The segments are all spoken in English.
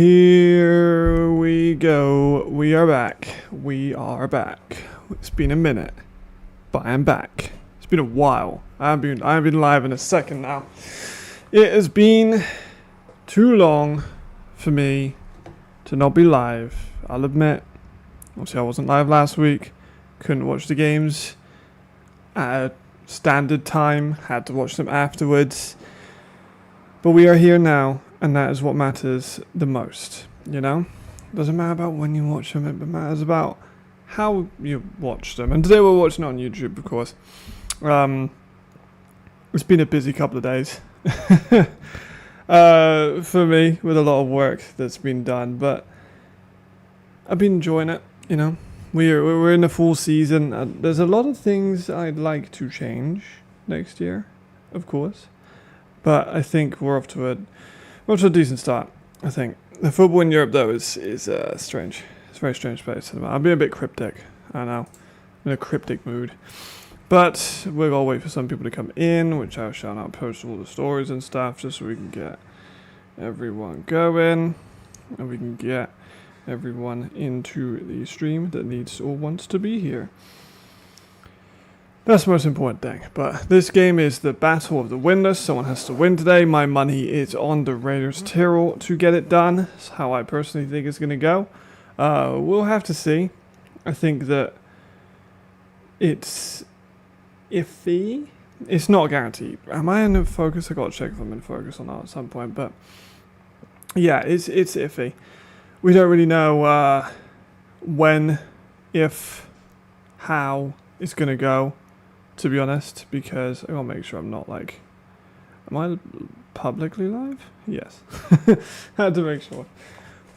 Here we go. We are back. We are back. It's been a minute, but I'm back. It's been a while. I haven't been live in a second now. It has been too long for me to not be live. I'll admit. Obviously, I wasn't live last week. Couldn't watch the games at a standard time. Had to watch them afterwards. But we are here now. And that is what matters the most, you know? Doesn't matter about when you watch them, it matters about how you watch them. And today we're watching on YouTube, of course. It's been a busy couple of days for me, with a lot of work that's been done. But I've been enjoying it, you know? We're in a full season. There's a lot of things I'd like to change next year, of course. But I think we're off to a decent start, I think. The football in Europe, though, is strange. It's a very strange place. I'm being a bit cryptic. I know. I'm in a cryptic mood. But we're going to wait for some people to come in, which I shall now post all the stories and stuff, just so we can get everyone going. And we can get everyone into the stream that needs or wants to be here. That's the most important thing. But this game is the battle of the winners. Someone has to win today. My money is on the Raiders Tirol to get it done. That's how I personally think it's going to go. We'll have to see. I think that it's iffy. It's not guaranteed. Am I in focus? I got to check if I'm in focus or not at some point. But yeah, it's iffy. We don't really know when, if, how it's going to go. To be honest, because I want to make sure I'm not like... Am I publicly live? Yes. Had to make sure.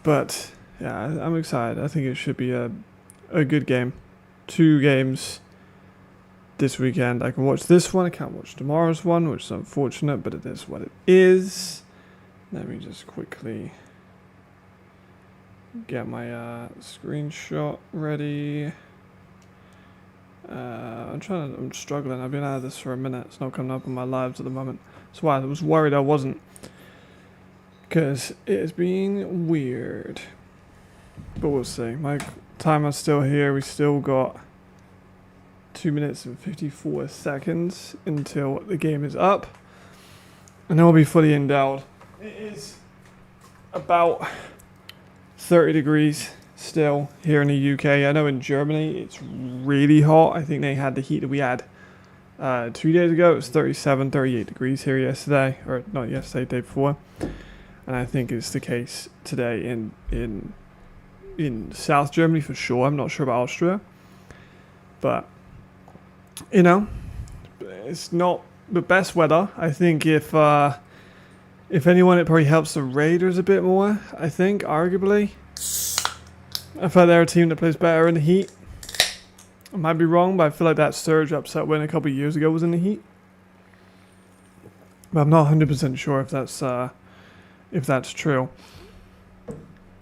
But, yeah, I'm excited. I think it should be a good game. 2 games this weekend. I can watch this one. I can't watch tomorrow's one, which is unfortunate, but it is what it is. Let me just quickly get my screenshot ready. I'm struggling. I've been out of this for a minute. It's not coming up on my lives at the moment. That's why I was worried I wasn't. Because it has been weird. But we'll see. My timer's still here. We still got 2 minutes and 54 seconds until the game is up. And then we'll be fully endowed. It is about 30 degrees. Still here in the UK. I know in Germany it's really hot. I think they had the heat that we had 2 days ago. It was 37, 38 degrees here yesterday, or not yesterday, day before. And I think it's the case today in South Germany for sure. I'm not sure about Austria, but you know, it's not the best weather. I think if anyone, it probably helps the Raiders a bit more. I think arguably. I feel like they're a team that plays better in the heat. I might be wrong, but I feel like that surge upset win a couple of years ago was in the heat. But I'm not 100% sure if that's true.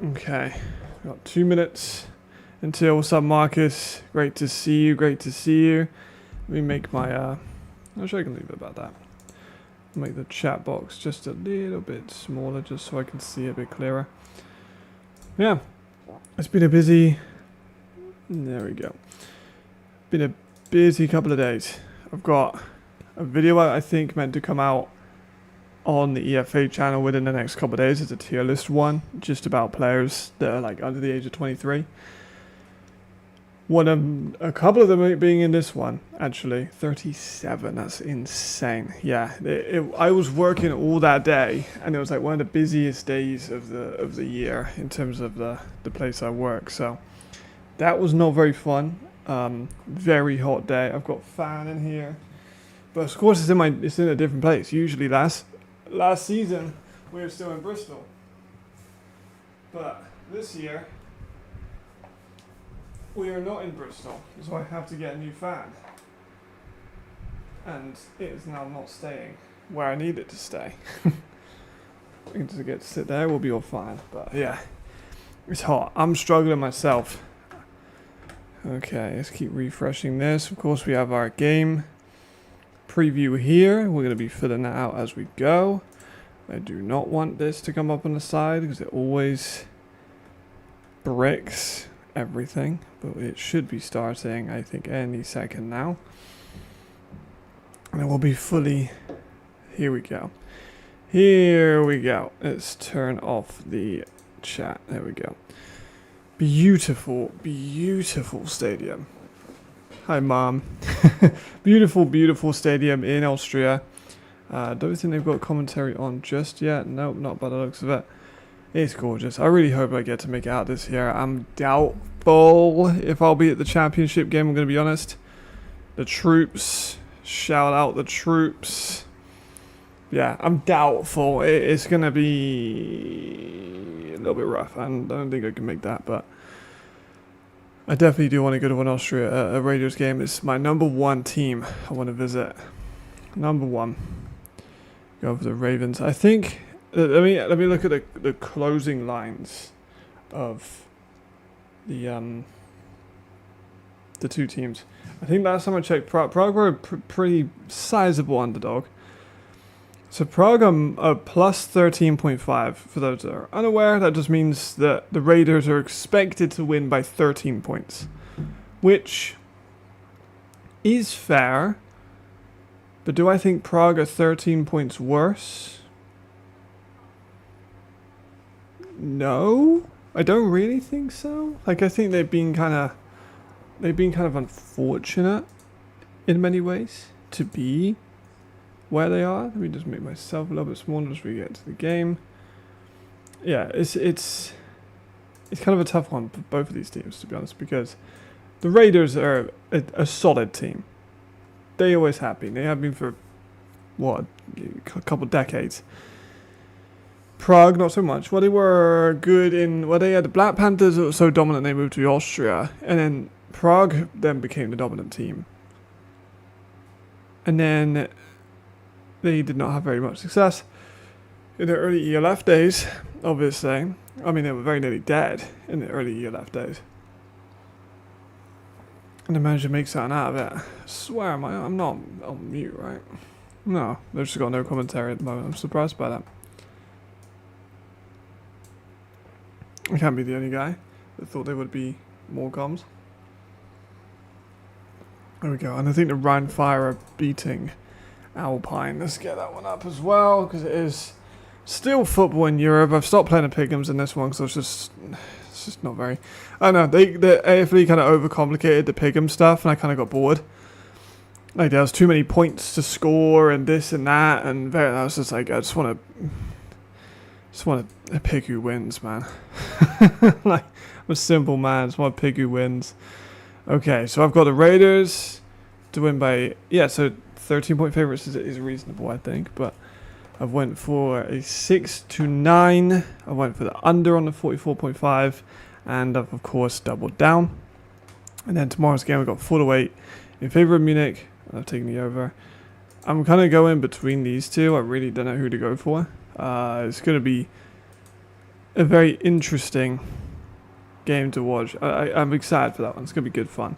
Okay, got 2 minutes until. What's up, Marcus? Great to see you. Great to see you. Let me make my. Actually, I can leave it about that. Make the chat box just a little bit smaller, just so I can see a bit clearer. Yeah. It's been a busy, there we go, been a busy couple of days. I've got a video I think meant to come out on the EFA channel within the next couple of days. It's a tier list one, just about players that are like under the age of 23. A couple of them being in this one, actually. 37, that's insane. Yeah, I was working all that day, and it was like one of the busiest days of the year in terms of the place I work. So that was not very fun. Very hot day. I've got a fan in here, but of course it's in a different place. Usually last season we were still in Bristol, but this year we are not in Bristol, so I have to get a new fan. And it is now not staying where I need it to stay. I can just get to sit there, we'll be all fine. But yeah, it's hot. I'm struggling myself. Okay, let's keep refreshing this. Of course, we have our game preview here. We're going to be filling that out as we go. I do not want this to come up on the side because it always bricks everything. But it should be starting, I think, any second now. And it will be fully... Here we go. Here we go. Let's turn off the chat. There we go. Beautiful, beautiful stadium. Hi, Mom. Beautiful, beautiful stadium in Austria. Don't think they've got commentary on just yet. Nope, not by the looks of it. It's gorgeous. I really hope I get to make it out this year. I'm doubtful if I'll be at the championship game, I'm going to be honest. The troops. Shout out the troops. Yeah, I'm doubtful. It's going to be a little bit rough. I don't think I can make that, but I definitely do want to go to an Austria a Raiders game. It's my number one team I want to visit. Number one. Go for the Ravens. I think. Let me look at the closing lines of the two teams. I think last time I checked, Prague were a pretty sizable underdog. So Prague are plus 13.5. For those that are unaware, that just means that the Raiders are expected to win by 13 points, which is fair. But do I think Prague are 13 points worse? No, I don't really think so. Like, I think they've been kind of unfortunate in many ways to be where they are. Let me just make myself a little bit smaller as we get to the game. Yeah, it's kind of a tough one for both of these teams, to be honest, because the Raiders are a solid team. They always have been. They have been for, what, a couple of decades. Prague, not so much. Well, they were good in... Well, they had the Black Panthers that were so dominant they moved to Austria. And then Prague then became the dominant team. And then they did not have very much success in their early ELF days, obviously. I mean, they were very nearly dead in the early ELF days. And they managed to make something out of it. I swear, I'm not on mute, right? No, they've just got no commentary at the moment. I'm surprised by that. I can't be the only guy that thought there would be more comms. There we go. And I think the Rhine Fire are beating Alpine. Let's get that one up as well, because it is still football in Europe. I've stopped playing the Pick'ems in this one because it's just not very... I don't know, the AFL kind of overcomplicated the Pick'em stuff, and I kind of got bored. Like, there was too many points to score and this and that, and I was just like, I just want to pick who wins, man. Like, I'm a simple man. I just want to pick who wins. Okay, so I've got the Raiders to win by... Yeah, so 13-point favorites is reasonable, I think. But I've went for a 6-9. I went for the under on the 44.5. And I've, of course, doubled down. And then tomorrow's game, we've got 4-8 in favor of Munich. I've taken the over. I'm kind of going between these two. I really don't know who to go for. It's going to be a very interesting game to watch. I'm excited for that one. It's going to be good fun.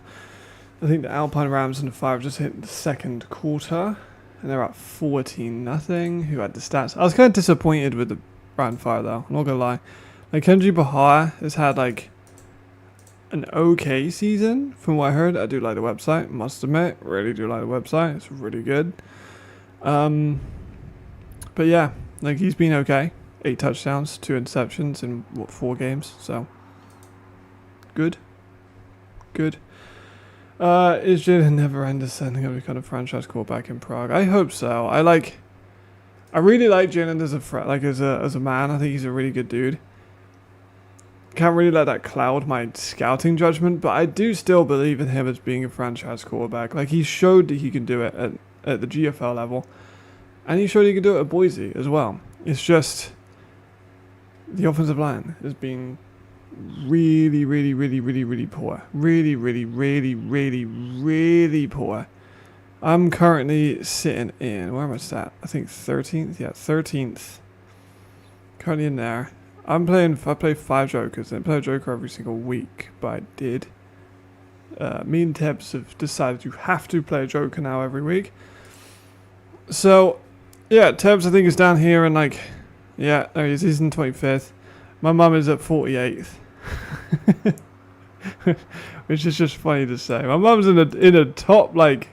I think the Alpine Rams and the Fire just hit the second quarter, and they're at 14-0. Who had the stats? I was kind of disappointed with the Rand Fire, though. I'm not going to lie. Like, Kenji Bahar has had, like, an okay season, from what I heard. I do like the website, must admit. Really do like the website. It's really good. But yeah, like, he's been okay. 8 touchdowns, 2 interceptions in, 4 games. So, good. Good. Is Jalen Never Anderson going to become a franchise quarterback in Prague? I hope so. I really like Jalen as a man. I think he's a really good dude. Can't really let that cloud my scouting judgment, but I do still believe in him as being a franchise quarterback. Like, he showed that he can do it at the GFL level, and he showed he can do it at Boise as well. It's just the offensive line has been really, really, really, really, really poor. Really, really, really, really, really poor. I'm currently sitting in, where am I at? I think 13th. Yeah, 13th. Currently in there. I play 5 jokers. I play a joker every single week, but I did. Me and Tebs have decided you have to play a joker now every week. So, yeah, Tebs I think is down here in like Yeah, no, he's in 25th. My mum is at 48th. Which is just funny to say. My mum's in a top, like,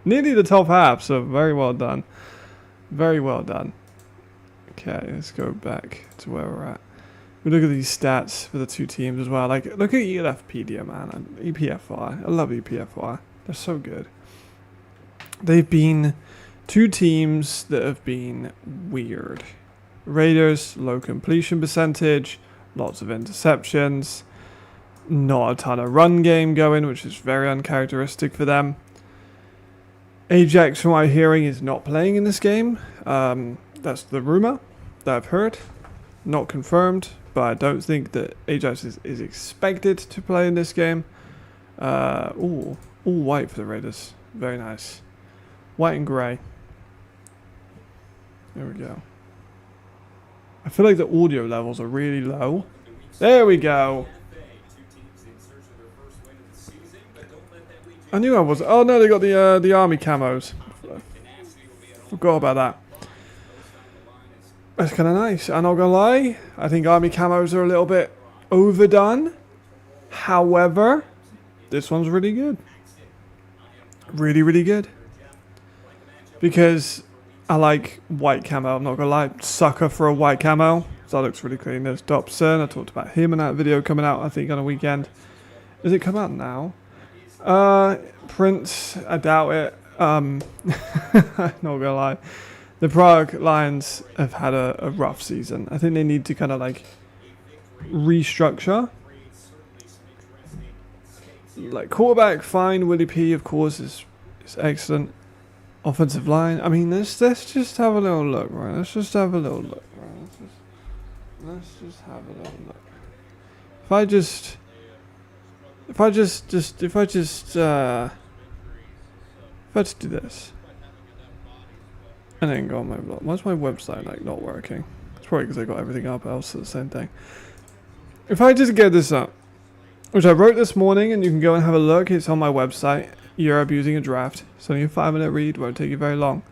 nearly the top half, so very well done. Very well done. Okay, let's go back to where we're at. We look at these stats for the two teams as well. Like, look at EFPedia, man. And EPFR. I love EPFR. They're so good. They've been two teams that have been weird. Raiders, low completion percentage, lots of interceptions, not a ton of run game going, which is very uncharacteristic for them. Ajax, from what I'm hearing, is not playing in this game. That's the rumor that I've heard. Not confirmed, but I don't think that Ajax is expected to play in this game. All white for the Raiders. Very nice. White and grey. There we go. I feel like the audio levels are really low. There we go. I knew I was. Oh no, they got the army camos. Forgot about that. That's kind of nice. I'm not gonna lie. I think army camos are a little bit overdone. However, this one's really good. Really, really good. Because I like white camo. I'm not gonna lie. Sucker for a white camo. So that looks really clean. There's Dobson. I talked about him in that video coming out, I think, on a weekend. Does it come out now? Prince, I doubt it. I'm not gonna lie. The Prague Lions have had a rough season. I think they need to kind of like restructure. Like quarterback, fine. Willie P, of course, is excellent. Offensive line. I mean, let's just have a little look, right? Let's just have a little look, right? Let's just have a little look. If I just do this and then go on my blog. Why's my website like not working? It's probably because I got everything up else at the same thing. If I just get this up, which I wrote this morning, and you can go and have a look. It's on my website. Europe using a draft. It's only a 5-minute read. Won't take you very long.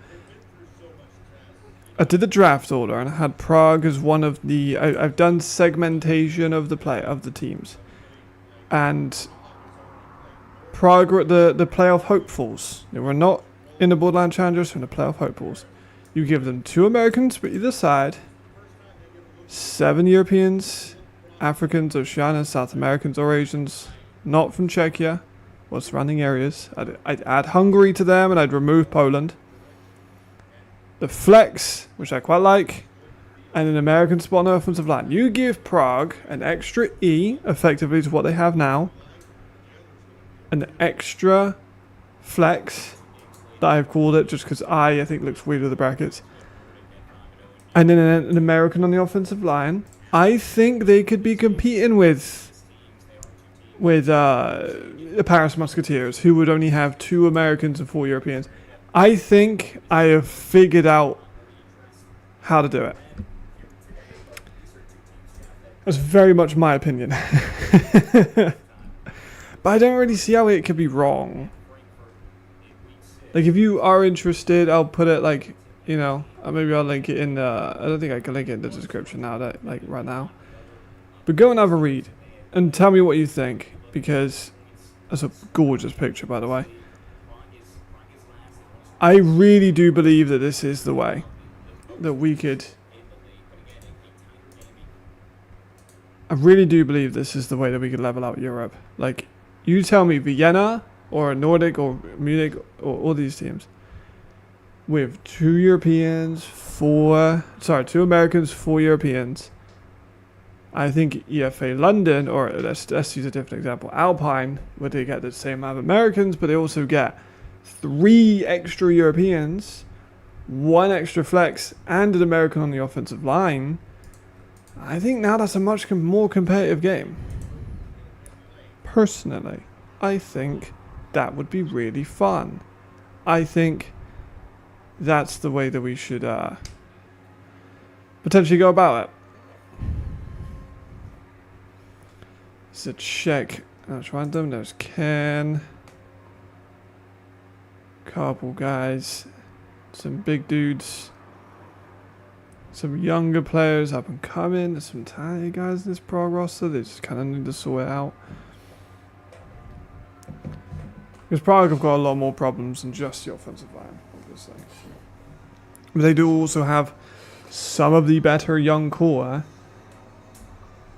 I did the draft order, and I had Prague as one of the. I've done segmentation of the teams, and Prague were the playoff hopefuls. They were not in the Borderland Challengers, from the playoff hopefuls. You give them 2 Americans for either side, 7 Europeans, Africans, Oceanians, South Americans, or Asians, not from Czechia or surrounding areas. I'd add Hungary to them, and I'd remove Poland. The flex, which I quite like, and an American spot on the offensive line. You give Prague an extra E, effectively to what they have now, an extra flex, that I've called it just because I think looks weird with the brackets, and then an American on the offensive line. I think they could be competing with the Paris Musketeers, who would only have 2 Americans and 4 Europeans. I think I have figured out how to do it. That's very much my opinion. But I don't really see how it could be wrong. Like, if you are interested, I'll put it, like, you know, maybe I'll link it in the, I don't think I can link it in the description now, like right now. But go and have a read and tell me what you think, because that's a gorgeous picture, by the way. I really do believe that this is the way that we could. I really do believe this is the way that we could level out Europe. Like, you tell me Vienna or Nordic or Munich or all these teams with 2 Europeans, 2 Americans, 4 Europeans. I think EFA London, or let's use a different example, Alpine, where they get the same amount of Americans, but they also get 3 extra Europeans, 1 extra flex, and an American on the offensive line. I think now that's a much more competitive game. Personally, I think that would be really fun. I think that's the way that we should potentially go about it. So check. That's random. There's Ken. Couple guys. Some big dudes. some younger players up and coming. There's some talented guys in this Prague roster. They just kind of need to sort it out. Because Prague have got a lot more problems than just the offensive line, obviously. But they do also have some of the better young core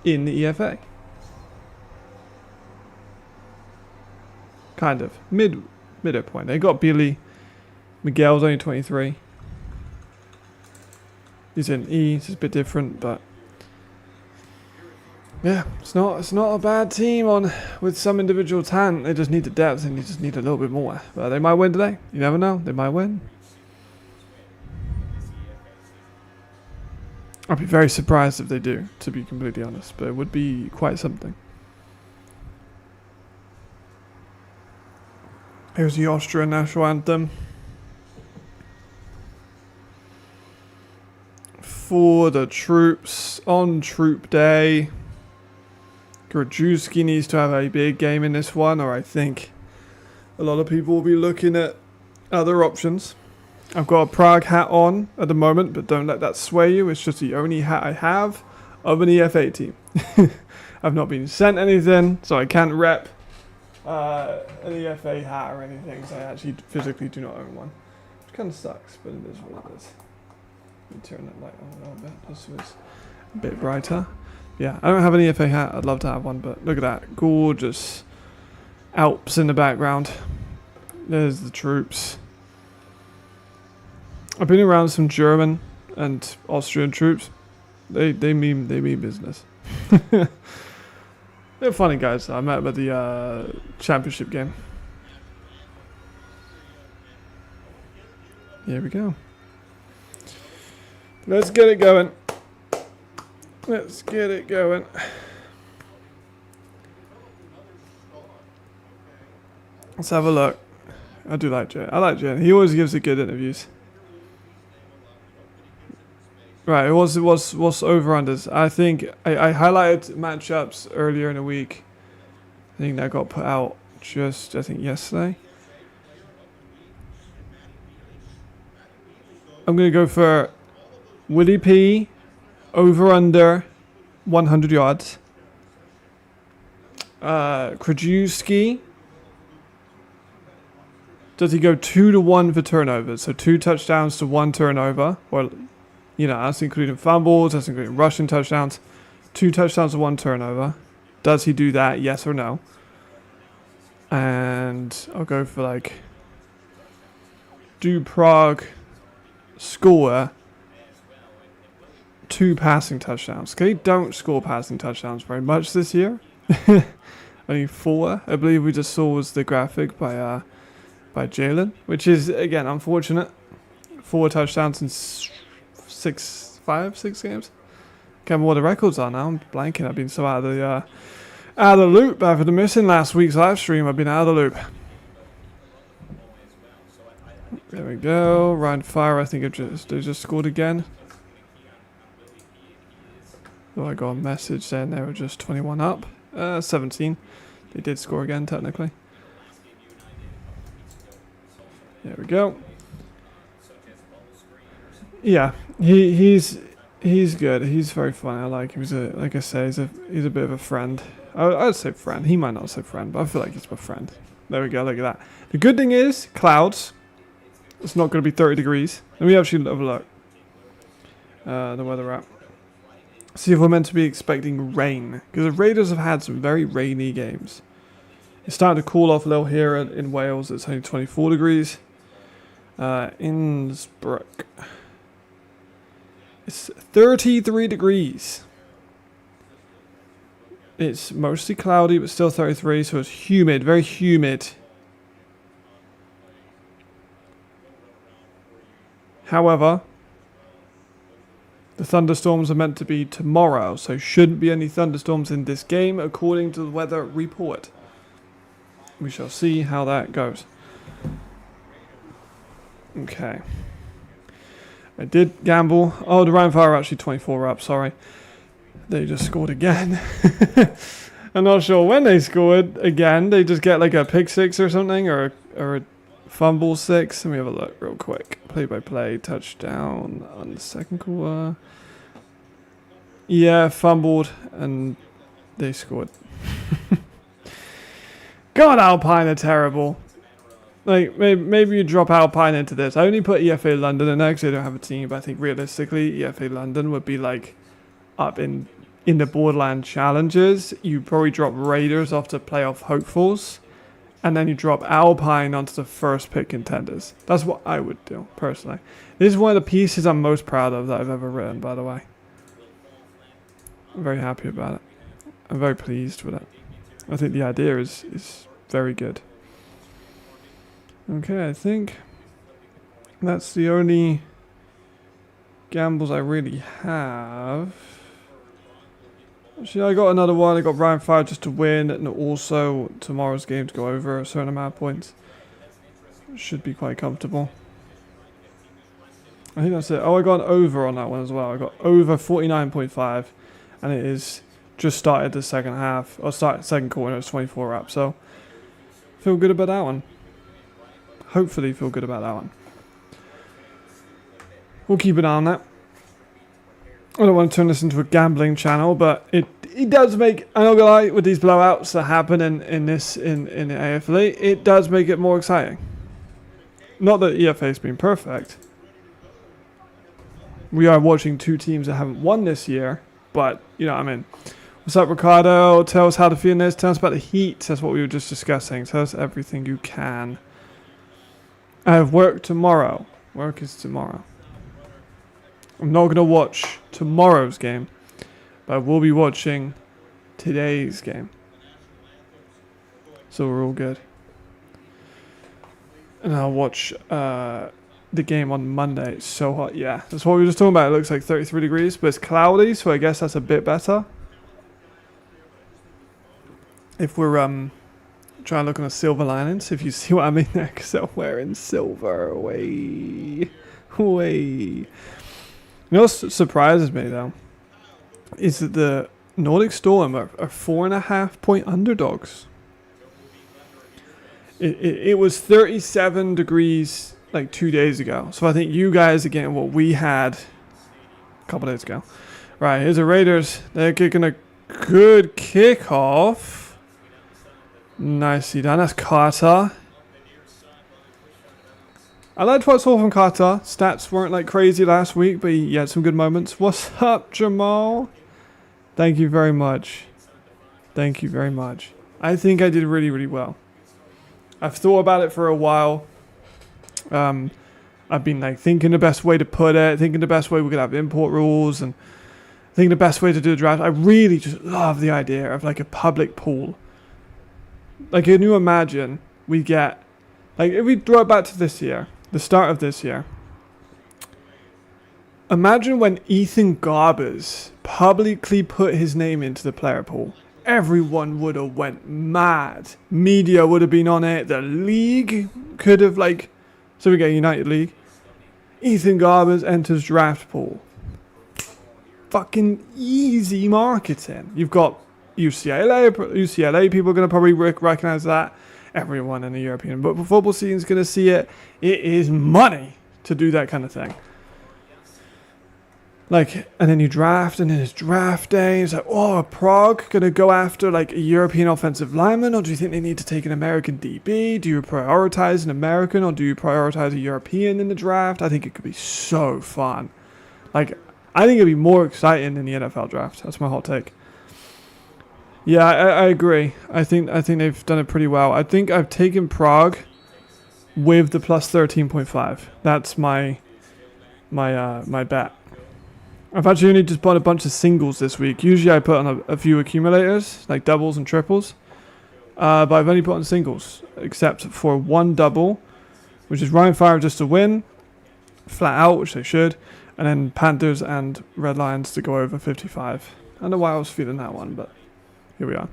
in the EFA. Kind of. Midway point. They got Billy. Miguel's only 23. He's in E, so it's a bit different, but yeah, it's not a bad team with some individual talent. They just need the depth and they just need a little bit more. But they might win today. You never know. They might win. I'd be very surprised if they do, to be completely honest, but it would be quite something. Here's the Austrian national anthem. For the troops on Troop Day. Grajewski needs to have a big game in this one, or I think a lot of people will be looking at other options. I've got a Prague hat on at the moment, but don't let that sway you. It's just the only hat I have of an EFA team. I've not been sent anything, so I can't rep an EFA hat or anything, so I actually physically do not own one. Which kind of sucks, but it is what it is. Let me turn that light on a little bit, just so it's a bit brighter. Yeah, I don't have an EFA hat. I'd love to have one, but look at that. Gorgeous Alps in the background. There's the troops. I've been around some German and Austrian troops. They mean business. They're funny guys. I met them at the championship game. Here we go. Let's get it going. Let's get it going. Let's have a look. I do like Jay. I like Jay. He always gives the good interviews. Right, what's over-unders? I think I highlighted matchups earlier in the week. I think that got put out just, I think, yesterday. I'm going to go for Willie P, over-under 100 yards. Krajewski. Does he go 2-1 for turnovers? So 2 touchdowns to 1 turnover. Or, you know, that's including fumbles, that's including rushing touchdowns. 2 touchdowns to 1 turnover. Does he do that? Yes or no? And I'll go for like, do Prague score 2 passing touchdowns? Okay, don't score passing touchdowns very much this year. Only 4, I believe we just saw was the graphic by Jalen, which is again unfortunate. 4 touchdowns in 6 games. Can't remember what the records are now. I'm blanking. I've been so out of the loop after the missing last week's live stream. I've been out of the loop. There we go. Ryan Fire. I think they just scored again. Oh, I got a message saying they were just 21 up. 17. They did score again, technically. There we go. Yeah, he's good. He's very funny. I like him. Like I say, he's a bit of a friend. I'd say friend. He might not say friend, but I feel like he's my friend. There we go. Look at that. The good thing is clouds. It's not going to be 30 degrees. Let me actually have a look. The weather app. See if we're meant to be expecting rain, because the Raiders have had some very rainy games. It's starting to cool off a little here in Wales. It's only 24 degrees. Innsbruck. It's 33 degrees. It's mostly cloudy, but still 33, so it's humid, very humid. However, the thunderstorms are meant to be tomorrow, so shouldn't be any thunderstorms in this game, according to the weather report. We shall see how that goes. Okay. I did gamble. Oh, the Ryan Fire are actually 24 up, sorry. They just scored again. I'm not sure when they scored again. They just get like a pick 6 or something, or a Fumble 6. Let me have a look real quick. Play-by-play, touchdown on the second quarter. Yeah, fumbled, and they scored. God, Alpine are terrible. Like, maybe you drop Alpine into this. I only put EFA London in there because they don't have a team, but I think realistically, EFA London would be like up in the Borderland challenges. You probably drop Raiders off to playoff hopefuls, and then you drop Alpine onto the first pick contenders. That's what I would do, personally. This is one of the pieces I'm most proud of that I've ever written, by the way. I'm very happy about it. I'm very pleased with it. I think the idea is very good. Okay, I think that's the only gambles I really have. Actually, I got another one. I got Ryan Fire just to win, and also tomorrow's game to go over a certain amount of points. Should be quite comfortable. I think that's it. Oh, I got an over on that one as well. I got over 49.5, and it is just started the second half, or started second quarter. It's 24 up, so feel good about that one. Hopefully feel good about that one. We'll keep an eye on that. I don't want to turn this into a gambling channel, but it does make, I'm not gonna lie, with these blowouts that happen in the AFLA, it does make it more exciting. Not that EFA's been perfect. We are watching two teams that haven't won this year, but you know what I mean. What's up, Ricardo? Tell us how to feel in this. Tell us about the heat. That's what we were just discussing. Tell us everything you can. I have work tomorrow. Work is tomorrow. I'm not going to watch tomorrow's game, but I will be watching today's game. So we're all good. And I'll watch the game on Monday. It's so hot. Yeah, that's what we were just talking about. It looks like 33 degrees, but it's cloudy, so I guess that's a bit better. If we're try and look on the silver linings, if you see what I mean there, because they're wearing silver. Way. You know what surprises me, though, is that the Nordic Storm are 4.5 point underdogs. It was 37 degrees like 2 days ago. So I think you guys are getting what we had a couple days ago. Right, here's the Raiders. They're kicking a good kickoff. Nicely done. That's Carter. I liked what I saw from Carter. Stats weren't like crazy last week, but he had some good moments. What's up, Jamal? Thank you very much. Thank you very much. I think I did really, really well. I've thought about it for a while. I've been like thinking the best way to put it, thinking the best way we could have import rules, and thinking the best way to do the draft. I really just love the idea of like a public pool. Like, can you imagine we get, like, if we draw it back to this year, the start of this year, imagine when Ethan Garbers publicly put his name into the player pool. Everyone would have went mad. Media would have been on it. The league could have, like, so we get a United League. Ethan Garbers enters draft pool. Fucking easy marketing. You've got UCLA people are going to probably recognize that. Everyone in the European football scene is going to see it. It is money to do that kind of thing. Like, and then you draft, and then it's draft day. It's like, oh, are Prague going to go after like a European offensive lineman, or do you think they need to take an American DB? Do you prioritize an American, or do you prioritize a European in the draft? I think it could be so fun. Like, I think it'd be more exciting than the NFL draft. That's my hot take. Yeah, I agree. I think they've done it pretty well. I think I've taken Prague with the plus 13.5. That's my bet. I've actually only just bought a bunch of singles this week. Usually I put on a few accumulators, like doubles and triples. But I've only put on singles, except for one double, which is Ryan Fire just to win, flat out, which they should, and then Panthers and Red Lions to go over 55. I don't know why I was feeling that one, but here we are.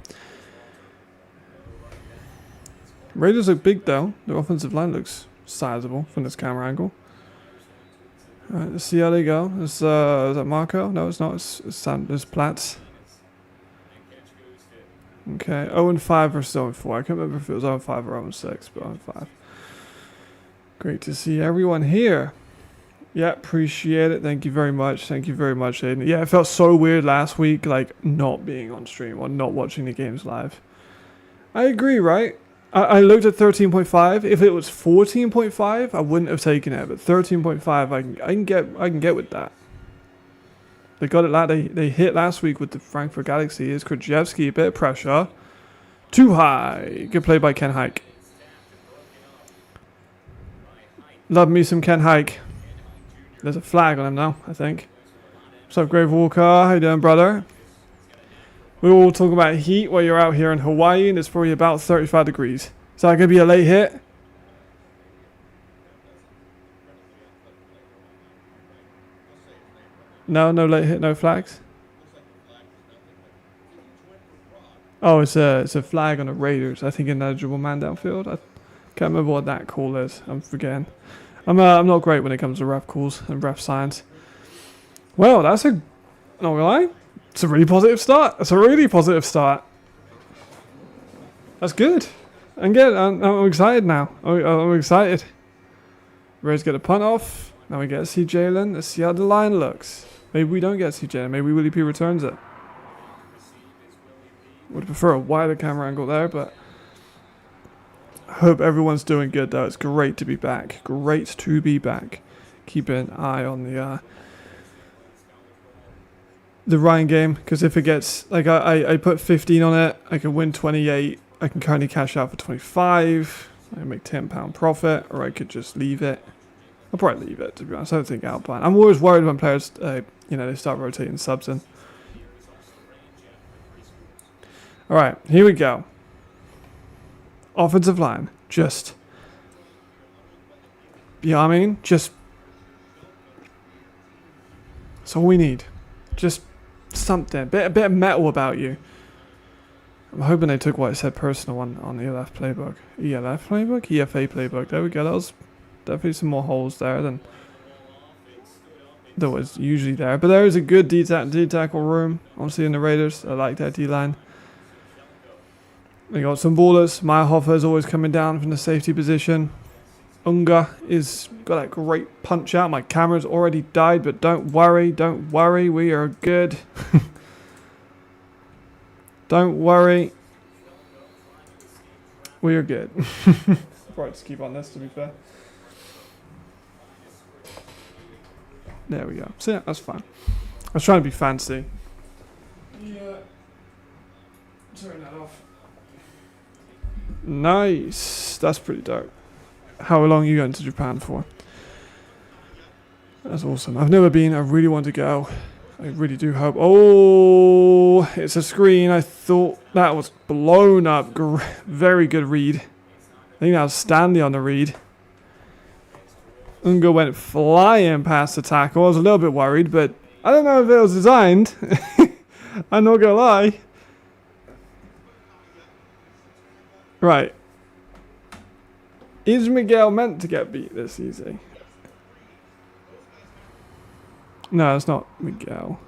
Raiders look big though. Their offensive line looks sizable from this camera angle. Alright, let's see how they go. Is that Marco? No, it's not. It's Platts. Okay, 0-5 versus 0-4. I can't remember if it was 0-5 or 0-6, but 0-5. Great to see everyone here. Yeah, appreciate it. Thank you very much. Thank you very much, Aiden. Yeah, it felt so weird last week, like, not being on stream or not watching the games live. I agree, right? I looked at 13.5. If it was 14.5, I wouldn't have taken it. But 13.5, I can get with that. They got it. They hit last week with the Frankfurt Galaxy. Is Krzyzewski a bit of pressure? Too high. Good play by Ken Hike. Love me some Ken Hike. There's a flag on him now, I think. What's up, Grave Walker? How you doing, brother? We're all talking about heat while you're out here in Hawaii, and it's probably about 35 degrees. Is that going to be a late hit? No late hit, no flags? Oh, it's a flag on the Raiders. I think an eligible man downfield. I can't remember what that call is. I'm forgetting. I'm not great when it comes to ref calls and ref signs. Well, not gonna lie, it's a really positive start. That's good. I'm excited now. I'm excited. Ray's get a punt off. Now we get to see Jalen. Let's see how the line looks. Maybe we don't get to see Jalen. Maybe Willie P returns it. Would prefer a wider camera angle there, but I hope everyone's doing good though. It's great to be back. Great to be back. Keep an eye on the Ryan game, because if it gets like I put 15 on it, I can win 28. I can currently cash out for 25. I make £10 profit, or I could just leave it. I'll probably leave it, to be honest. I don't think Alpine. I'm always worried when players, they start rotating subs in. All right, here we go. Offensive line, just, you know what I mean? Just, that's all we need. Just something, a bit of metal about you. I'm hoping they took what I said personal on the ELF playbook. EFA playbook. There we go. That was definitely some more holes there than there was usually there. But there is a good D-tackle room, obviously, in the Raiders. I like that D-line. They got some ballers. Meyerhofer is always coming down from the safety position. Unga is got that great punch out. My camera's already died, but don't worry. We are good. Don't worry. We are good. I'll probably just keep on this, to be fair. There we go. So yeah, that's fine. I was trying to be fancy. Yeah. Turn that off. Nice. That's pretty dope. How long are you going to Japan for? That's awesome. I've never been. I really want to go. I really do hope. Oh, it's a screen. I thought that was blown up. Very good read. I think that was Stanley on the read. Unga went flying past the tackle. I was a little bit worried, but I don't know if it was designed. I'm not going to lie. Right. Is Miguel meant to get beat this easy? No, it's not Miguel.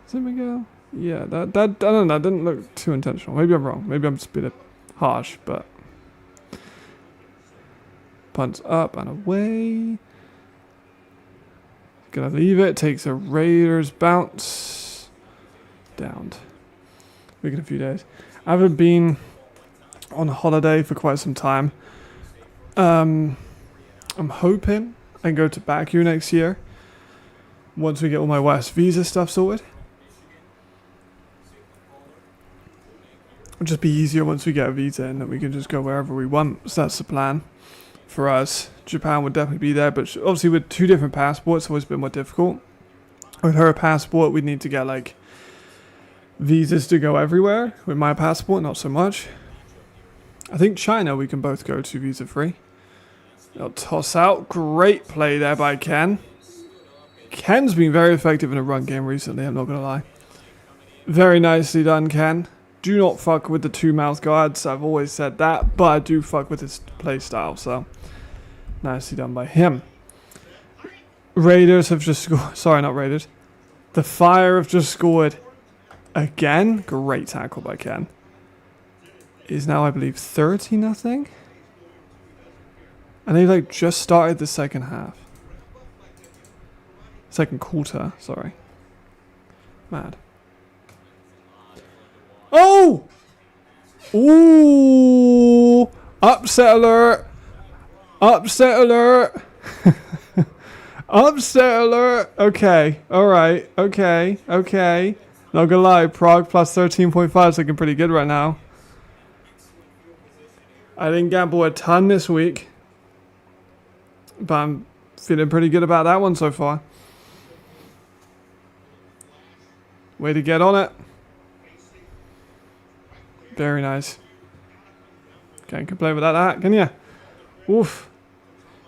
Is it Miguel? Yeah, that I don't know, that didn't look too intentional. Maybe I'm wrong. Maybe I'm just a bit harsh, but punts up and away. Gonna leave it. Takes a Raiders bounce. Downed. Week in a few days. I haven't been on holiday for quite some time. I'm hoping I can go to Baku next year once we get all my West visa stuff sorted. It'll just be easier once we get a visa and then we can just go wherever we want. So that's the plan for us. Japan would definitely be there, but obviously with 2 different passports, it's always been more difficult. With her passport, we'd need to get like visas to go everywhere. With my passport, not so much. I think China we can both go to visa free. They'll toss out. Great play there by Ken. Ken's been very effective in a run game recently, I'm not going to lie. Very nicely done, Ken. Do not fuck with the 2 mouth guards. I've always said that, but I do fuck with his play style, so nicely done by him. Raiders have just scored. Sorry, not Raiders. The Fire have just scored again. Great tackle by Ken. Is now, I believe, 30-0. And they like just started the second half. Second quarter, sorry. Mad. Oh! Ooh! Upset alert! Upset alert! Upset alert! Okay, alright, okay. Not gonna lie, Prague plus 13.5 is looking pretty good right now. I didn't gamble a ton this week, but I'm feeling pretty good about that one so far. Way to get on it. Very nice. Can't complain with that, can ya? Oof.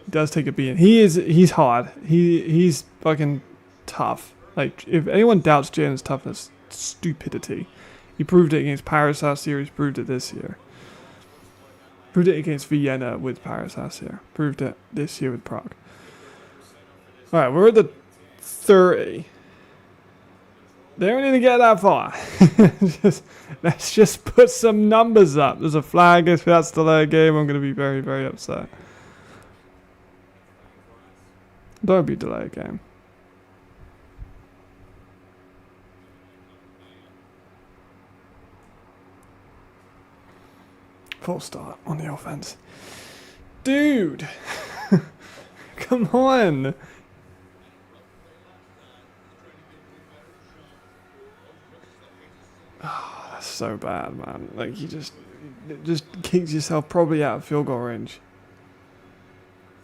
He does take a beating. He's hard. He's fucking tough. Like, if anyone doubts Jaden's toughness, stupidity. He proved it against Paris last year, he's proved it this year. Proved it against Vienna with Paris last year. Proved it this year with Prague. Alright, we're at the 30. They don't need to get that far. Let's just put some numbers up. There's a flag. If that's the late game, I'm going to be very, very upset. Don't be delay a game. Full start on the offense. Dude! Come on! Oh, that's so bad, man. Like, you just kicks yourself probably out of field goal range.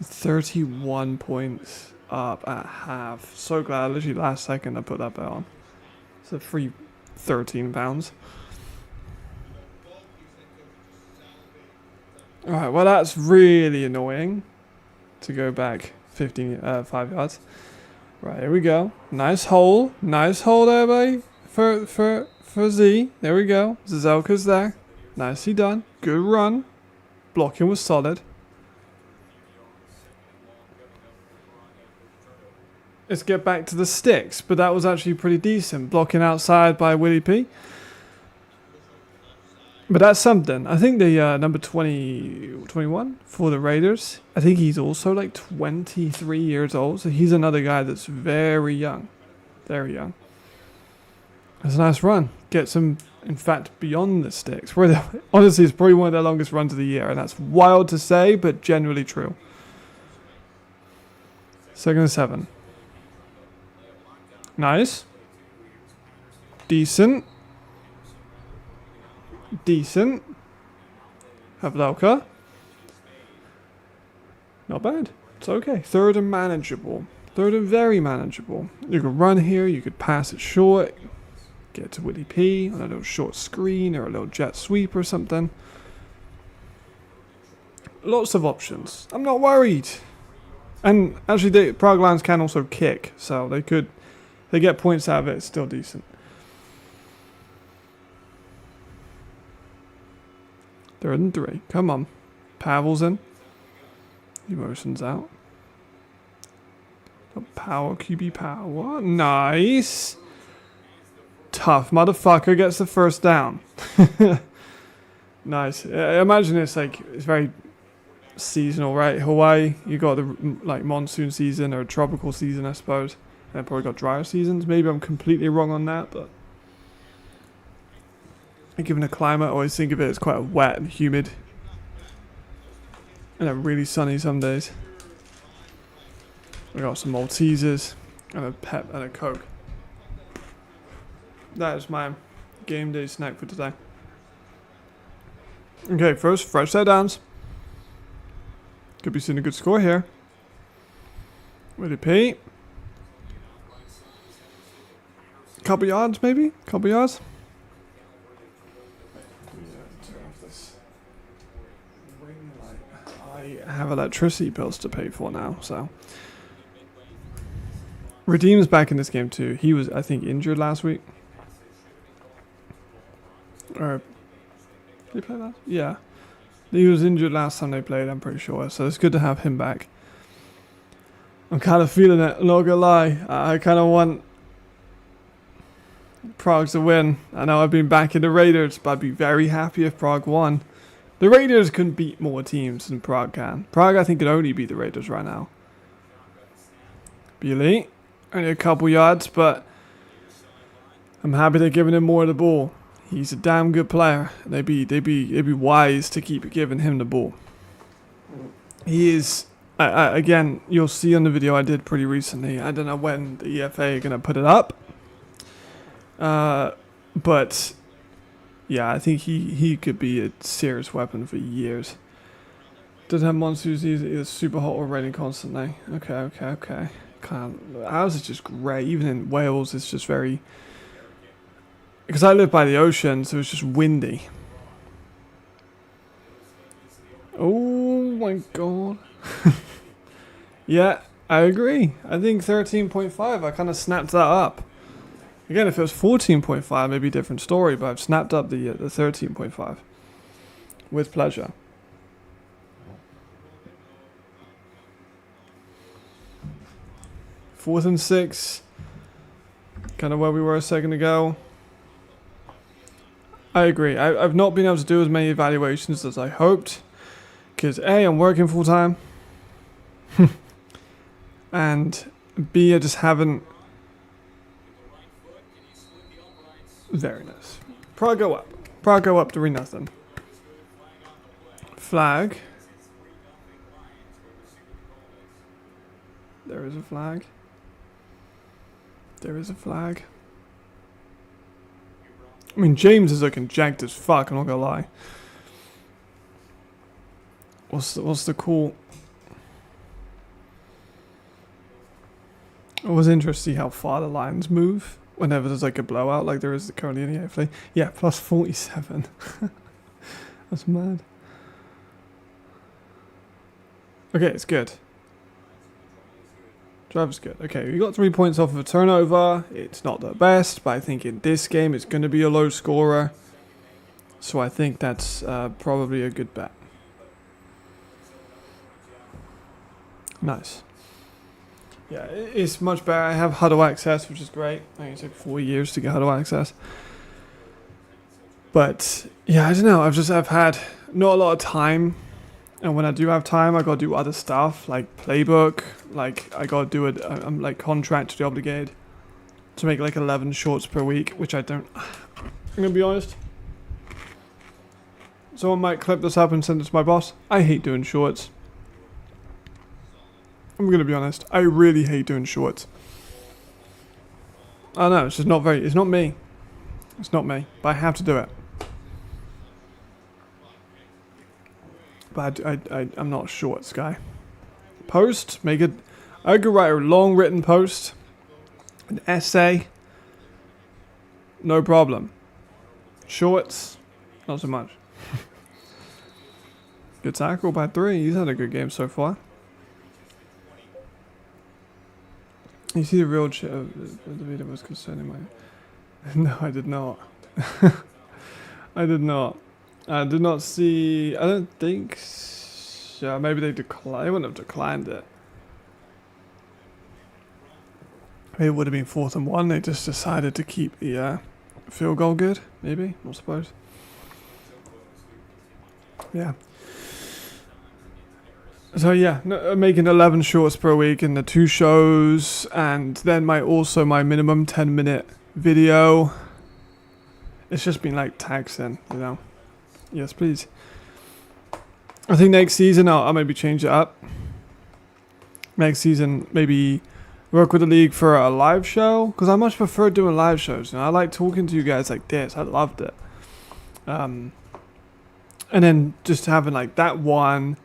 31 points up at half. So glad, literally last second I put that bet on. It's a free £13. Alright, well that's really annoying. To go back 5 yards. Right, here we go. Nice hole there, buddy. For Z. There we go. Zazelka's there. Nicely done. Good run. Blocking was solid. Let's get back to the sticks, but that was actually pretty decent. Blocking outside by Willie P. But that's something. I think the number 21 for the Raiders, I think he's also like 23 years old. So he's another guy that's very young. Very young. That's a nice run. Gets him, in fact, beyond the sticks. Honestly, it's probably one of their longest runs of the year. And that's wild to say, but generally true. 2nd and 7. Nice. Decent. Havlelka. Not bad. It's okay. 3rd and manageable. 3rd and very manageable. You could run here. You could pass it short. Get it to Willie P on a little short screen or a little jet sweep or something. Lots of options. I'm not worried. And actually, Prague Lions can also kick. So they could... They get points out of it. It's still decent. 3rd and 3. Come on. Pavel's in. Emotions out. Power, QB power. Nice. Tough motherfucker gets the first down. Nice. Imagine it's like, it's very seasonal, right? Hawaii, you got the like monsoon season or tropical season, I suppose. And probably got drier seasons. Maybe I'm completely wrong on that, but given the climate, I always think of it as quite wet and humid. And then really sunny some days. We got some Maltesers and a Pep and a Coke. That is my game day snack for today. Okay, first, fresh set downs. Could be seeing a good score here. Willie P. Couple yards, maybe? Couple yards? I have electricity bills to pay for now, so. Redeem's back in this game too. He was, I think, injured last week. Or, did he play last? Yeah. He was injured last time they played, I'm pretty sure. So it's good to have him back. I'm kind of feeling it, not gonna lie. I kind of want Prague to win. I know I've been backing the Raiders, but I'd be very happy if Prague won. The Raiders can beat more teams than Prague can. Prague, I think, could only beat the Raiders right now. Be elite. Only a couple yards, but I'm happy they're giving him more of the ball. He's a damn good player. They'd be wise to keep giving him the ball. He is. Again, you'll see on the video I did pretty recently. I don't know when the EFA are gonna put it up. But yeah, I think he could be a serious weapon for years. Doesn't have monsters. He's super hot or raining constantly. Okay. Ours is just grey. Even in Wales, it's just very. Because I live by the ocean, so it's just windy. Oh my god. Yeah, I agree. I think 13.5, I kind of snapped that up. Again, if it was 14.5, maybe a different story, but I've snapped up the 13.5. With pleasure. Fourth and 6. Kind of where we were a second ago. I agree. I've not been able to do as many evaluations as I hoped. Because A, I'm working full time. And B, I just haven't. Very nice. Prague go up. Prague go up 3-0. Flag. There is a flag. There is a flag. I mean, James is looking jacked as fuck, I'm not gonna lie. What's the call? It was interesting to see how far the lines move whenever there's like a blowout, like there is currently in the EFA. Yeah, plus 47. That's mad. Okay, it's good. Driver's good. Okay, we got 3 points off of a turnover. It's not the best, but I think in this game it's going to be a low scorer. So I think that's probably a good bet. Nice. Yeah, it's much better. I have huddle access, which is great. I think it took 4 years to get huddle access. But yeah, I don't know. I've had not a lot of time. And when I do have time, I gotta do other stuff like playbook. Like I gotta do it. I'm like contractually obligated to make like 11 shorts per week, which I don't. I'm gonna be honest. Someone might clip this up and send it to my boss. I hate doing shorts. I'm gonna be honest. I really hate doing shorts. I know it's just not very. It's not me. It's not me. But I have to do it. But I'm not a shorts guy. Post, make it. I could write a long written post, an essay. No problem. Shorts, not so much. Good tackle by 3. He's had a good game so far. You see the real the video was concerning my. No, I did not. I did not. I did not see. I don't think. Yeah, maybe they declined. They wouldn't have declined it. Maybe it would have been 4th and 1. They just decided to keep the field goal good. Maybe, I suppose. Yeah. So yeah, making 11 shorts per week in the 2 shows, and then my minimum 10-minute video. It's just been like taxing, you know. Yes, please. I think next season I'll maybe change it up. Next season, maybe work with the league for a live show, because I much prefer doing live shows. You know, I like talking to you guys like this. I loved it. And then just having like that one.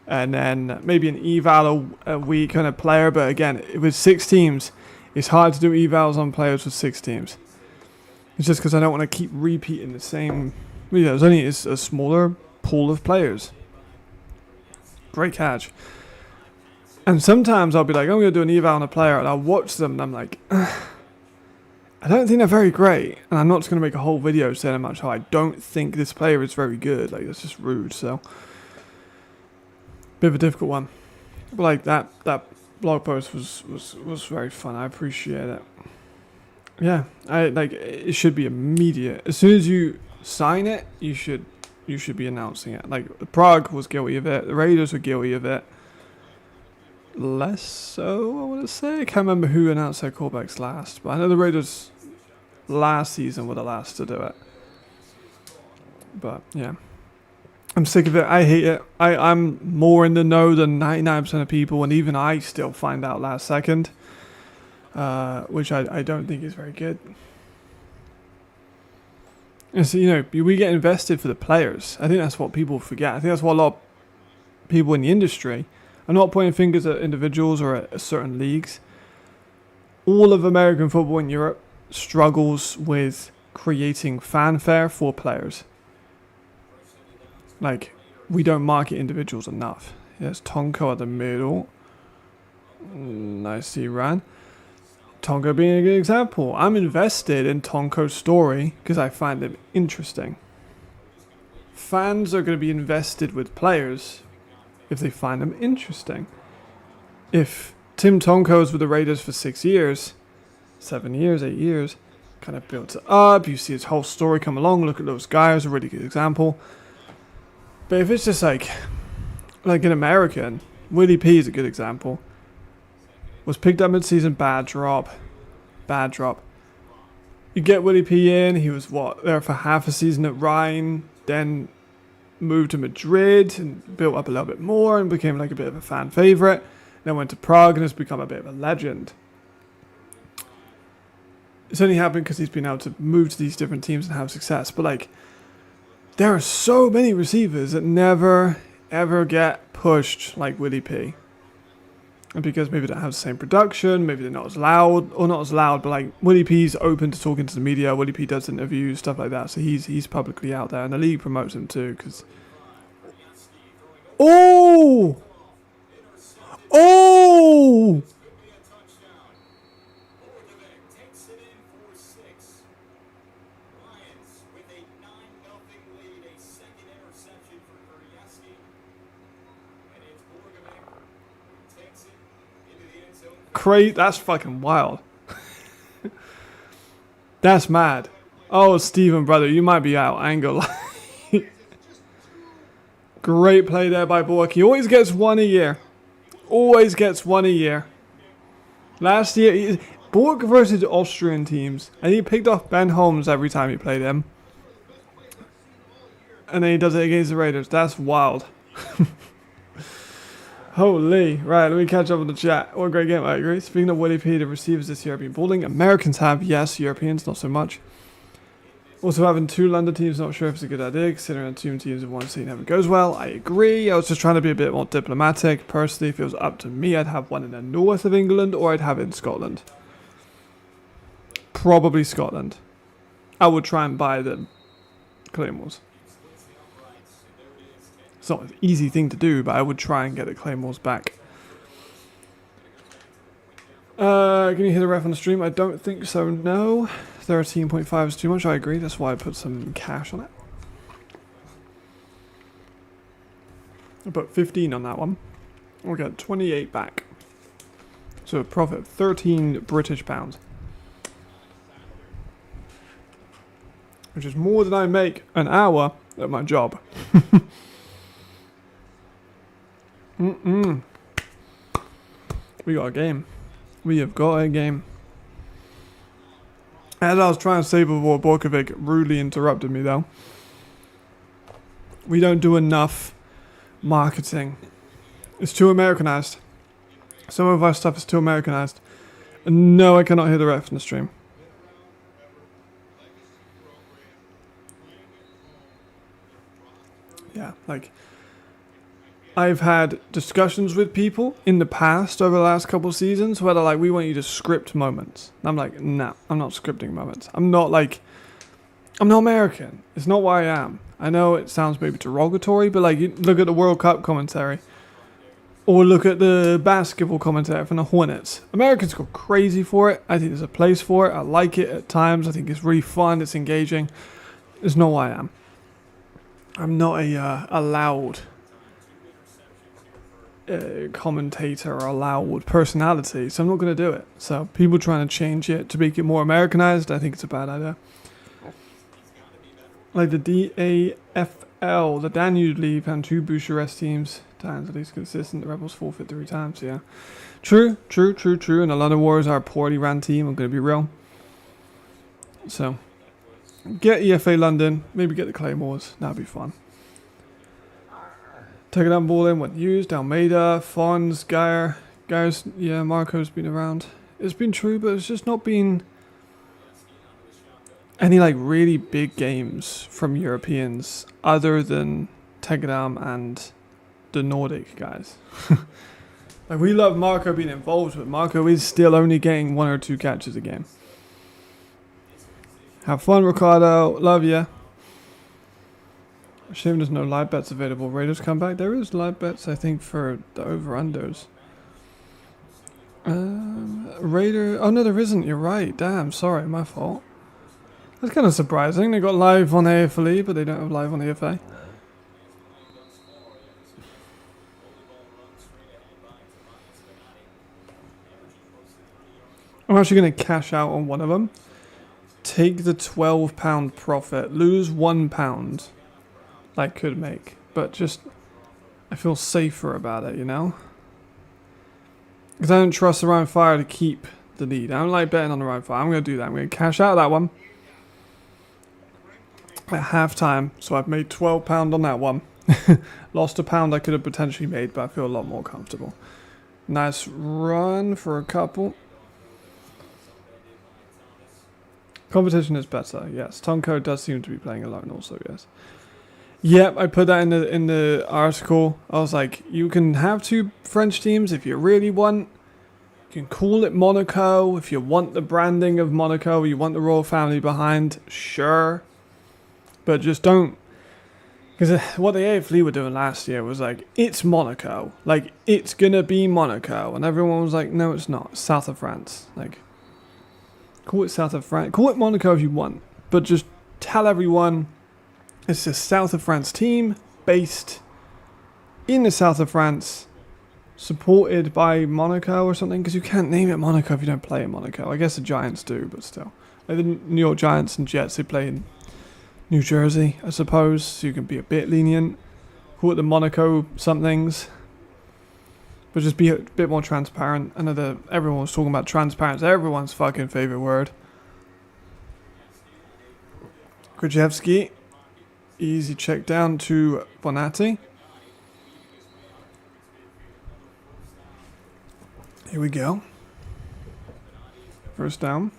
And then maybe an eval a week on a player. But again, with 6 teams, it's hard to do evals on players with 6 teams. It's just because I don't want to keep repeating the same. Yeah, there's only a smaller pool of players. Great catch. And sometimes I'll be like, I'm going to do an eval on a player, and I'll watch them, and I'm like, I don't think they're very great. And I'm not just going to make a whole video saying how much how I don't think this player is very good. Like, that's just rude, so. Bit of a difficult one, but like that blog post was very fun. I appreciate it. Yeah, I like it should be immediate. As soon as you sign it, you should you should be announcing it. Like, Prague was guilty of it. The Raiders were guilty of it. Less so, I want to say. I can't remember who announced their callbacks last, but I know the Raiders last season were the last to do it. But, yeah. I'm sick of it. I hate it. I'm more in the know than 99% of people, and even I still find out last second, which I don't think is very good. And so, we get invested for the players. I think that's what people forget. I think that's what a lot of people in the industry, I'm not pointing fingers at individuals or at certain leagues. All of American football in Europe struggles with creating fanfare for players. Like, we don't market individuals enough. There's Tonko at the middle. Nicely ran. Tonko being a good example. I'm invested in Tonko's story because I find him interesting. Fans are going to be invested with players if they find them interesting. If Tim Tonko's with the Raiders for 6 years, 7 years, 8 years, kind of built it up, you see his whole story come along, look at those guys, a really good example. But if it's just like an American, Willie P is a good example. Was picked up mid-season, bad drop. You get Willie P in, he was there for half a season at Rhine, then moved to Madrid and built up a little bit more and became like a bit of a fan favourite. Then went to Prague and has become a bit of a legend. It's only happened because he's been able to move to these different teams and have success. But like, there are so many receivers that never ever get pushed like Willie P. And because maybe they don't have the same production, maybe they're not as loud, or not as loud, but like Willie P's open to talking to the media, Willie P does interviews, stuff like that, so he's publicly out there, and the league promotes him too, because... Oh! That's fucking wild. That's mad. Oh, Steven, brother, you might be out. I ain't gonna lie. Great play there by Bork. He always gets one a year. Last year, Bork versus Austrian teams, and he picked off Ben Holmes every time he played him. And then he does it against the Raiders. That's wild. Holy. Right, let me catch up with the chat. What a great game, I agree. Speaking of Willie P, the receivers this year have been balling. Americans have, yes. Europeans, not so much. Also, having two London teams, not sure if it's a good idea, considering two teams in one seat never goes well. I agree. I was just trying to be a bit more diplomatic. Personally, if it was up to me, I'd have one in the north of England, or I'd have it in Scotland. Probably Scotland. I would try and buy the Claymores. It's not an easy thing to do, but I would try and get the Claymores back. Can you hear the ref on the stream? I don't think so, no. 13.5 is too much, I agree. That's why I put some cash on it. I put 15 on that one. We'll get 28 back. So a profit of 13 British pounds. Which is more than I make an hour at my job. We got a game. We have got a game. As I was trying to say before, Borkovic rudely interrupted me though. We don't do enough marketing. It's too Americanized. Some of our stuff is too Americanized. And no, I cannot hear the ref in the stream. Yeah, like... I've had discussions with people in the past over the last couple of seasons where they're like, we want you to script moments. And I'm like, nah, I'm not scripting moments. I'm not American. It's not what I am. I know it sounds maybe derogatory, but like, you look at the World Cup commentary or look at the basketball commentary from the Hornets. Americans go crazy for it. I think there's a place for it. I like it at times. I think it's really fun. It's engaging. It's not what I am. I'm not a loud... commentator or a loud personality, so I'm not going to do it. So people trying to change it to make it more Americanized, I think it's a bad idea. Like the DAFL, the Danube League, and 2 Bucharest teams. Times at least consistent. The Rebels forfeit 3 times, yeah. True. And the London Warriors are a poorly ran team, I'm going to be real. So, get EFA London, maybe get the Claymores, that'd be fun. Take it down ball in, what used, Almeida, Fons, Geyer. Geyer's, yeah, Marco's been around. It's been true, but it's just not been any like really big games from Europeans other than Tegedam and the Nordic guys. Like we love Marco being involved, but Marco is still only getting 1 or 2 catches a game. Have fun, Ricardo. Love ya. Shame there's no live bets available. Raiders come back. There is live bets, I think, for the over-unders. Raider. Oh no, there isn't. You're right. Damn. Sorry, my fault. That's kind of surprising. They got live on AFLE, but they don't have live on EFA. I'm actually going to cash out on one of them. Take the £12 profit. Lose £1. Like could make, but just I feel safer about it, you know. Because I don't trust the Ryan Fire to keep the lead. I don't like betting on the Ryan Fire. I'm going to do that. I'm going to cash out that one at halftime. So I've made £12 on that one. Lost £1 I could have potentially made, but I feel a lot more comfortable. Nice run for a couple. Competition is better, yes. Tonko does seem to be playing alone also, yes. Yep, I put that in the article. I was like, you can have 2 French teams if you really want. You can call it Monaco if you want the branding of Monaco, you want the royal family behind, sure. But just don't. Because what the AFL were doing last year was like, it's Monaco. Like, it's going to be Monaco. And everyone was like, no, it's not. It's south of France. Like, call it south of France. Call it Monaco if you want. But just tell everyone it's a south of France team based in the south of France, supported by Monaco or something. Because you can't name it Monaco if you don't play in Monaco. I guess the Giants do, but still. Like the New York Giants and Jets, they play in New Jersey, I suppose. So you can be a bit lenient. Call it the Monaco somethings. But just be a bit more transparent. I know that everyone was talking about transparency. Everyone's fucking favorite word. Krzyzewski. Easy check down to Bonatti. Here we go. First down.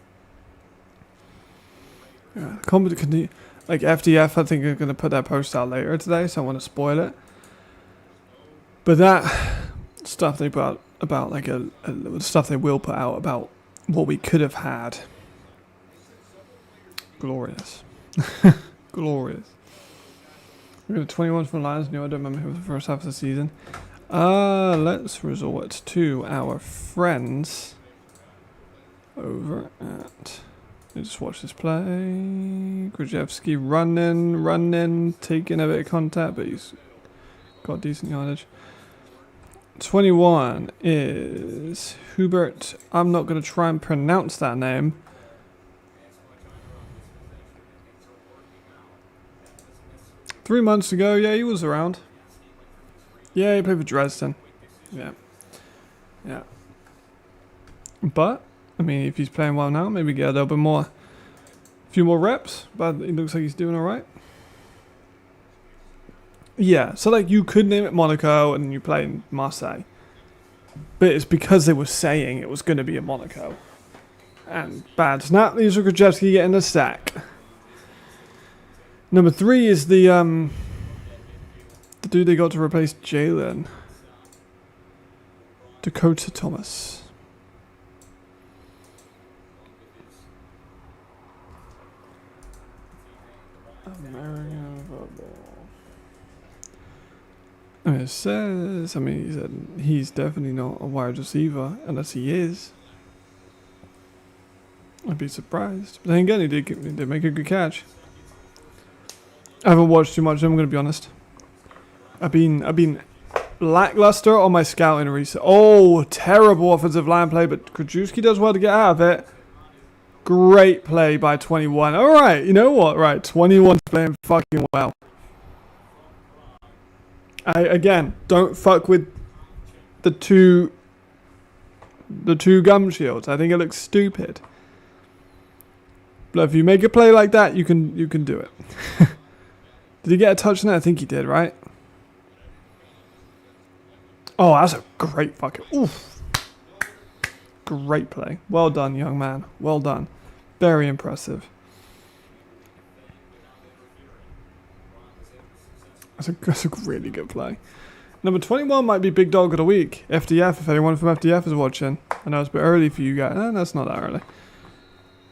Yeah, like FDF, I think are going to put that post out later today, so I want to spoil it. But that stuff they put out about like the stuff they will put out about what we could have had. Glorious. Glorious. We're going to 21 from Lions. No, I don't remember who was the first half of the season. Let's resort to our friends over at. Let's just watch this play. Krzyzewski running, taking a bit of contact, but he's got decent yardage. 21 is Hubert. I'm not going to try and pronounce that name. Three months ago, yeah, he was around. Yeah, he played for Dresden. Yeah. But, I mean, if he's playing well now, maybe get a little bit more, a few more reps. But it looks like he's doing alright. Yeah, so like you could name it Monaco and you play in Marseille. But it's because they were saying it was going to be a Monaco. And bad snap, these are Krzyzewski getting a sack. Number 3 is the dude they got to replace Jalen. Dakota Thomas. American football. I mean, it says, he said he's definitely not a wide receiver, unless he is. I'd be surprised. But then again, he did make a good catch. I haven't watched too much, I'm going to be honest. I've been lackluster on my scouting recently. Oh, terrible offensive line play, but Krzyzewski does well to get out of it. Great play by 21. All right, you know what? Right, 21's playing fucking well. Again, don't fuck with the two gum shields. I think it looks stupid. But if you make a play like that, you can do it. Did he get a touch on it? I think he did, right? Oh, that's a great fucking... Oof. Great play. Well done, young man. Well done. Very impressive. That's a really good play. Number 21 might be Big Dog of the Week. FDF, if anyone from FDF is watching. I know it's a bit early for you guys. No, that's not that early.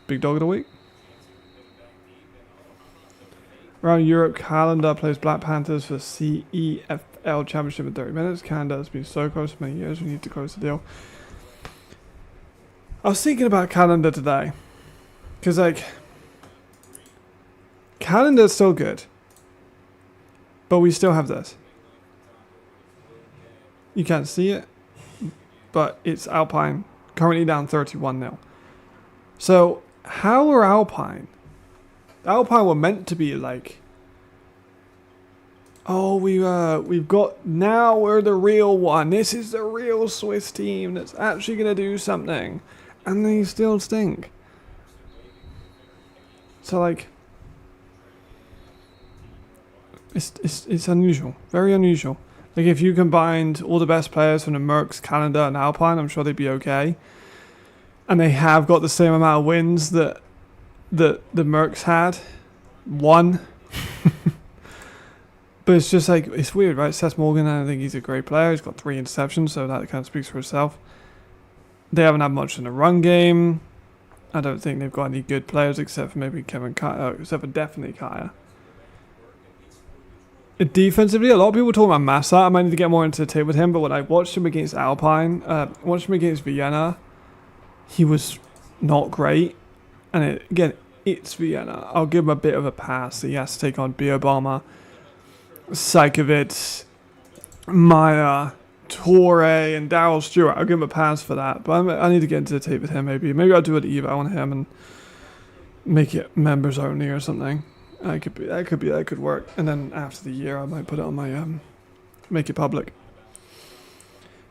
Big Dog of the Week. Around Europe, Canada plays Black Panthers for CEFL Championship in 30 minutes. Canada has been so close for many years. We need to close the deal. I was thinking about Canada today. Because, like, Canada's still good. But we still have this. You can't see it. But it's Alpine. Currently down 31-0. So, how are Alpine? Alpine were meant to be like, oh, we've got, now we're the real one. This is the real Swiss team that's actually going to do something. And they still stink. So, like, it's unusual. Very unusual. Like, if you combined all the best players from the Mercs, Canada, and Alpine, I'm sure they'd be okay. And they have got the same amount of wins that the Mercs had. One. But it's just like, it's weird, right? Seth Morgan, I don't think he's a great player. He's got 3 interceptions, so that kind of speaks for itself. They haven't had much in the run game. I don't think they've got any good players except for maybe Kevin Kaya, except for definitely Kaya. Defensively, a lot of people talk about Massa. I might need to get more into the tape with him, but when I watched him against Alpine, watched him against Vienna, he was not great. And again, it's Vienna. I'll give him a bit of a pass. He has to take on Biobama, Sajkovic, Maya, Torre, and Daryl Stewart. I'll give him a pass for that. But I need to get into the tape with him maybe. Maybe I'll do an eval on him and make it members only or something. That could work. And then after the year, I might put it on my, make it public.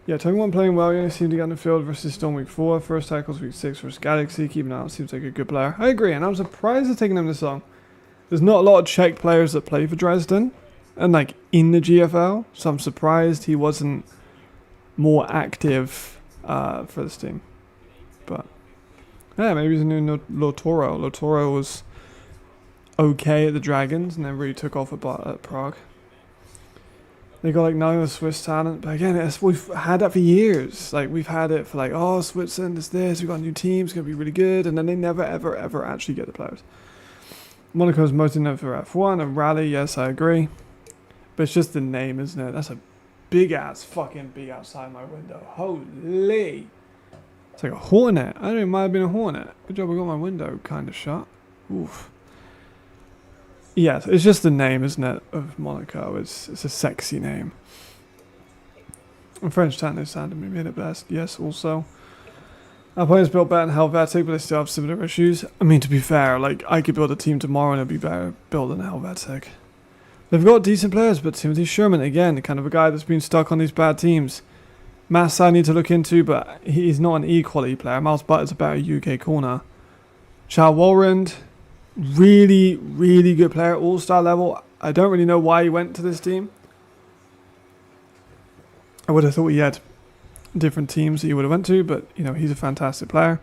Yeah, 21 playing well. You only seem to get on the field versus Stone week 4. First tackles week 6 versus Galaxy. Keeping out seems like a good player. I agree, and I'm surprised they're taking him this long. There's not a lot of Czech players that play for Dresden, and like in the GFL, so I'm surprised he wasn't more active for this team. But yeah, maybe he's a new Lotoro. Lotoro was okay at the Dragons, and then really took off at Prague. They got like none of the Swiss talent, but again, we've had that for years. Like we've had it for like, oh, Switzerland is this, we've got a new team, it's gonna be really good, and then they never ever ever actually get the players. Monaco's mostly known for F1 and rally, yes, I agree, but it's just the name, isn't it? That's a big ass fucking bee outside my window. Holy, it's like a hornet. I don't know, it might have been a hornet. Good job I got my window kind of shut. Oof. Yes, it's just the name, isn't it, of Monaco. It's a sexy name. And French Techno sounded me made it best. Yes, also. Our players built better than Helvetic, but they still have similar issues. I mean, to be fair, like, I could build a team tomorrow and it'd be better built than Helvetic. They've got decent players, but Timothy Sherman, again, kind of a guy that's been stuck on these bad teams. Mass I need to look into, but he's not an E-quality player. Miles Butler's a better UK corner. Charles Walrand, really, really good player, all-star level. I don't really know why he went to this team. I would have thought he had different teams that he would have went to, but, you know, he's a fantastic player.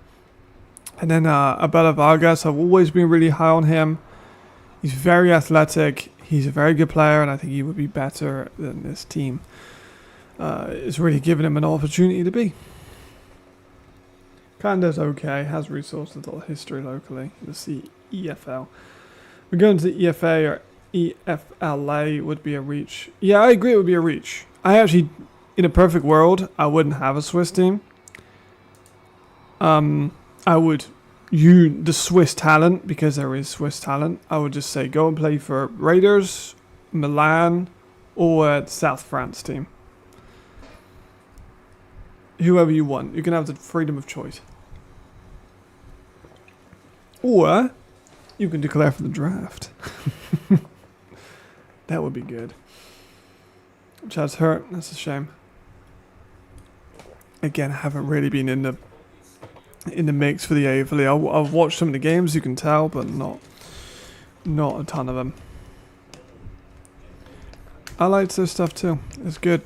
And then Abela Vargas, I've always been really high on him. He's very athletic. He's a very good player, and I think he would be better than this team. It's really given him an opportunity to be. Canada's okay, has resources, a lot of history locally. Let's see, EFL. We're going to the EFA or EFLA would be a reach. Yeah, I agree it would be a reach. I actually, in a perfect world, I wouldn't have a Swiss team. I would use the Swiss talent, because there is Swiss talent. I would just say go and play for Raiders, Milan, or the South France team. Whoever you want. You can have the freedom of choice. Or you can declare for the draft. That would be good. Chad's hurt. That's a shame. Again, I haven't really been in the mix for the EFA. I've watched some of the games, you can tell, but not a ton of them. I liked this stuff too. It's good.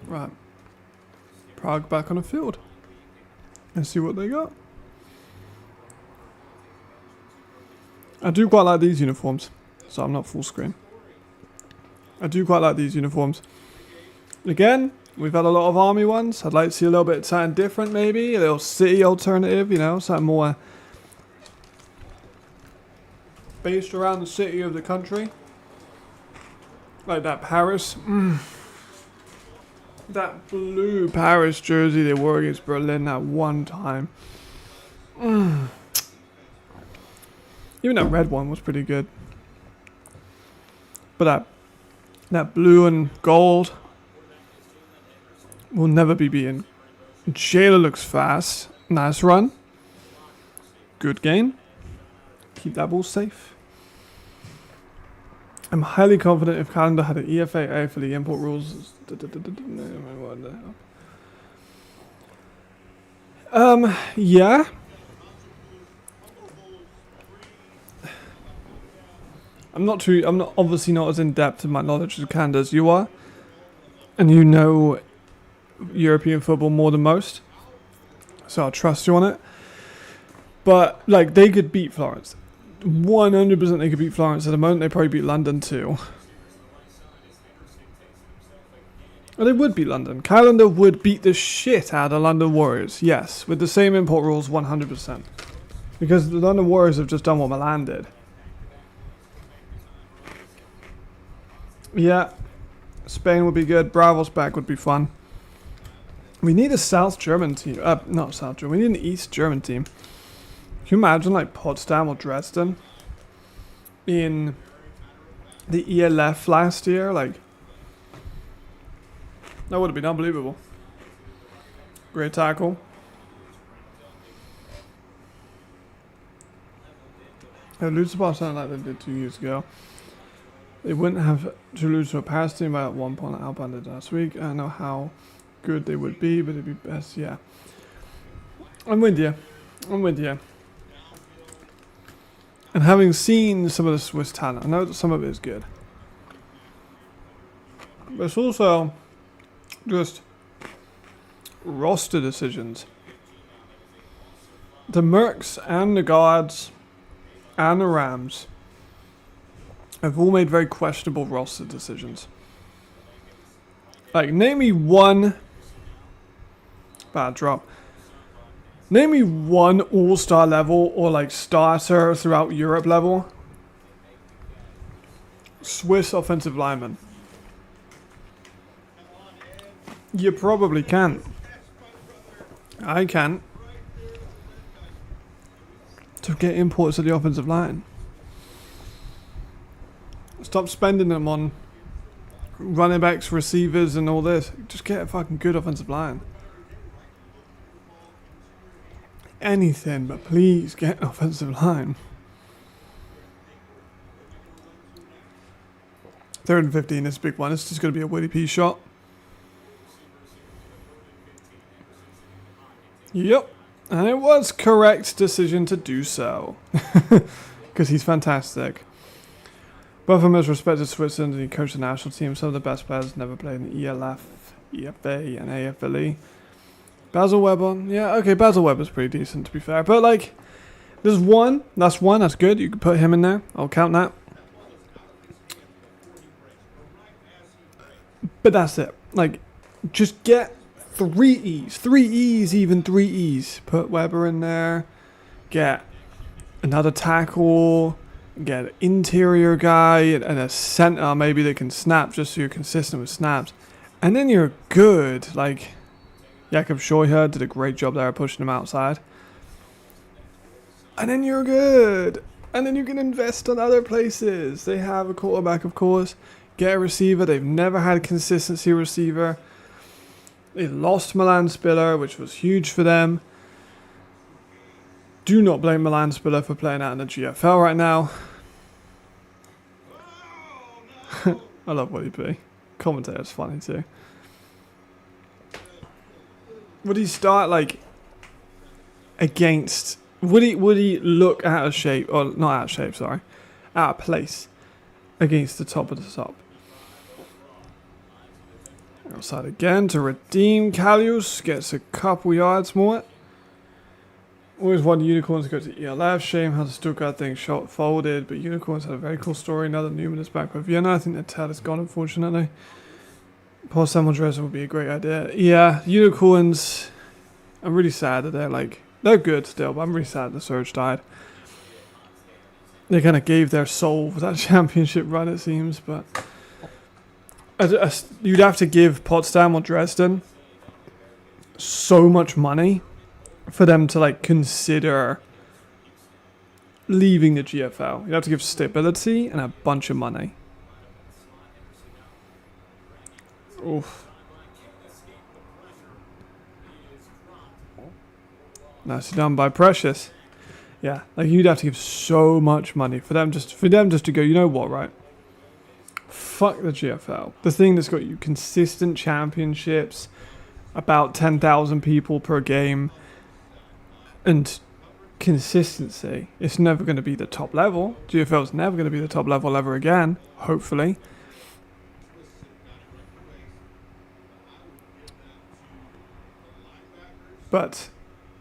Right. Prague back on the field. Let's see what they got. I do quite like these uniforms, so I'm not full screen. I do quite like these uniforms. Again, we've had a lot of army ones. I'd like to see a little bit of something different, maybe a little city alternative, you know, something more based around the city of the country, like that Paris. That blue Paris jersey they wore against Berlin that one time. Even that red one was pretty good. But that blue and gold will never be beaten. Jailer looks fast. Nice run. Good gain. Keep that ball safe. I'm highly confident if Calendar had an EFA for the import rules. Yeah. I'm obviously not as in depth in my knowledge as Calendar as you are. And you know European football more than most. So I'll trust you on it. But, like, they could beat Florence. 100% they could beat Florence. At the moment, they probably beat London too. Well, they would beat London. Calendar would beat the shit out of London Warriors. Yes, with the same import rules, 100%. Because the London Warriors have just done what Milan did. Yeah. Spain would be good. Bravo's back would be fun. We need a South German team. Not South German. We need an East German team. Can you imagine like Potsdam or Dresden in the ELF last year? Like, that would have been unbelievable. Great tackle. They lose to Barcelona like they did 2 years ago. They wouldn't have to lose to a Paris team by 1 point like Alban did last week. I don't know how good they would be, but it'd be best, yeah. I'm with you. I'm with you. And having seen some of the Swiss talent, I know that some of it is good. But it's also just roster decisions. The Mercs and the Guards and the Rams have all made very questionable roster decisions. Like, name me one bad drop. Name me one all-star level or like starter throughout Europe level Swiss offensive lineman. You probably can't. I can't. To get imports to the offensive line. Stop spending them on running backs, receivers and all this. Just get a fucking good offensive line. Anything, but please get an offensive line. 3rd and 15 is a big one. It's just going to be a Willie P shot. Yep. And it was correct decision to do so. Because he's fantastic. Both of them as respected Switzerland and he coached the national team. Some of the best players never played in the ELF, EFA and AFLE. Basil Weber, yeah, okay, Basil Weber's pretty decent to be fair. But like, there's one, that's good. You can put him in there. I'll count that. But that's it. Like, just get 3 E's, even 3 E's. Put Weber in there. Get another tackle. Get an interior guy and a center maybe that can snap just so you're consistent with snaps. And then you're good. Like, Jakob Scheuer did a great job there pushing him outside. And then you're good. And then you can invest on other places. They have a quarterback, of course. get a receiver. They've never had consistency receiver. They lost Milan Spiller, which was huge for them. Do not blame Milan Spiller for playing out in the GFL right now. I love Woody B. Commentator's funny too. Would he start like against? Would he look out of shape, or not out of shape? Sorry, out of place against the top of the top. Outside again to redeem. Kalius gets a couple yards more. Always wanted Unicorns to go to ELF. Shame how the Stuttgart thing shot folded, but Unicorns had a very cool story. Now that Newman is back with Vienna, I think the tail is gone, unfortunately. Paul Samuel Dresden would be a great idea. Yeah, Unicorns. I'm really sad that they're good still, but I'm really sad the Surge died. They kind of gave their soul for that championship run, it seems, but you'd have to give Potsdam or Dresden so much money for them to consider leaving the GFL. You have to give stability and a bunch of money. Oof. Nicely done by Precious. Yeah, you'd have to give so much money for them just to go, you know what, right? Fuck the GFL. The thing that's got you consistent championships, about 10,000 people per game, and consistency. It's never going to be the top level. GFL's never going to be the top level ever again, hopefully. But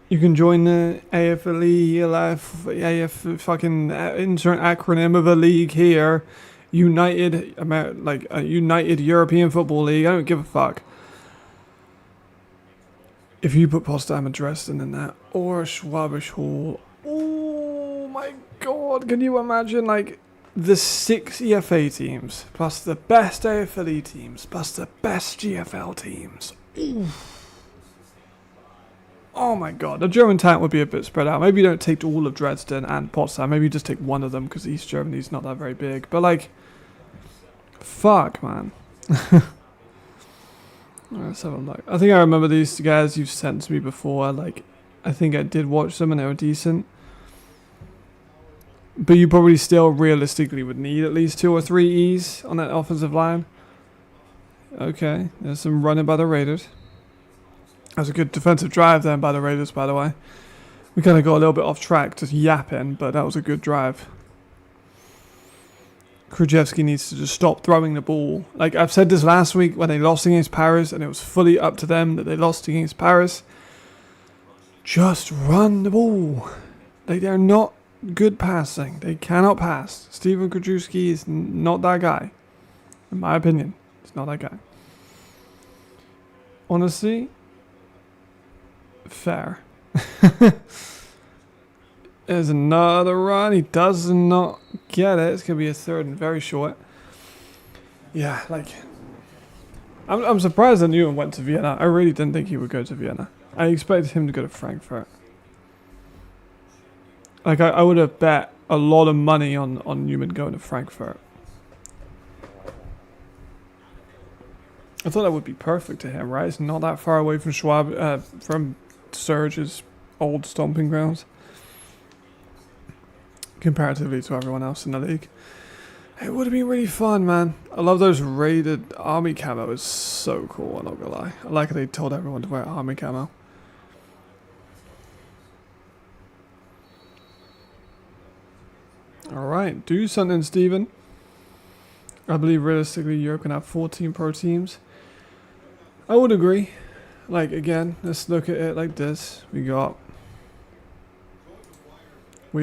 you can join the AFLE, ELF, AF, fucking insert acronym of a league here. United European Football League. I don't give a fuck. If you put Potsdam and Dresden in that, or Schwabisch Hall, oh my god, can you imagine the 6 EFA teams, plus the best AFLE teams, plus the best GFL teams? Oof. Oh my god, the German talent would be a bit spread out. Maybe you don't take all of Dresden and Potsdam, maybe you just take one of them, because East Germany's not that very big, but fuck, man. Let's have a look. I think I remember these guys you've sent to me before. I think I did watch them and they were decent. But you probably still realistically would need at least 2 or 3 E's on that offensive line. Okay, there's some running by the Raiders. That was a good defensive drive then by the Raiders, by the way. We kind of got a little bit off track, just yapping, but that was a good drive. Krzyzewski needs to just stop throwing the ball. I've said this last week when they lost against Paris, and it was fully up to them that they lost against Paris. Just run the ball. They're not good passing. They cannot pass. Steven Krzyzewski is not that guy. In my opinion, he's not that guy. Honestly, fair. There's another run. He does not get it. It's going to be a third and very short. Yeah, I'm surprised that Newman went to Vienna. I really didn't think he would go to Vienna. I expected him to go to Frankfurt. I would have bet a lot of money on Newman going to Frankfurt. I thought that would be perfect to him, right? It's not that far away from from Surge's old stomping grounds. Comparatively to everyone else in the league. It would have been really fun, man. I love those rated army camo. It's so cool, I'm not gonna lie. I like how they told everyone to wear army camo. Alright, do something, Steven. I believe realistically Europe can have 14 pro teams. I would agree. Again, let's look at it like this. We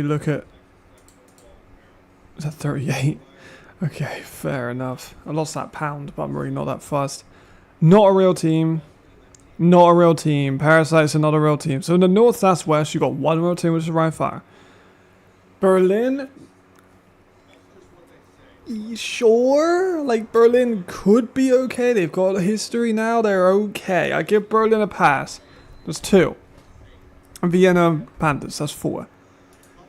look at... Is that 38? Okay, fair enough. I lost that pound, but I'm really not that fussed. Not a real team. Not a real team. Parasites are not a real team. So in the north, that's west. You got one real team, which is Rheinfire. Berlin. Sure. Berlin could be okay. They've got a history now. They're okay. I give Berlin a pass. That's 2. And Vienna Panthers. That's 4.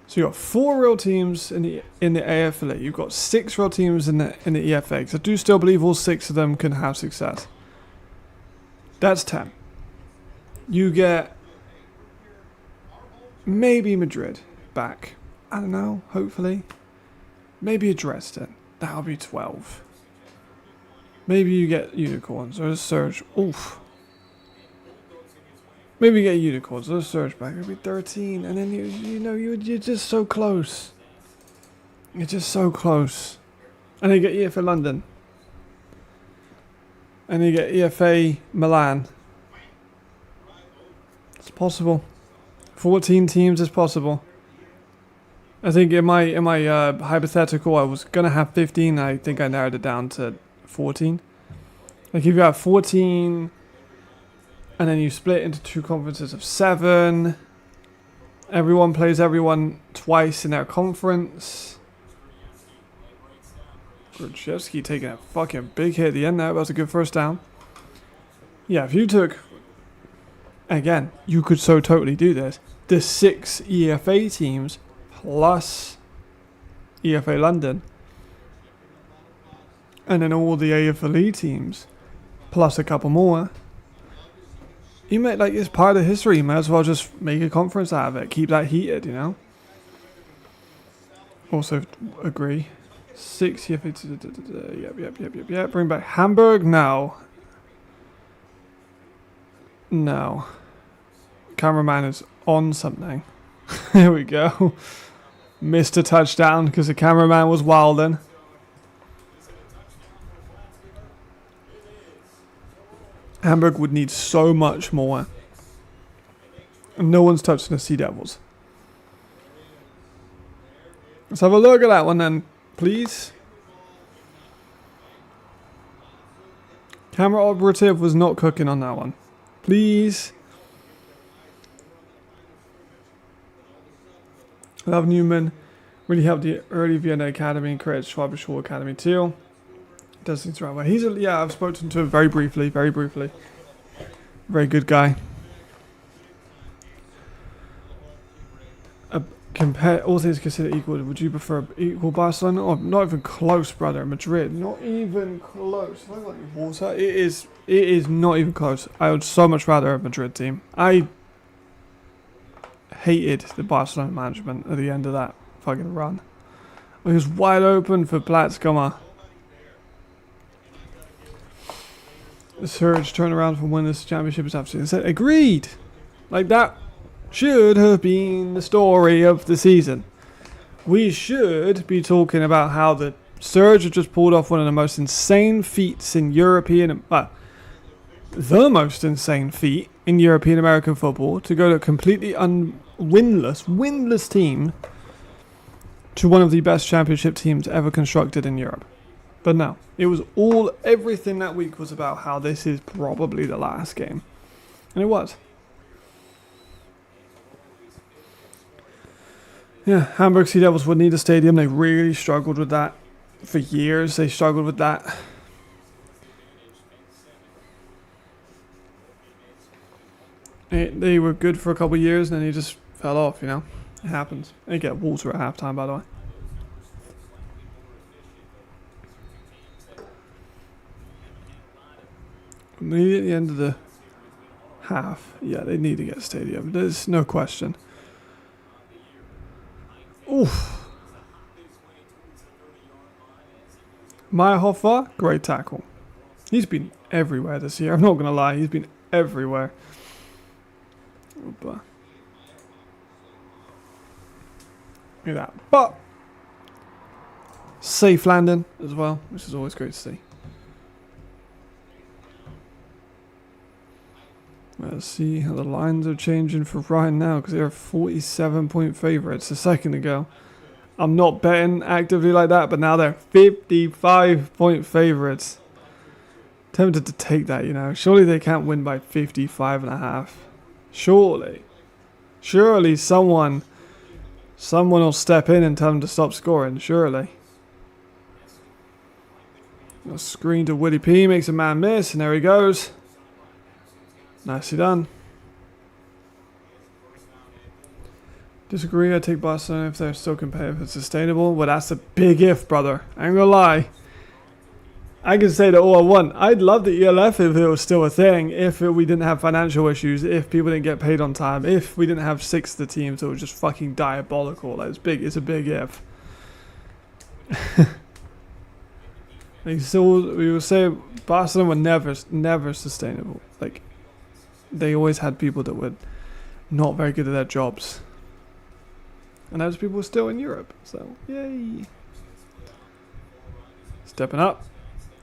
So you got 4 real teams in the AFLA. You've got 6 real teams in the EFA. Because I do still believe all 6 of them can have success. That's 10. You get maybe Madrid back. I don't know, hopefully. Maybe a Dresden. That'll be 12. Maybe you get Unicorns or a Surge. Oof. Maybe you get Unicorns or a Surge back. It'll be 13. And then you're just so close. You're just so close. And then you get EFA London. And you get EFA Milan. It's possible. 14 teams is possible. I think in my hypothetical I was gonna have 15. I think I narrowed it down to 14. Like if you have 14 and then you split into 2 conferences of 7, everyone plays everyone twice in their conference. Gruszewski taking a fucking big hit at the end there. That was a good first down. Yeah, if you took, again, you could so totally do this. The 6 EFA teams plus EFA London, and then all the AFLE teams plus a couple more. You might, like, it's part of history. You might as well just make a conference out of it. Keep that heated, you know. Also agree. 6 EFA. Yep. Bring back Hamburg. No. Cameraman is on something. Here we go. Missed a touchdown because the cameraman was wilding. Hamburg would need so much more. And no one's touching the Sea Devils. Let's have a look at that one then, please. Camera operative was not cooking on that one. Please. Love Newman really helped the early Vienna Academy and created Schwabish Hall Academy too. Does things right way. I've spoken to him very briefly. Very good guy. Compare all things considered equal. Would you prefer equal Barcelona? Oh, not even close, brother. Madrid, not even close. If I got your water, it is not even close. I would so much rather a Madrid team. I hated the Barcelona management at the end of that fucking run. It was wide open for Platzkammer. The Surge turnaround from winning this championship is absolutely insane. Agreed. Like, that should have been the story of the season. We should be talking about how the Surge have just pulled off one of the most insane feats in European, the most insane feat in European American football, to go to a completely winless team to one of the best championship teams ever constructed in Europe. But no, it was everything that week was about how this is probably the last game. And it was. Yeah, Hamburg Sea Devils would need a stadium. They really struggled with that. For years, they struggled with that. They were good for a couple of years, and then they just fell off, you know. It happens. They get water at halftime, by the way. Maybe at the end of the half, yeah, they need to get a stadium. There's no question. Oof. Meyerhofer, great tackle. He's been everywhere this year. I'm not going to lie. He's been everywhere. Look at that. But safe landing as well, which is always great to see. Let's see how the lines are changing for Ryan now, because they're 47-point favourites a second ago. I'm not betting actively like that, but now they're 55-point favourites. Tempted to take that, you know. Surely they can't win by 55.5. Surely someone will step in and tell them to stop scoring. Surely. A screen to Woody P, makes a man miss, and there he goes. Nicely done. Disagree, I take Barcelona if they're still competitive and sustainable. Well, that's a big if, brother. I ain't gonna lie. I can say that all I want. I'd love the ELF if it was still a thing, if we didn't have financial issues, if people didn't get paid on time, if we didn't have 6 of the teams that were just fucking diabolical. Like, it's a big if. Like, still, we would say Barcelona were never sustainable. Like, they always had people that were not very good at their jobs. And those people were still in Europe, so yay. Stepping up.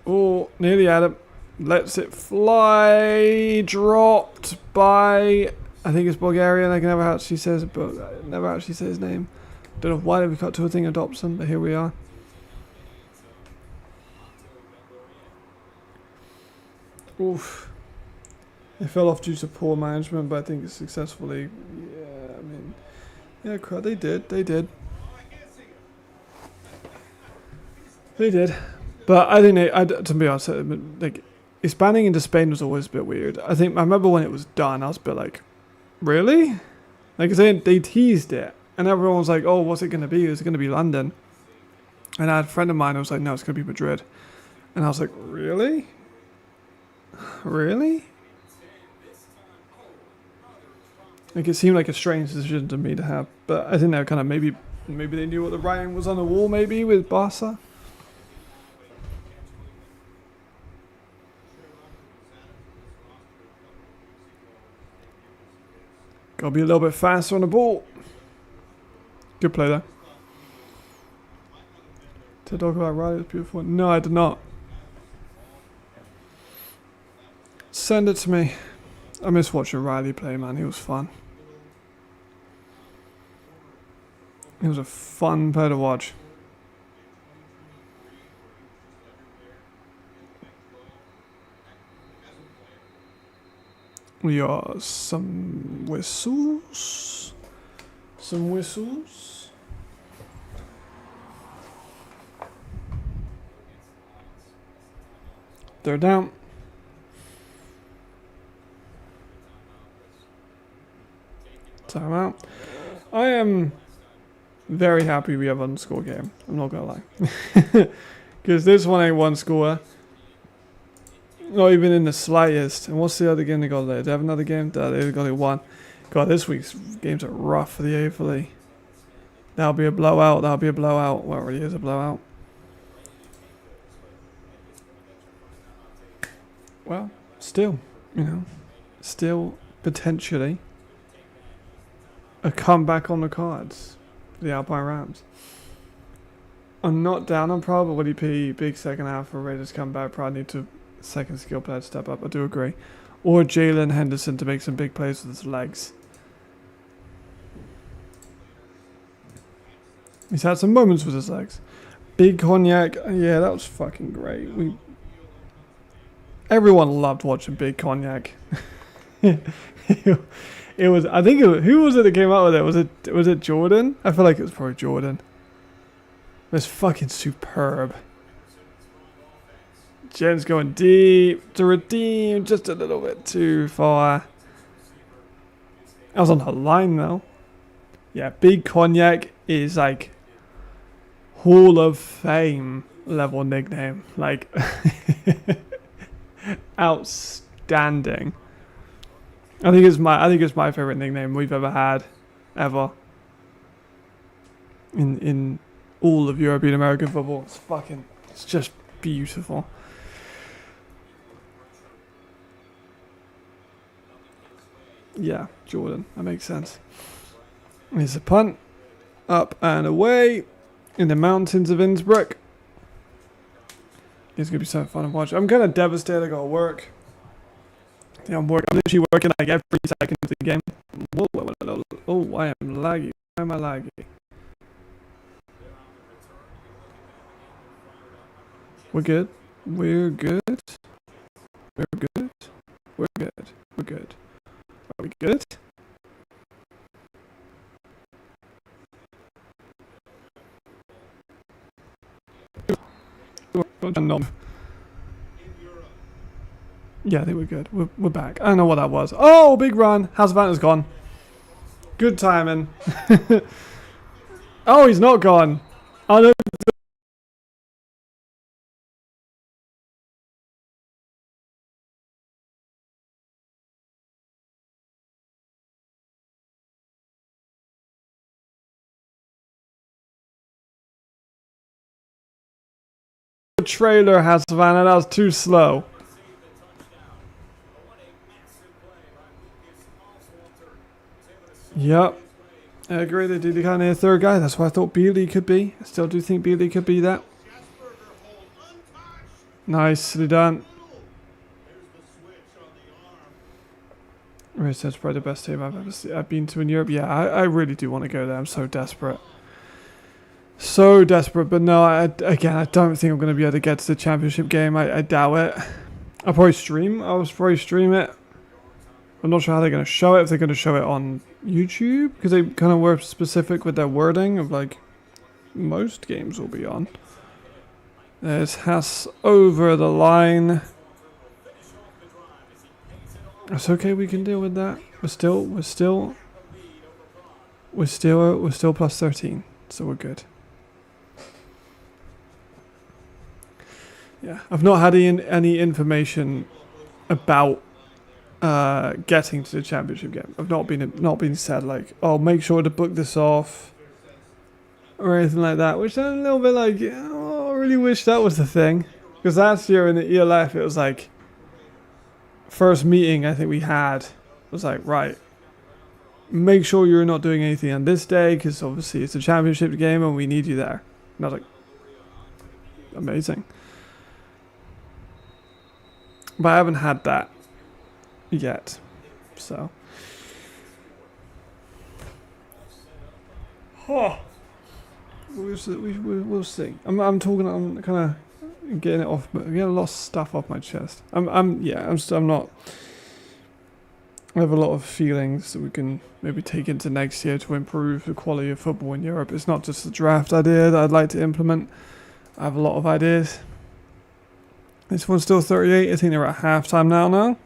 Oh, nearly had it. Lets it fly. Dropped by, I think it's Bulgarian. I can never actually says, but I never actually say his name. Don't know why we got to a thing of Dobson, but here we are. Oof. It fell off due to poor management, but I think it's successfully. Yeah, I mean, yeah, they did. They did. They did. But I think to be honest, like, expanding into Spain was always a bit weird. I remember when it was done, I was a bit like, really? Like, they teased it, and everyone was like, oh, what's it going to be? Is it going to be London? And I had a friend of mine who was like, no, it's going to be Madrid. And I was like, really? Really? Like, it seemed like a strange decision to me to have, but I think they were kind of maybe they knew what the writing was on the wall, maybe with Barca. Gotta be a little bit faster on the ball. Good play there. To talk about Riley was beautiful. No, I did not. Send it to me. I miss watching Riley play, man. He was fun. He was a fun player to watch. We are some whistles. Some whistles. They're down. Time out. I am very happy we have an unscored game. I'm not gonna lie. Because this one ain't one score. Not even in the slightest. And what's the other game they got there? Do they have another game? They've got it one. God, this week's games are rough for the EFA. That'll be a blowout. That'll be a blowout. Well, it really is a blowout. Well, still, you know, still potentially a comeback on the cards for the Alpine Rams. I'm not down on Prague, but would he be big second half for Raiders comeback? Probably need to second skill player to step up. I do agree. Or Jalen Henderson to make some big plays with his legs. He's had some moments with his legs. Big Cognac, yeah, that was fucking great. Everyone loved watching Big Cognac. It was. I think who was it that came out with it? Was it Jordan? I feel like it was probably Jordan. It was fucking superb. Jen's going deep to redeem, just a little bit too far. I was on the line though. Yeah, Big Cognac is like Hall of Fame level nickname. Like outstanding. I think it's my favorite nickname we've ever had, ever. In all of European American football. It's just beautiful. Yeah, Jordan. That makes sense. Here's a punt. Up and away. In the mountains of Innsbruck. It's going to be so fun to watch. I'm kind of devastated I got to work. Yeah, I'm literally working like every second of the game. Whoa, oh, I am laggy. Why am I laggy? We're good. We're good. We're good. We're good. We're good. Are we good? Yeah, I think we're good. We're back. I don't know what that was. Oh, big run. House Vanta's gone. Good timing. Oh, he's not gone. Oh, no. The trailer has Savannah. That was too slow. Yep. I agree. They do kind of need a third guy. That's what I thought Bealey could be. I still do think Bealey could be that. Nicely done. That's probably the best team I've been to in Europe. Yeah, I really do want to go there. I'm so desperate. So desperate. But no, I don't think I'm going to be able to get to the championship game. I doubt it. I'll probably stream. It. I'm not sure how they're going to show it. If they're going to show it on YouTube. Because they kind of were specific with their wording of like most games will be on. There's Haas over the line. It's okay, we can deal with that. We're still plus 13, so we're good. Yeah, I've not had any information about getting to the championship game. I've not been said like, oh, make sure to book this off or anything like that. Which I'm a little bit like, oh, I really wish that was the thing. Because last year in the ELF, it was like. First meeting I think we had was like, right, make sure you're not doing anything on this day because obviously it's a championship game and we need you there. And I was like, amazing. But I haven't had that yet, so. Huh. We'll see. I'm talking. I'm kind of. Getting it off, but getting a lot of stuff off my chest. I'm not. I have a lot of feelings that we can maybe take into next year to improve the quality of football in Europe. It's not just the draft idea that I'd like to implement. I have a lot of ideas. This one's still 38. I think they're at halftime now.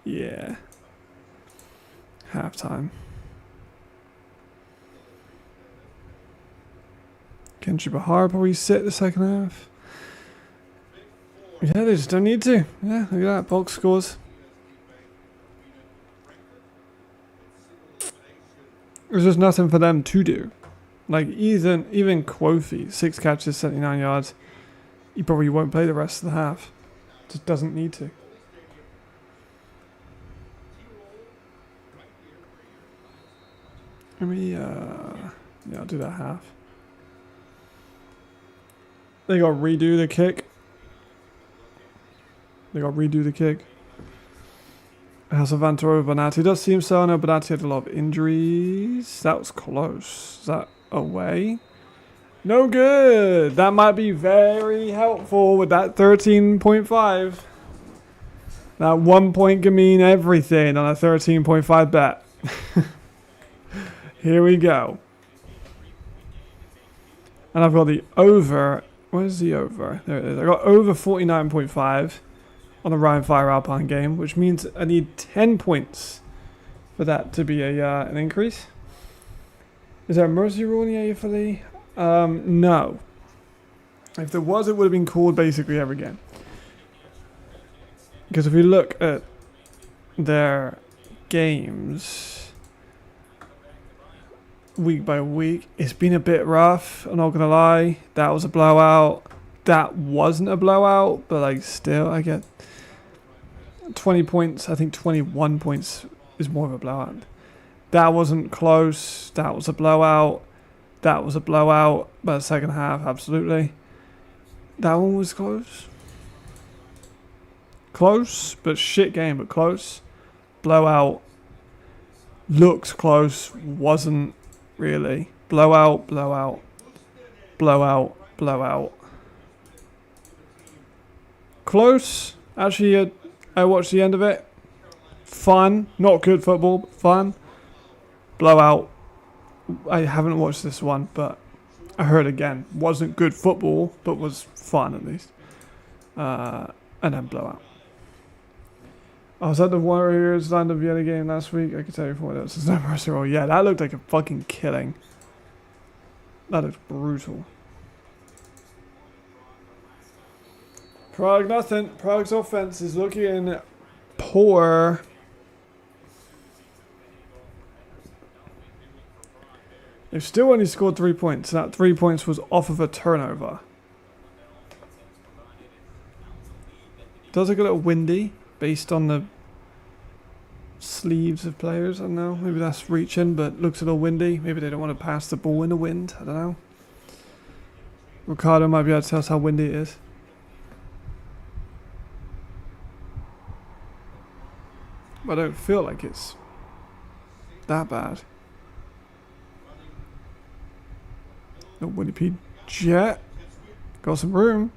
Yeah. Halftime. Kenji Bahar probably sit the second half. Yeah, they just don't need to. Yeah, look at that. Bulk scores. There's just nothing for them to do. Like, even Quofi, 6 catches, 79 yards. He probably won't play the rest of the half. Just doesn't need to. Let me, yeah, I'll do that half. They got to redo the kick. House of Vanta over Bonatti. It does seem so. I know Bonatti had a lot of injuries. That was close. Is that away? No good. That might be very helpful with that 13.5. That 1 point can mean everything on a 13.5 bet. Here we go. And I've got the over. Where's the over? There it is. I got over 49.5 on the Ryan Fire Alpine game, which means I need 10 points for that to be an increase. Is there a mercy rule in the EFA? No. If there was, it would have been called basically every game. Because if you look at their games week by week, it's been a bit rough. I'm not gonna lie. That was a blowout. That wasn't a blowout, but like still, I get 20 points. I think 21 points is more of a blowout. That wasn't close. That was a blowout. That was a blowout. But the second half, absolutely. That one was close. Close, but shit game, but close. Blowout. Looked close. Wasn't really. Blowout. Close. Actually, I watched the end of it. Fun. Not good football, but fun. Blowout. I haven't watched this one, but I heard again. Wasn't good football, but was fun at least. And then blowout. I was at the Warriors London Vienna game last week. I can tell you for that was no mercy roll. Yeah, that looked like a fucking killing. That looked brutal. Prague nothing. Prague's offense is looking poor. They've still only scored 3 points. That 3 points was off of a turnover. Does look a little windy based on the sleeves of players. I don't know. Maybe that's reaching, but looks a little windy. Maybe they don't want to pass the ball in the wind. I don't know. Ricardo might be able to tell us how windy it is. But I don't feel like it's that bad. No Winnie P. Jet. Got some room.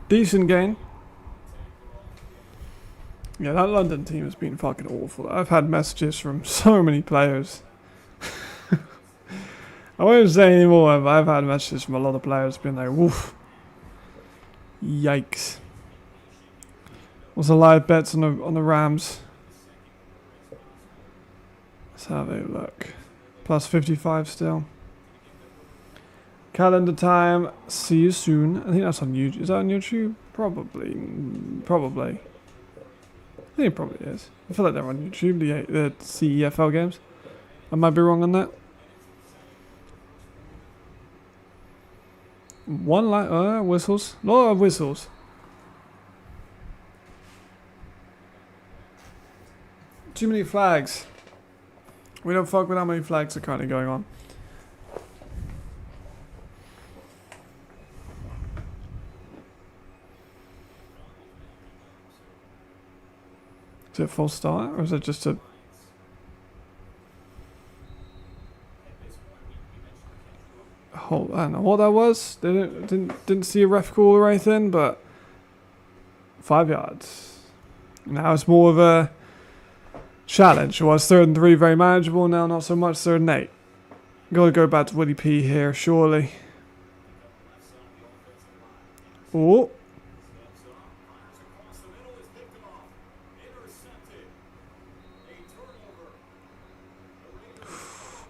Decent gain. Yeah, that London team has been fucking awful. I've had messages from so many players. I won't say anymore, but I've had messages from a lot of players being like, woof. Yikes. What's the live bets on the Rams? Let's have a look. Plus 55 still. Calendar time. See you soon. I think that's on YouTube. Is that on YouTube? Probably. Probably. I think it probably is. I feel like they're on YouTube, the CEFL games. I might be wrong on that. One light, whistles. A lot of whistles. Too many flags. We don't fuck with how many flags are currently going on. Is it a full start or is it just a... I don't know what that was. They didn't see a ref call or anything, but 5 yards. Now it's more of a challenge. It was 3rd and 3, very manageable. Now not so much 3rd and 8. Got to go back to Willie P here, surely. Oh.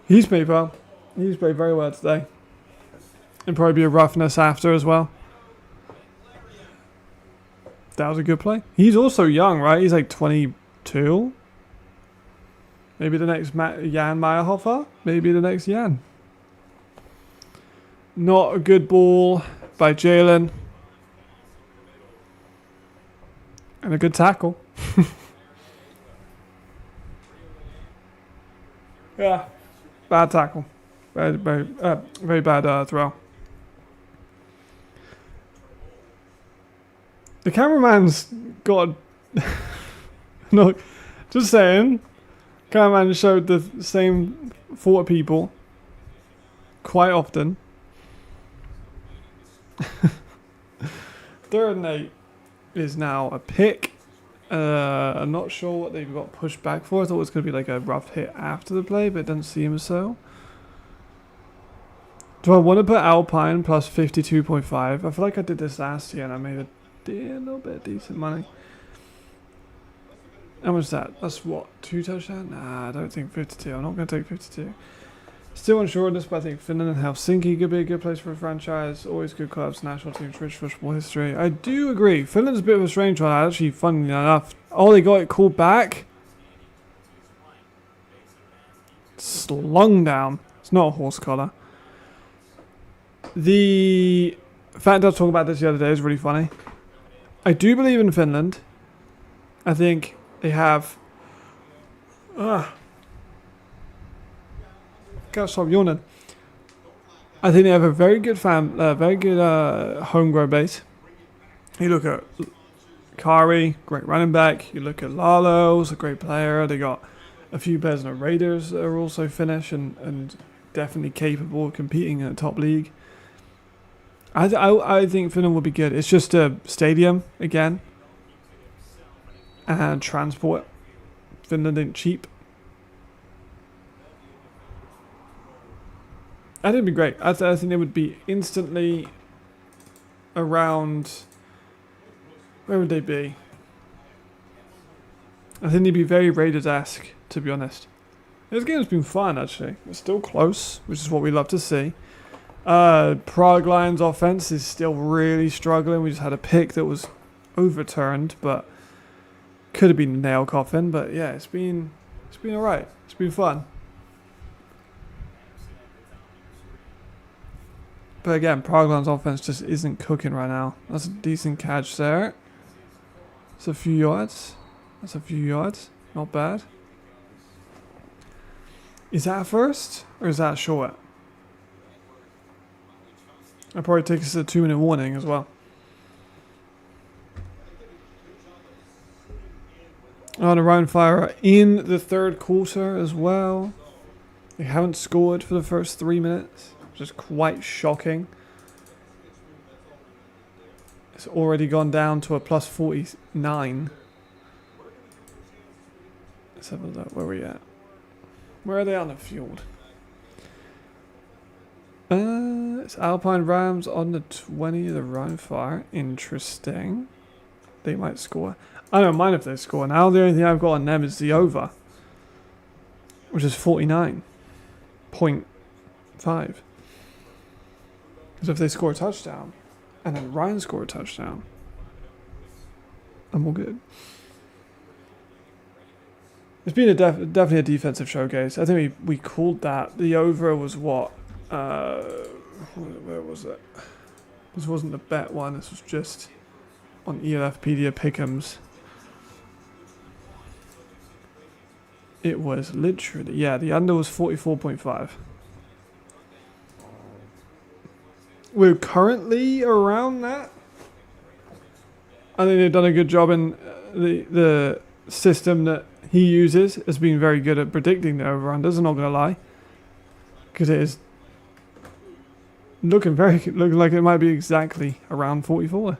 He's played well. He's played very well today. And probably be a roughness after as well. That was a good play. He's also young, right? He's like 22. Maybe the next Jan Meyerhofer. Maybe the next Jan. Not a good ball by Jalen. And a good tackle. Yeah. Bad tackle. Very bad throw. The cameraman's got... Look, just saying. Cameraman showed the same 4 people quite often. 3rd and 8 is now a pick. I'm not sure what they got pushed back for. I thought it was going to be like a rough hit after the play, but it doesn't seem so. Do I want to put Alpine plus 52.5? I feel like I did this last year and I made a little bit of decent money. How much is that? That's what? 2 touchdowns? Nah, I don't think 52. I'm not going to take 52. Still unsure on this, but I think Finland and Helsinki could be a good place for a franchise. Always good clubs, national teams, rich football history. I do agree. Finland's a bit of a strange one. Actually, funnily enough. Oh, they got it called back. Slung down. It's not a horse collar. The fact I was talking about this the other day is really funny. I do believe in Finland. I think they have... Can't stop yawning. I think they have a very good homegrown base. You look at Kari, great running back. You look at Lalo's a great player. They got a few players in the Raiders that are also Finnish and definitely capable of competing in a top league. I think Finland will be good. It's just a stadium again and transport. Finland ain't cheap. I think it'd be great. I think they would be instantly around. Where would they be? I think they'd be very Raiders-esque, to be honest. This game's been fun, actually. It's still close, which is what we love to see. Prague Lions' offense is still really struggling. We just had a pick that was overturned, but could have been a nail coffin. But yeah, it's been alright. It's been fun. But again, Prague Lions' offense just isn't cooking right now. That's a decent catch there. That's a few yards. Not bad. Is that a first? Or is that a short? I'll probably take us to a 2-minute warning as well. On a round fire in the third quarter as well. They haven't scored for the first 3 minutes, which is quite shocking. It's already gone down to a plus 49. Let's have a look. Where are we at? Where are they on the field? It's Alpine Rams on the 20 of the round fire. Interesting. They might score. I don't mind if they score. Now the only thing I've got on them is the over, which is 49.5. Because if they score a touchdown, and then Ryan score a touchdown, I'm all good. It's been definitely a defensive showcase. I think we called that. The over was what? Where was it? This wasn't the bet one. This was just on ELFpedia Pick'ems. It was literally, yeah, the under was 44.5. We're currently around that. I think they've done a good job in the system that he uses has been very good at predicting the over-unders, I'm not going to lie. Because it is looking like it might be exactly around 44.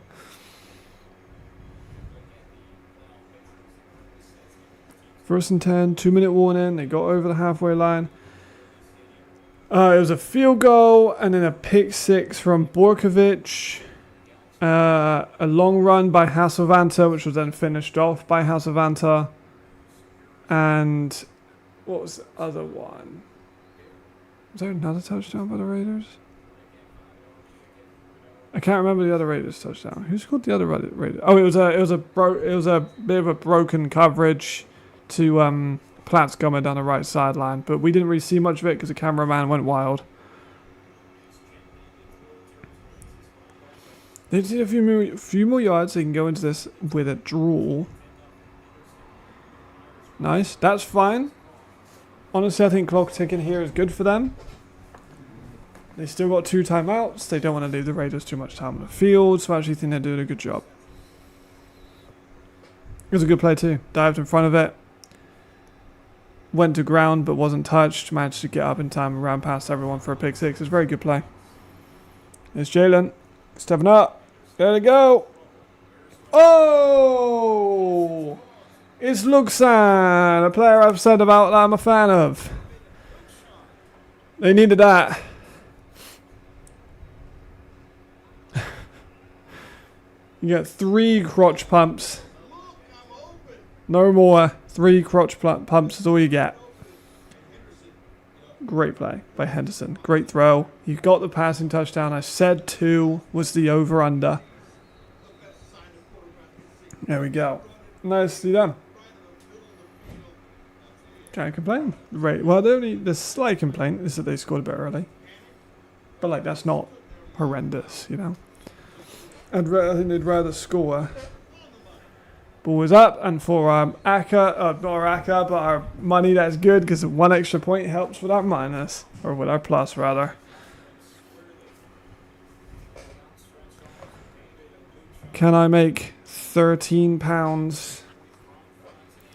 First and 10, 2-minute warning. They got over the halfway line. It was a field goal and then a pick six from Borkovic. A long run by Hasselvanta, which was then finished off by Hasselvanta. And what was the other one? Was there another touchdown by the Raiders? I can't remember the other Raiders touchdown. Who scored the other Raiders? Oh, it was a bit of a broken coverage to Platts coming down the right sideline, but we didn't really see much of it because the cameraman went wild. They just need a few more yards. They can go into this with a draw. Nice. That's fine. Honestly, I think clock ticking here is good for them. They still got 2 timeouts. They don't want to leave the Raiders too much time on the field, so I actually think they're doing a good job. It was a good play too. Dived in front of it. Went to ground but wasn't touched. Managed to get up in time and ran past everyone for a pick six. It's a very good play. There's Jalen. Stepping up. There they go. Oh! It's Luxan, a player I've said about that I'm a fan of. They needed that. You get 3 crotch pumps. No more. 3 crotch pumps is all you get. Great play by Henderson. Great throw. He got the passing touchdown. I said 2 was the over-under. There we go. Nicely done. Can't complain. Right. Well, the slight complaint is that they scored a bit early. But, like, that's not horrendous, you know. I think they'd rather score. Ball is up, and for Aka, not our Aka, but our money, that's good, because 1 extra point helps with our minus, or with our plus, rather. Can I make £13?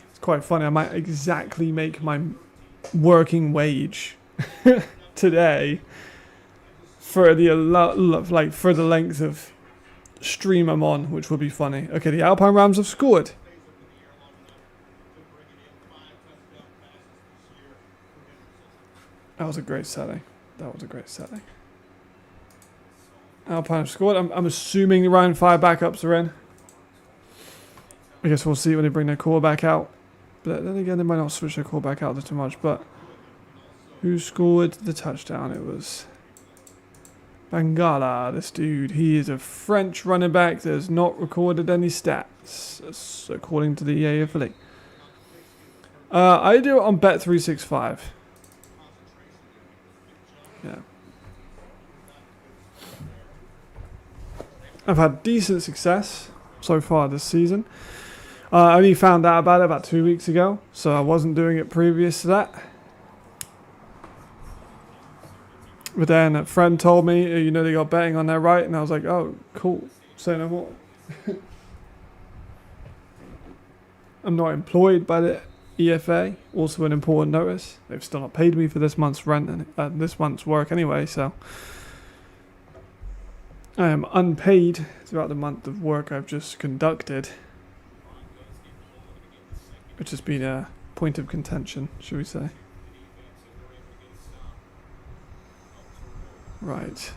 It's quite funny. I might exactly make my working wage today for the for the length of stream I'm on, which would be funny. Okay, the Alpine Rams have scored. That was a great setting. Alpine have scored. I'm assuming the round 5 backups are in. I guess we'll see when they bring their quarterback out. But then again, they might not switch their quarterback out too much. But who scored the touchdown? It was Bangala, this dude. He is a French running back that has not recorded any stats, according to the EFA. I do it on Bet365. Yeah. I've had decent success so far this season. I only found out about it about 2 weeks ago, so I wasn't doing it previous to that. But then a friend told me, you know, they got betting on there, right? And I was like, oh, cool. Say no more. I'm not employed by the EFA. Also an important notice. They've still not paid me for this month's rent and this month's work anyway, so I am unpaid throughout the month of work I've just conducted, which has been a point of contention, should we say. Right.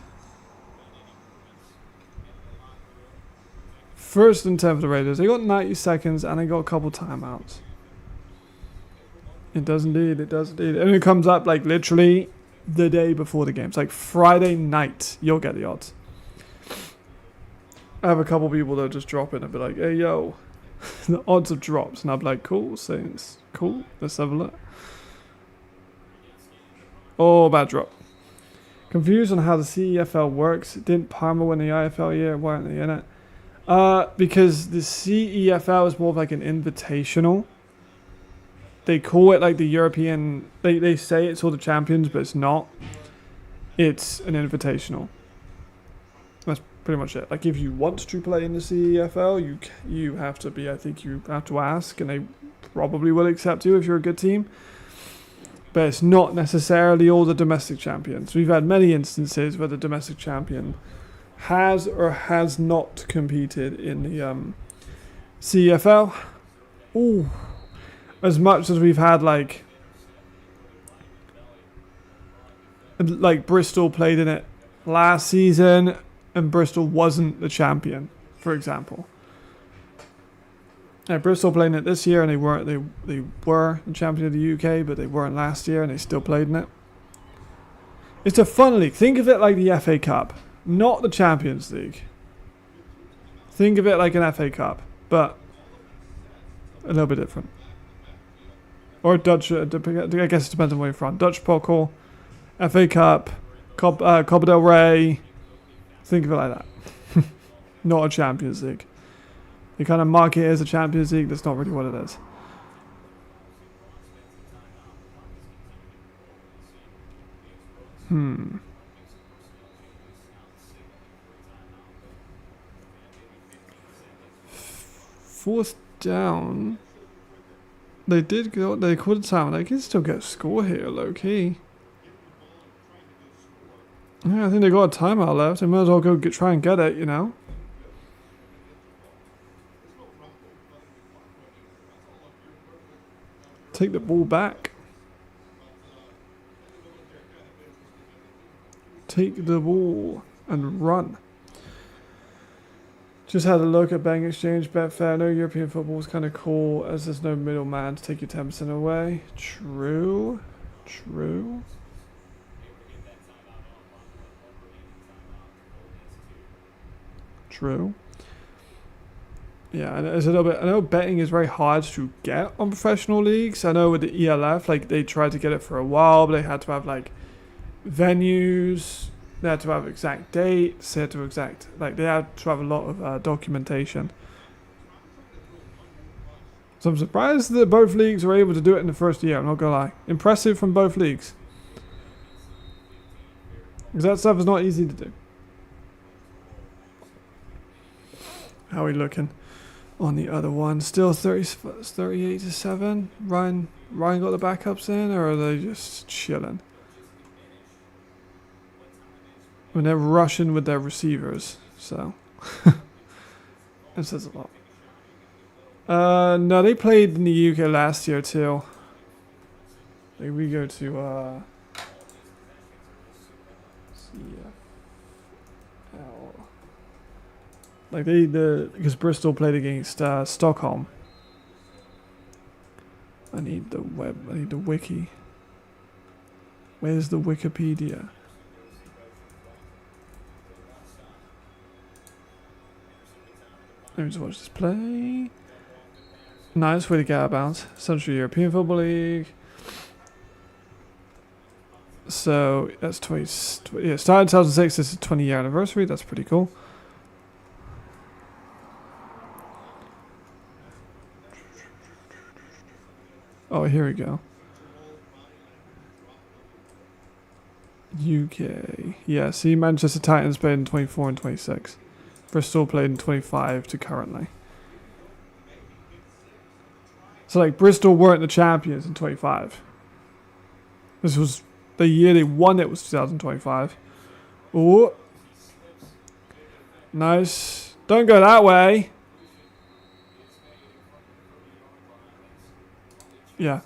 First and 10 for the Raiders. They got 90 seconds and they got a couple timeouts. It does indeed. It does indeed. And it comes up like literally the day before the game. It's like Friday night. You'll get the odds. I have a couple people that just drop in and be like, hey, yo, the odds have dropped. And I'll be like, cool, Saints. Cool. Let's have a look. Oh, bad drop. Confused on how the CEFL works. Didn't Parma win the IFL year? Why aren't they in it? Because the CEFL is more of like an invitational. They call it like the European... They say it's all the champions, but it's not. It's an invitational. That's pretty much it. Like if you want to play in the CEFL, you have to be... I think you have to ask, and they probably will accept you if you're a good team. But it's not necessarily all the domestic champions. We've had many instances where the domestic champion has or has not competed in the CEFL. Ooh. As much as we've had like Bristol played in it last season and Bristol wasn't the champion, for example. Yeah, Bristol played in it this year and they were the champion of the UK, but they weren't last year and they still played in it. It's a fun league. Think of it like the FA Cup, not the Champions League. Think of it like an FA Cup, but a little bit different. Or Dutch, I guess it depends on where you're from. Dutch Pokal, FA Cup, Copa del Rey. Think of it like that. Not a Champions League. They kind of market it as a Champions League. That's not really what it is. Fourth down. They did go. They called time. They can still get a score here, low key. Yeah, I think they got a timeout left. They might as well go try and get it. You know. Take the ball back. Take the ball and run. Just had a look at Bang Exchange, Betfair. I know European football is kind of cool as there's no middleman to take your 10% away. True. True. True. Yeah, and it's a little bit. I know betting is very hard to get on professional leagues. I know with the ELF, like they tried to get it for a while, but they had to have like venues. They had to have exact dates. They had to have a lot of documentation. So I'm surprised that both leagues were able to do it in the first year. I'm not gonna lie. Impressive from both leagues. Because that stuff is not easy to do. How are we looking on the other one? Still 38-7. Ryan got the backups in, or are they just chilling? When they're rushing with their receivers, so that says a lot. No, they played in the UK last year too. Like we go to like because Bristol played against Stockholm. I need the web. I need the wiki. Where's the Wikipedia? Let me just watch this play. Nice way to get out of bounds. Central European Football League. So that's 20. Yeah, started in 2006. This is 20-year anniversary. That's pretty cool. Oh, here we go. UK. Yeah, see, Manchester Titans played in 24 and 26. Bristol played in 25 to currently. So, like, Bristol weren't the champions in 25. This was the year they won it was 2025. Ooh. Nice. Don't go that way. Yeah.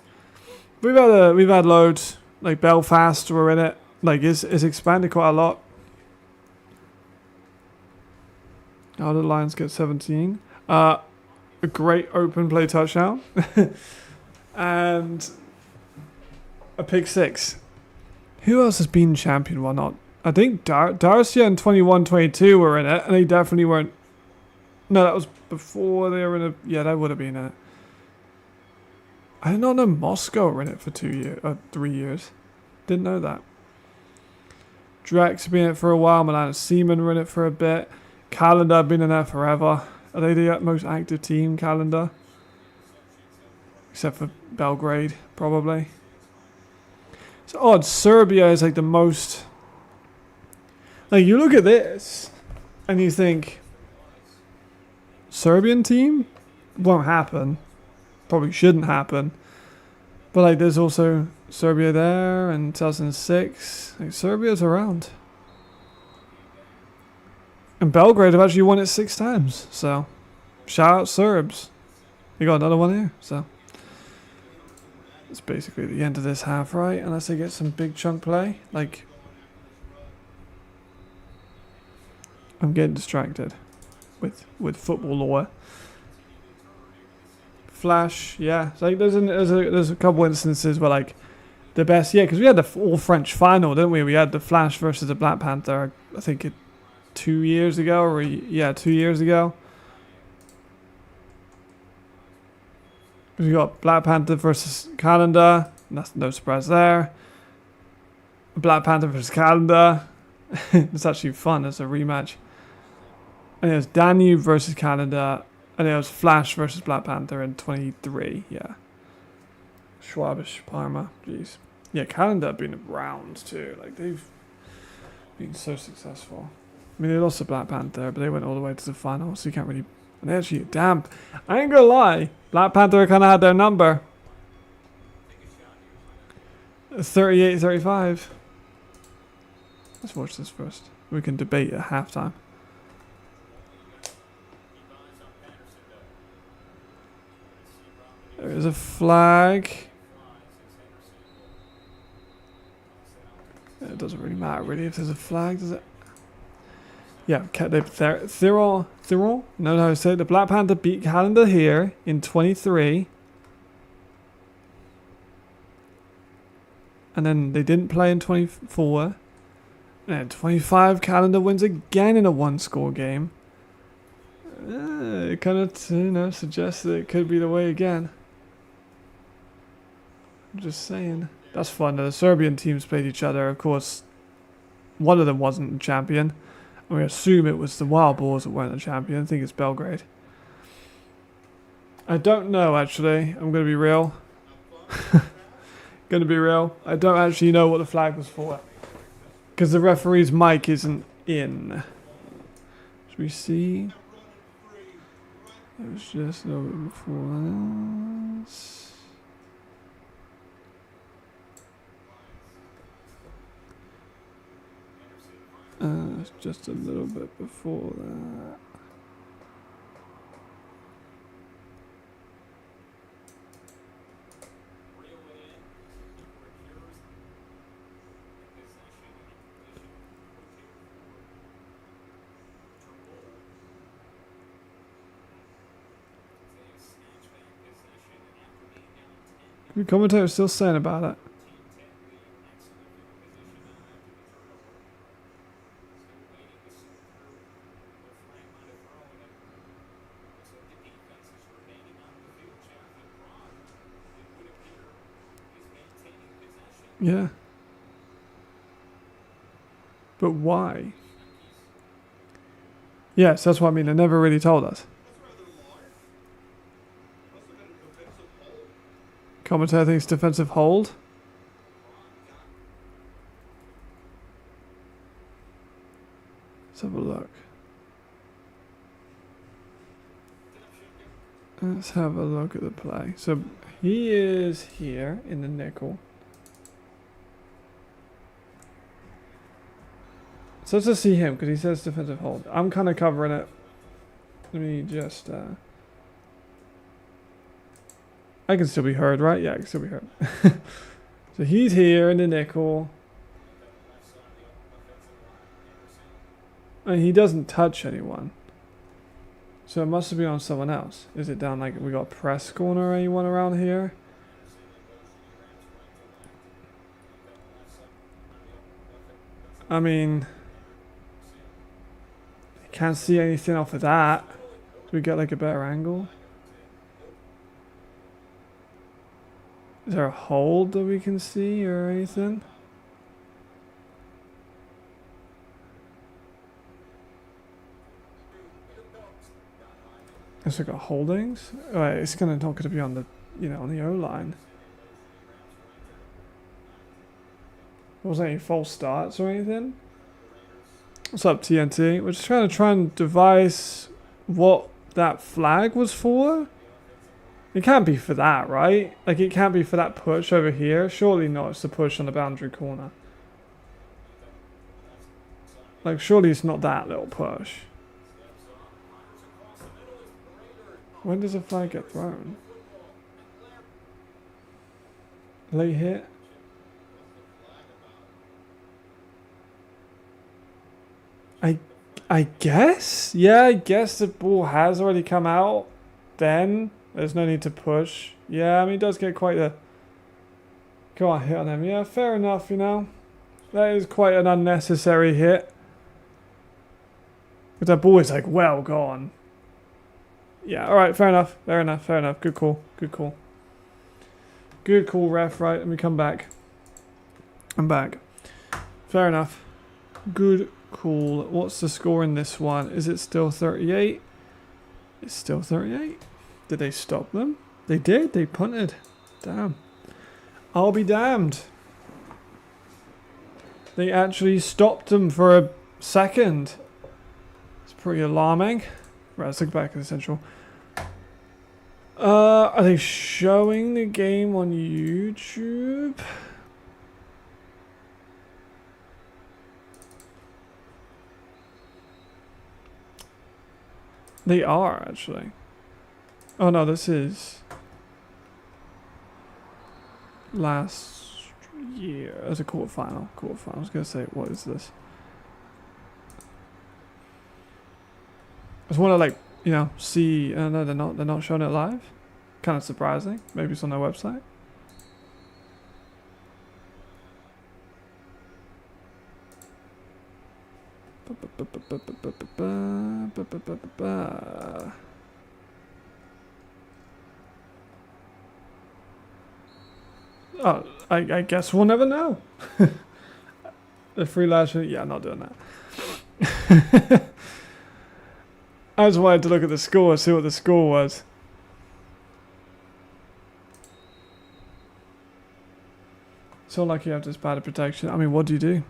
We've had loads. Like, Belfast were in it. Like, it's expanded quite a lot. How did the Lions get 17? A great open play touchdown. And a pick 6. Who else has been champion? Why not? I think Darcy and 21-22 were in it, and they definitely weren't. No, that was before they were in it. Yeah, that would have been it. I did not know Moscow were in it for 3 years. Didn't know that. Drex have been in it for a while. Milan and Seaman were in it for a bit. Calendar have been in there forever. Are they the most active team, Calendar? Except for Belgrade, probably. It's odd. Serbia is like the most... Like, you look at this, and you think... Serbian team? Won't happen. Probably shouldn't happen. But, like, there's also Serbia there, and 2006. Like, Serbia's around. And Belgrade have actually won it 6 times. So, shout out Serbs. They got another one here, so... It's basically the end of this half, right? Unless they get some big chunk play. Like, I'm getting distracted with football lore. Flash, yeah. It's like there's a couple instances where like the best, yeah, because we had the all French final, didn't we? We had the Flash versus the Black Panther. I think 2 years ago, or yeah, 2 years ago. We got Black Panther versus Calendar. That's no surprise there. Black Panther versus Calendar. It's actually fun as a rematch. And it was Danube versus Calendar. And it was Flash versus Black Panther in 23. Yeah. Schwabish Parma. Jeez. Yeah, Calendar have been around too. Like, they've been so successful. I mean, they lost to Black Panther, but they went all the way to the final, so you can't really... And they actually, damn, I ain't gonna lie, Black Panther kind of had their number. 38-35. Let's watch this first. We can debate at halftime. There is a flag. It doesn't really matter, really, if there's a flag, does it? Yeah, Tirol. No, how to say it. The Black Panther beat Calendar here in 23. And then they didn't play in 24. And in 25, Calendar wins again in a one-score game. It kind of, suggests that it could be the way again. I'm just saying. That's fun. The Serbian teams played each other. Of course, one of them wasn't the champion. And we assume it was the Wild Boars that weren't the champion. I think it's Belgrade. I don't know, actually. I'm going to be real. Going to be real. I don't actually know what the flag was for. Because the referee's mic isn't in. Should we see? It was just a little bit before this. It's just a little bit before that. The commentator's still saying about it. Yeah. But why? Yes, that's what I mean. They never really told us. Commentator thinks defensive hold. Let's have a look. Let's have a look at the play. So he is here in the nickel. So let's just see him because he says defensive hold. I'm kind of covering it. Let me just. I can still be heard, right? Yeah, I can still be heard. So he's here in the nickel. And he doesn't touch anyone. So it must have been on someone else. Is it down like we got press corner or anyone around here? I mean, can't see anything off of that. Do we get like a better angle? Is there a hold that we can see or anything? It's like a holdings. Alright, it's not gonna be on the, on the O line. There wasn't any false starts or anything. What's up, TNT? We're just trying to devise what that flag was for. It can't be for that, right? Like, it can't be for that push over here. Surely not. It's the push on the boundary corner. Like, surely it's not that little push. When does a flag get thrown? Late hit? I guess? Yeah, I guess the ball has already come out. Then there's no need to push. Yeah, I mean, it does get quite a... Go on, hit on him. Yeah, fair enough, That is quite an unnecessary hit. But that ball is like, well gone. Yeah, alright, fair enough. Fair enough, fair enough. Good call, good call. Good call, ref. Right, let me come back. I'm back. Fair enough. Good call. What's the score in this one? Is it still 38? It's still 38. Did they stop them? They did. They punted. Damn. I'll be damned. They actually stopped them for a second. It's pretty alarming. Right, let's look back at the central. Are they showing the game on YouTube? They are, actually. Oh no, this is last year as a quarterfinal. I was gonna say, what is this? I just want to see. No, they're not showing it live. Kind of surprising. Maybe it's on their website. Oh, I guess we'll never know. The free lash, yeah, I'm not doing that. I just wanted to look at the score, see what the score was. So lucky you have this bad protection. I mean, what do you do?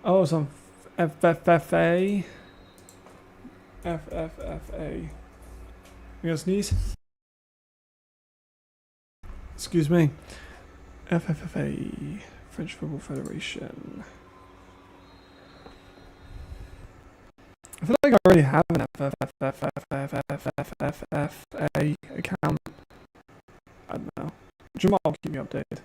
Oh, it's on FFFA. FFFA. You gonna sneeze? Excuse me. FFFA. French Football Federation. I feel like I already have an FFFA account. I don't know. Jamal, keep me updated.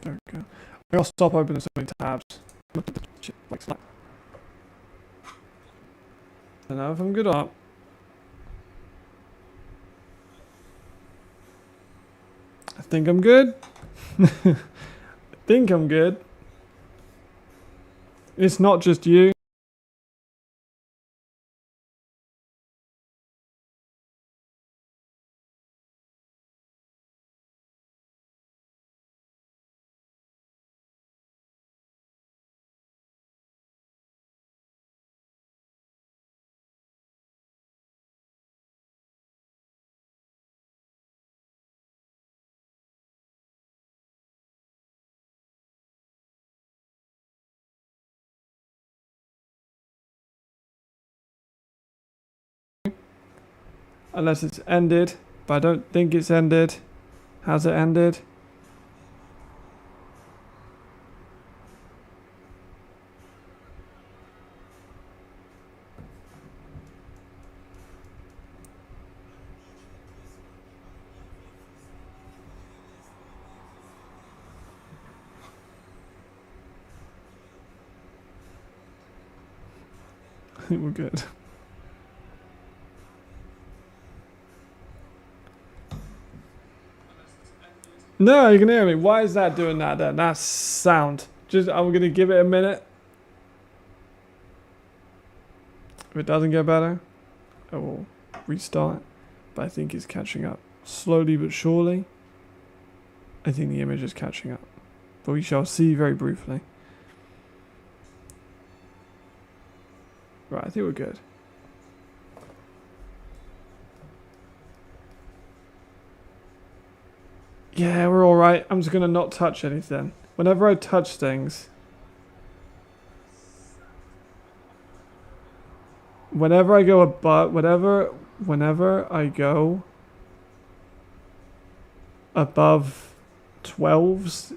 There we go. I gotta stop opening so many tabs. Like slap. I don't know if I'm good or not. I think I'm good. I think I'm good. It's not just you. Unless it's ended, but I don't think it's ended. Has it ended? I think we're good. No, you can hear me. Why is that doing that then? That's sound. Just, I'm going to give it a minute. If it doesn't get better, I will restart. But I think it's catching up. Slowly but surely. I think the image is catching up. But we shall see very briefly. Right, I think we're good. Yeah, we're alright. I'm just going to not touch anything. Whenever I touch things... Whenever I go above... Whenever I go... above 12%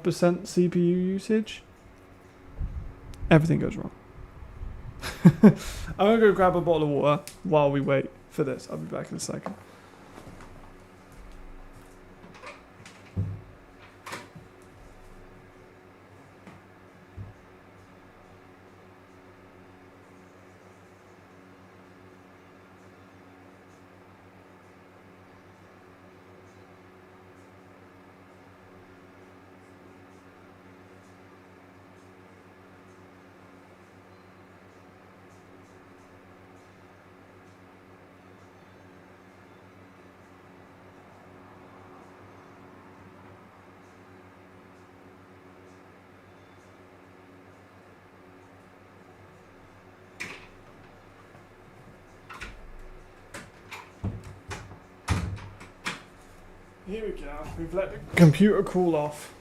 CPU usage... Everything goes wrong. I'm going to go grab a bottle of water while we wait for this. I'll be back in a second. Here we go. We've let the computer cool off.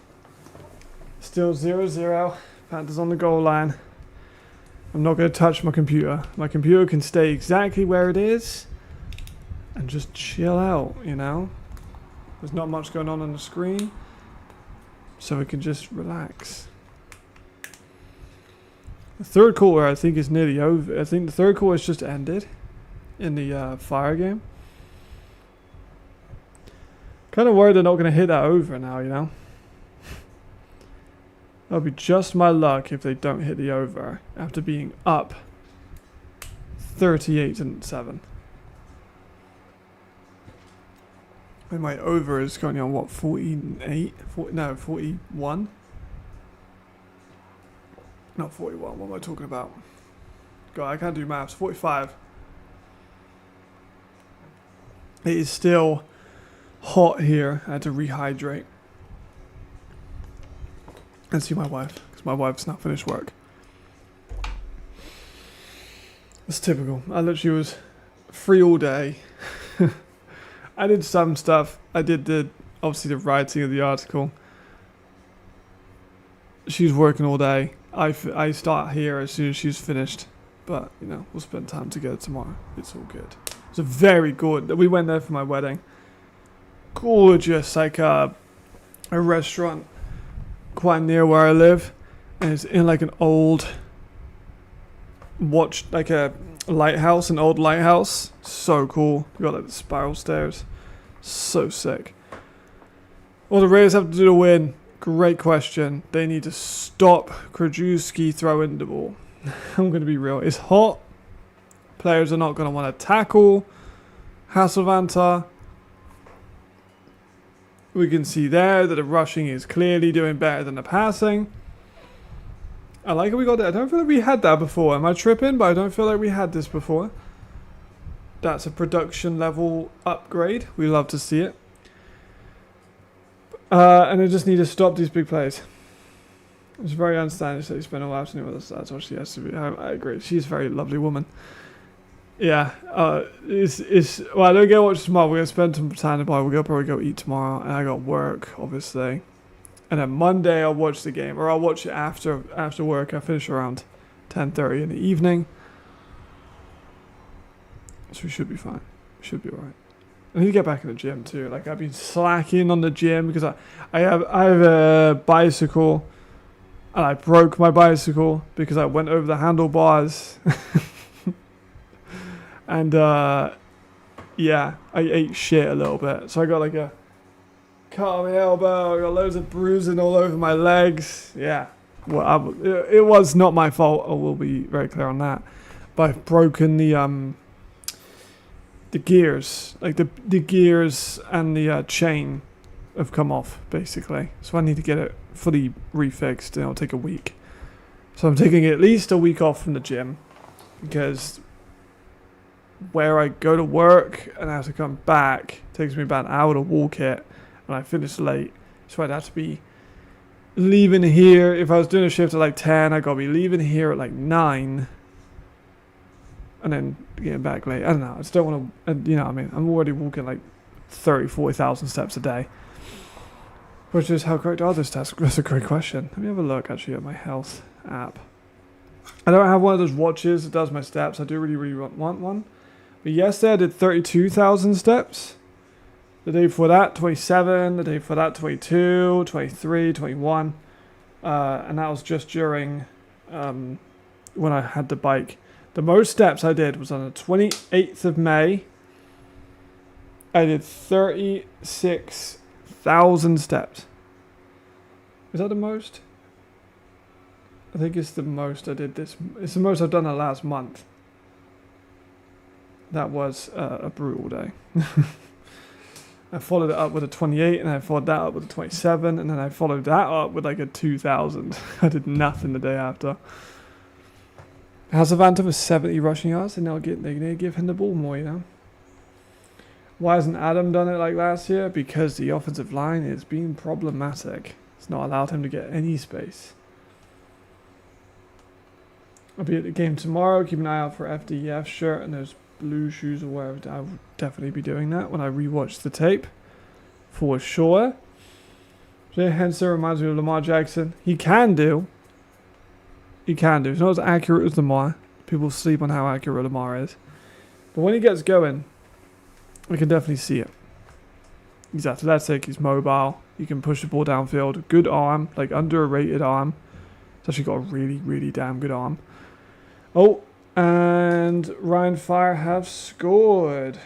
Still 0-0. Panthers on the goal line. I'm not going to touch my computer. My computer can stay exactly where it is and just chill out, you know? There's not much going on the screen, so we can just relax. The third quarter, I think, is nearly over. I think the third quarter has just ended in the fire game. Kind of worried they're not going to hit that over now, you know? That'll be just my luck if they don't hit the over after being up 38-7. And my over is currently on what, 48? 41? Not 41, what am I talking about? God, I can't do maths. 45. It is still hot here. I had to rehydrate and see my wife because my wife's not finished work. It's typical. I literally was free all day. I did some stuff. I did obviously the writing of the article. She's working all day. I start here as soon as she's finished, but you know, we'll spend time together tomorrow. It's all good. It's a very good. We went there for my wedding. Gorgeous, like a restaurant quite near where I live, and it's in like an old like a lighthouse, an old lighthouse. So cool. You got like the spiral stairs. So sick. All the Raiders have to do to win Great question. They need to stop Krajewski throwing the ball. I'm going to be real. It's hot. Players are not going to want to tackle Hasselvanta. We can see there that the rushing is clearly doing better than the passing. I like how we got that. I don't feel like we had that before. Am I tripping? But I don't feel like we had this before. That's a production level upgrade. We love to see it. And they just need to stop these big plays. It's very understanding that you spend all afternoon with us. That's what she has to be. I agree. She's a very lovely woman. Yeah. Well, I don't get to watch tomorrow. We're going to spend some time in the bar. We'll probably go eat tomorrow. And I got work, obviously. And then Monday I'll watch the game. Or I'll watch it after work. I finish around 10:30 in the evening. So we should be fine. We should be alright. I need to get back in the gym too. Like I've been slacking on the gym because I have a bicycle and I broke my bicycle because I went over the handlebars. And yeah, I ate shit a little bit. So I got like a cut on my elbow, I got loads of bruising all over my legs. Yeah. Well, it was not my fault. I will be very clear on that. But I've broken the gears, like the gears and the chain have come off basically. So I need to get it fully refixed and it'll take a week. So I'm taking at least a week off from the gym because where I go to work and I have to come back, it takes me about an hour to walk it and I finish late. So I'd have to be leaving here. If I was doing a shift at like 10, I'd gotta be leaving here at like 9. And then getting back late. I don't know. I just don't want to, you know what I mean? I'm already walking like 30, 40,000 steps a day. Which is how correct are those tests? That's a great question. Let me have a look actually at my health app. I don't have one of those watches that does my steps. I do really want one. But yesterday I did 32,000 steps. The day before that, 27. The day before that, 22, 23, 21. And that was just during when I had the bike. The most steps I did was on the 28th of May. I did 36,000 steps. Is that the most? I think it's the most I did this. It's the most I've done the last month. That was a brutal day. I followed it up with a 28 and I followed that up with a 27 and then I followed that up with like a 2,000. I did nothing the day after. Hasselvanta was 70 rushing yards, and they need to give him the ball more, you know. Why hasn't Adam done it like last year? Because the offensive line is being problematic. It's not allowed him to get any space. I'll be at the game tomorrow. Keep an eye out for FDEF shirt and those blue shoes or whatever. I will definitely be doing that when I rewatch the tape. For sure. Jay Henson reminds me of Lamar Jackson. He can do. He can do. It's not as accurate as Lamar. People sleep on how accurate Lamar is. But when he gets going, we can definitely see it. He's athletic. He's mobile. He can push the ball downfield. Good arm. Like underrated arm. He's actually got a really damn good arm. Oh, and Ryan Fire have scored.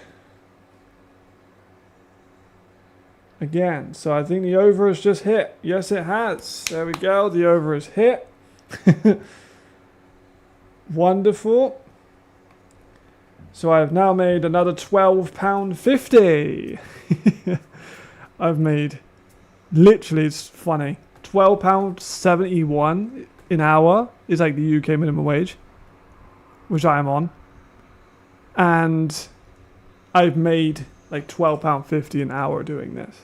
Again. So I think the over has just hit. Yes, it has. There we go. The over is hit. Wonderful. So I've now made another £12.50. I've made, literally, it's funny, £12.71 an hour is like the UK minimum wage, which I am on, and I've made like £12.50 an hour doing this.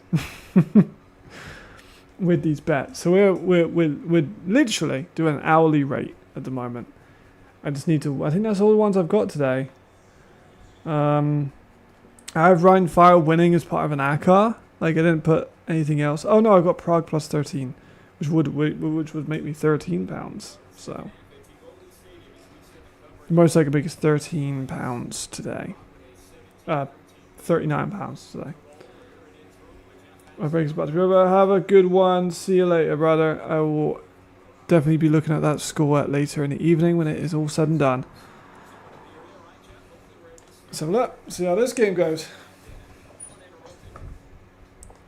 With these bets. So we're literally doing an hourly rate at the moment. I just need to, I think that's all the ones I've got today. I have Ryan Fire winning as part of an ACAR. Like I didn't put anything else. Oh no, I've got Prague plus 13, which would make me £13. So the most I could make is £13 today. £39 today. My break's about to be over. Have a good one. See you later, brother. I will definitely be looking at that score later in the evening when it is all said and done. So look, see how this game goes.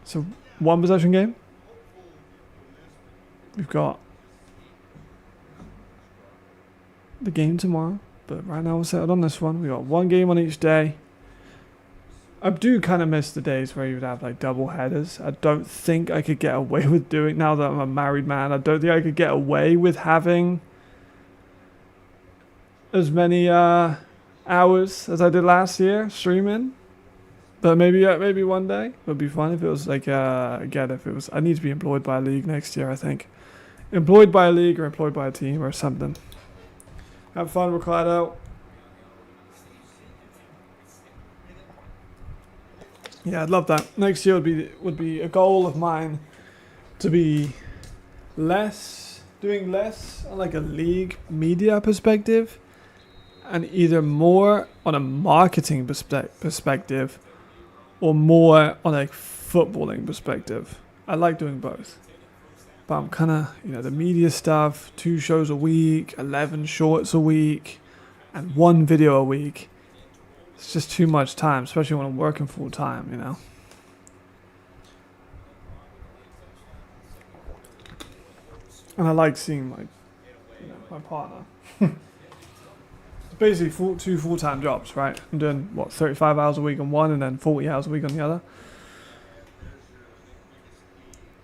So one possession game. we've got the game tomorrow, but right now we're settled on this one. We got one game on each day. I do kind of miss the days where you would have like double headers. I don't think I could get away with doing, now that I'm a married man, I don't think I could get away with having as many hours as I did last year streaming. But maybe one day it would be fun if it was like again, if it was, I need to be employed by a league next year, I think. Employed by a league or employed by a team or something. Have fun, Ricardo. Yeah, I'd love that. Next year would be a goal of mine to be doing less on like a league media perspective, and either more on a marketing perspective or more on a footballing perspective. I like doing both. But I'm kind of, the media stuff, 2 shows a week, 11 shorts a week, and 1 video a week. It's just too much time, especially when I'm working full time, And I like seeing my partner. It's basically 2 full-time jobs, right? I'm doing, 35 hours a week on one and then 40 hours a week on the other.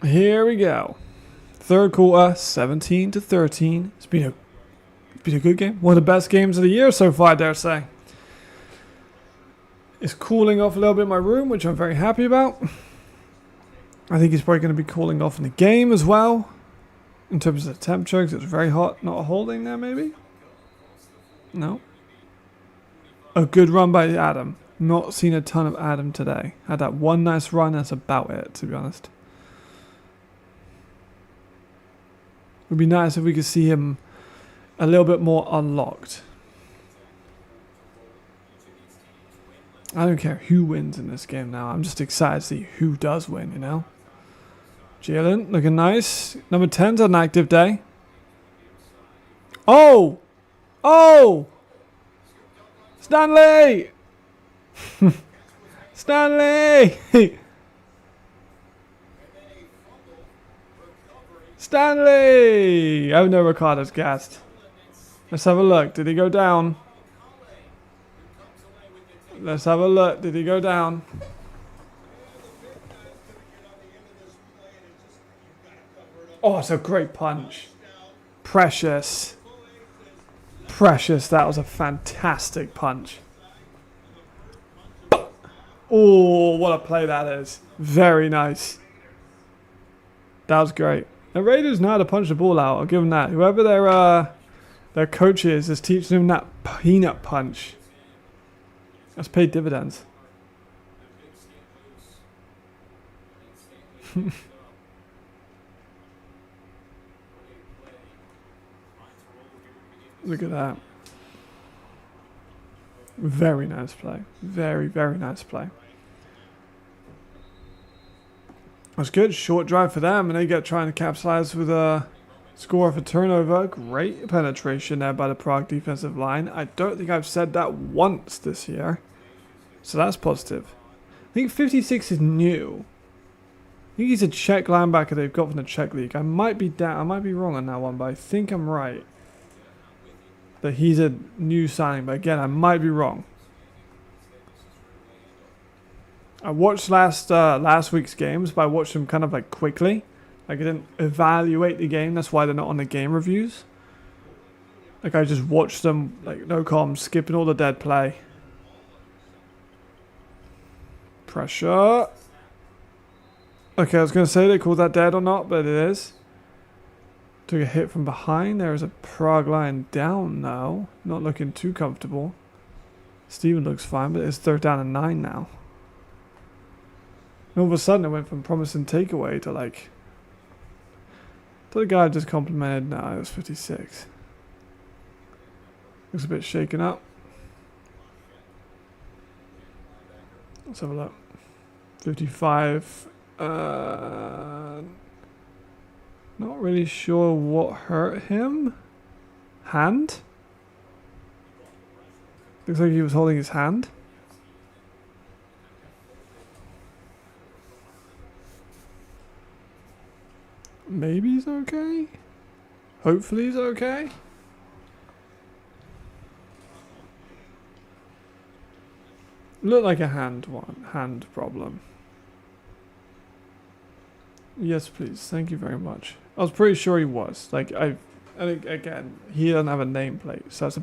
Here we go. Third quarter, 17-13. It's been a good game. One of the best games of the year so far, I dare say. It's cooling off a little bit in my room, which I'm very happy about. I think it's probably going to be cooling off in the game as well. In terms of the temperature, because it's very hot. Not holding there, maybe? No. A good run by Adam. Not seen a ton of Adam today. Had that one nice run, that's about it, to be honest. It would be nice if we could see him a little bit more unlocked. I don't care who wins in this game now. I'm just excited to see who does win, Jalen, looking nice. Number 10's an active day. Oh! Oh! Stanley! Stanley! Stanley! Oh no, Ricardo's gassed. Let's have a look. Did he go down? Let's have a look. Did he go down? Oh, it's a great punch. Precious. Precious. That was a fantastic punch. Oh, what a play that is. Very nice. That was great. The Raiders know how to punch the ball out. I'll give them that. Whoever their coach is teaching them that peanut punch. That's paid dividends. Look at that. Very nice play. Very, very nice play. That's good. Short drive for them, and they get trying to capitalize with a score for turnover. Great penetration there by the Prague defensive line. I don't think I've said that once this year. So that's positive. I think 56 is new. I think he's a Czech linebacker they've got from the Czech league. I might be wrong on that one, but I think I'm right. That he's a new signing, but again, I might be wrong. I watched last week's games, but I watched them kind of like quickly. Like I didn't evaluate the game. That's why they're not on the game reviews. Like I just watched them, like no comms, skipping all the dead play. Pressure. Okay, I was going to say they called that dead or not, but it is. Took a hit from behind. There is a Prague line down now. Not looking too comfortable. Steven looks fine, but it's 3rd down and 9 now. And all of a sudden it went from promising takeaway to like... The guy just complimented. No, it was 56. Looks a bit shaken up. Let's have a look. 55. Not really sure what hurt him. Hand? Looks like he was holding his hand. Maybe he's okay. Hopefully he's okay. Looked like a hand problem. Yes, please. Thank you very much. I was pretty sure he was. Like and again, he doesn't have a nameplate, so that's a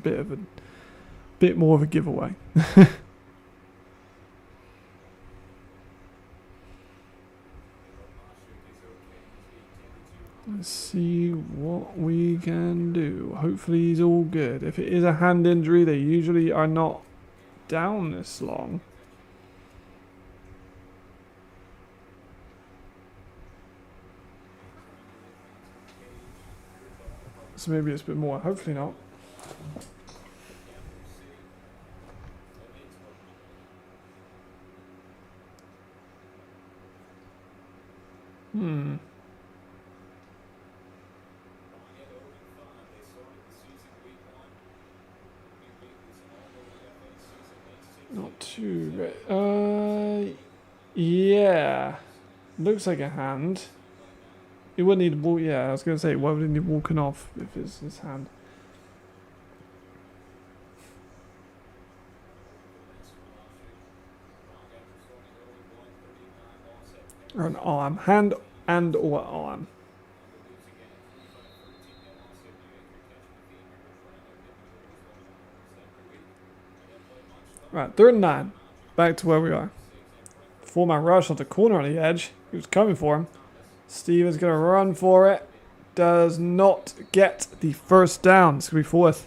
bit more of a giveaway. Let's see what we can do. Hopefully he's all good. If it is a hand injury, they usually are not down this long. So maybe it's a bit more. Hopefully not. Not too bad. Yeah. Looks like a hand. He wouldn't need to walk. Yeah, I was going to say, why would he need walking off if it's his hand? Or an arm. Hand and or arm. Right, 3rd and 9. Back to where we are. 4-man rush off the corner on the edge. He was coming for him. Steve is going to run for it. Does not get the first down. It's going to be 4th.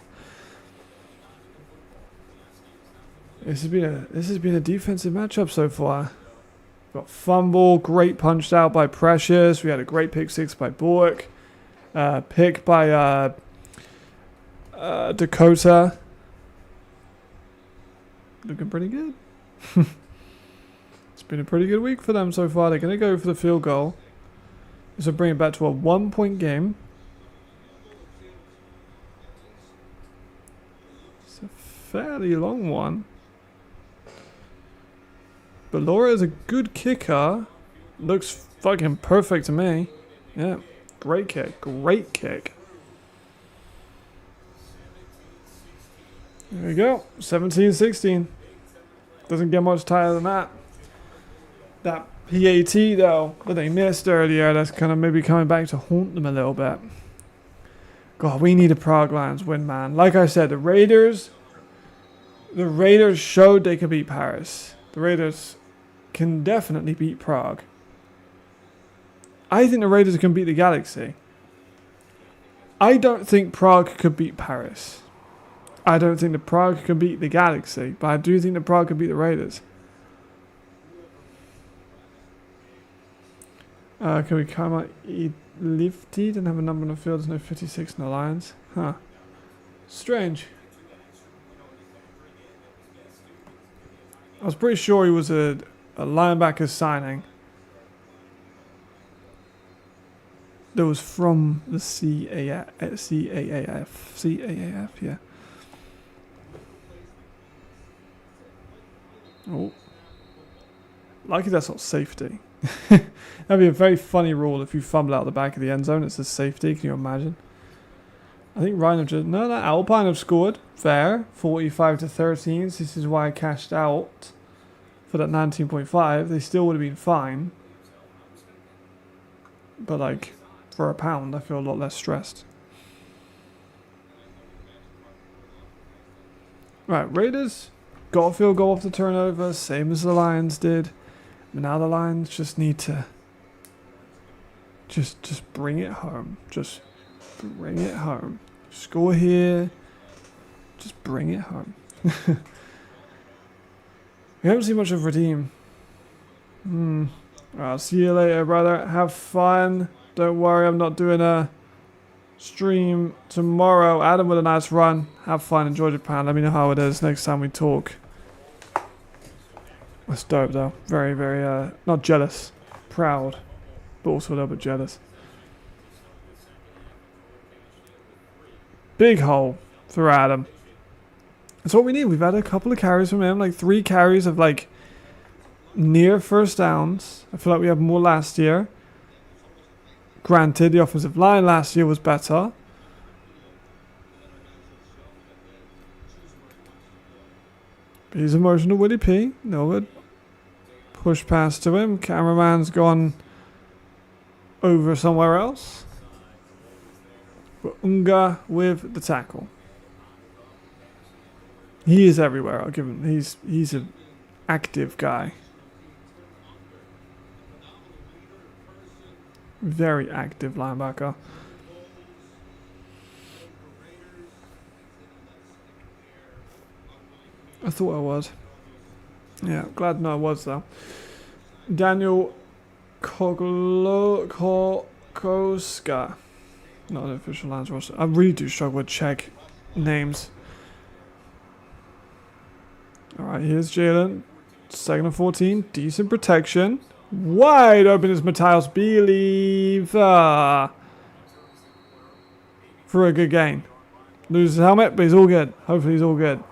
This has been a defensive matchup so far. Got fumble, great punched out by Precious. We had a great pick 6 by Bork. Pick by Dakota. Looking pretty good. It's been a pretty good week for them so far. They're going to go for the field goal. This will bring it back to a 1-point game. It's a fairly long one. But Laura is a good kicker. Looks fucking perfect to me. Yeah, great kick. Great kick. There we go. 17-16. Doesn't get much tighter than that. That PAT, though, that they missed earlier, that's kind of maybe coming back to haunt them a little bit. God, we need a Prague Lions win, man. Like I said, the Raiders showed they could beat Paris. The Raiders can definitely beat Prague. I think the Raiders can beat the Galaxy. I don't think Prague could beat Paris. I don't think that Prague can beat the Galaxy, but I do think that Prague can beat the Raiders. Can we come out? Lifty didn't have a number on the field. There's no 56 in the Lions. Huh. Strange. I was pretty sure he was a linebacker signing. That was from the CAAF, yeah. Oh. Lucky that's not safety. That'd be a very funny rule if you fumble out the back of the end zone. It says safety. Can you imagine? I think Ryan have just... No, that Alpine have scored. Fair. 45-13. So this is why I cashed out for that 19.5. They still would have been fine. But like, for £1, I feel a lot less stressed. Right, Raiders got a field goal off the turnover. Same as the Lions did. But now the Lions just need to just bring it home. Just bring it home. Score here. Just bring it home. We haven't seen much of Redeem. I'll see you later, brother. Have fun. Don't worry, I'm not doing a stream tomorrow. Adam with a nice run. Have fun. Enjoy Japan. Let me know how it is next time we talk. That's dope though. Very, very, not jealous. Proud. But also a little bit jealous. Big hole for Adam. That's what we need. We've had a couple of carries from him. Like 3 carries of like near first downs. I feel like we had more last year. Granted, the offensive line last year was better. But he's emotional, Willie P. Norwood. Push pass to him. Cameraman's gone over somewhere else. But Unga with the tackle. He is everywhere, I'll give him. He's an active guy. Very active linebacker. I thought I was. Yeah, glad to know I was though. Daniel Koska. Not an official Lions roster. I really do struggle with Czech names. Alright, here's Jalen. 2nd and 14. Decent protection. Wide open is Matthias Believer. For a good gain. Loses his helmet, but he's all good. Hopefully he's all good.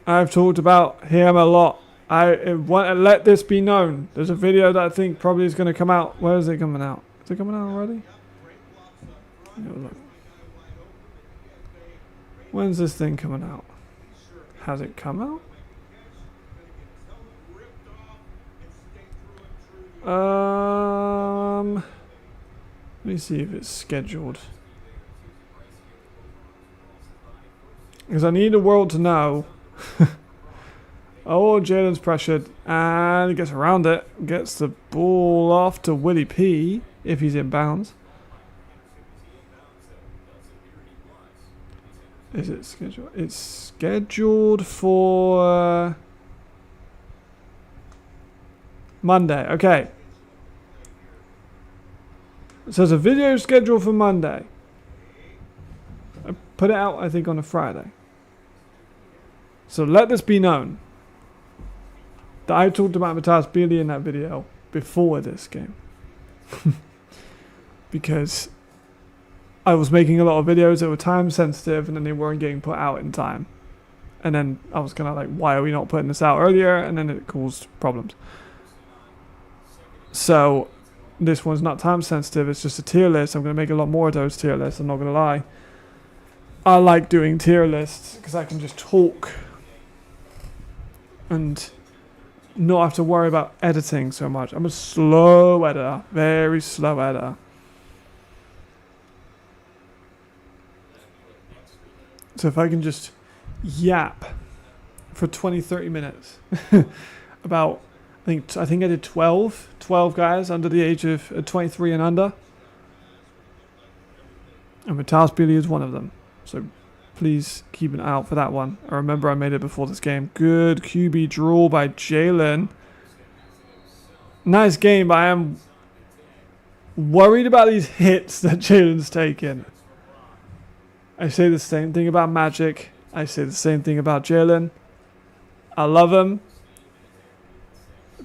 I've talked about him a lot. I want to let this be known. There's a video that I think probably is going to come out. Where is it coming out? Is it coming out already? Look. When's this thing coming out? Has it come out? Let me see if it's scheduled. Because I need the world to know. Oh, Jalen's pressured and he gets around it. Gets the ball off to Willie P if he's in bounds. Is it scheduled? It's scheduled for Monday. Okay. So there's a video scheduled for Monday. I put it out, I think, on a Friday. So let this be known that I talked about Matthias Beasley in that video before this game. Because I was making a lot of videos that were time sensitive and then they weren't getting put out in time. And then I was kind of like, why are we not putting this out earlier? And then it caused problems. So this one's not time sensitive. It's just a tier list. I'm going to make a lot more of those tier lists. I'm not going to lie. I like doing tier lists because I can just talk and not have to worry about editing so much. I'm a slow editor. Very slow editor. So if I can just yap for 20-30 minutes about, I think I did 12 guys under the age of 23 and under. And Matthias Beasley is one of them. So please keep an eye out for that one. I remember I made it before this game. Good QB draw by Jalen. Nice game, but I am worried about these hits that Jalen's taken. I say the same thing about Magic. I say the same thing about Jalen. I love him.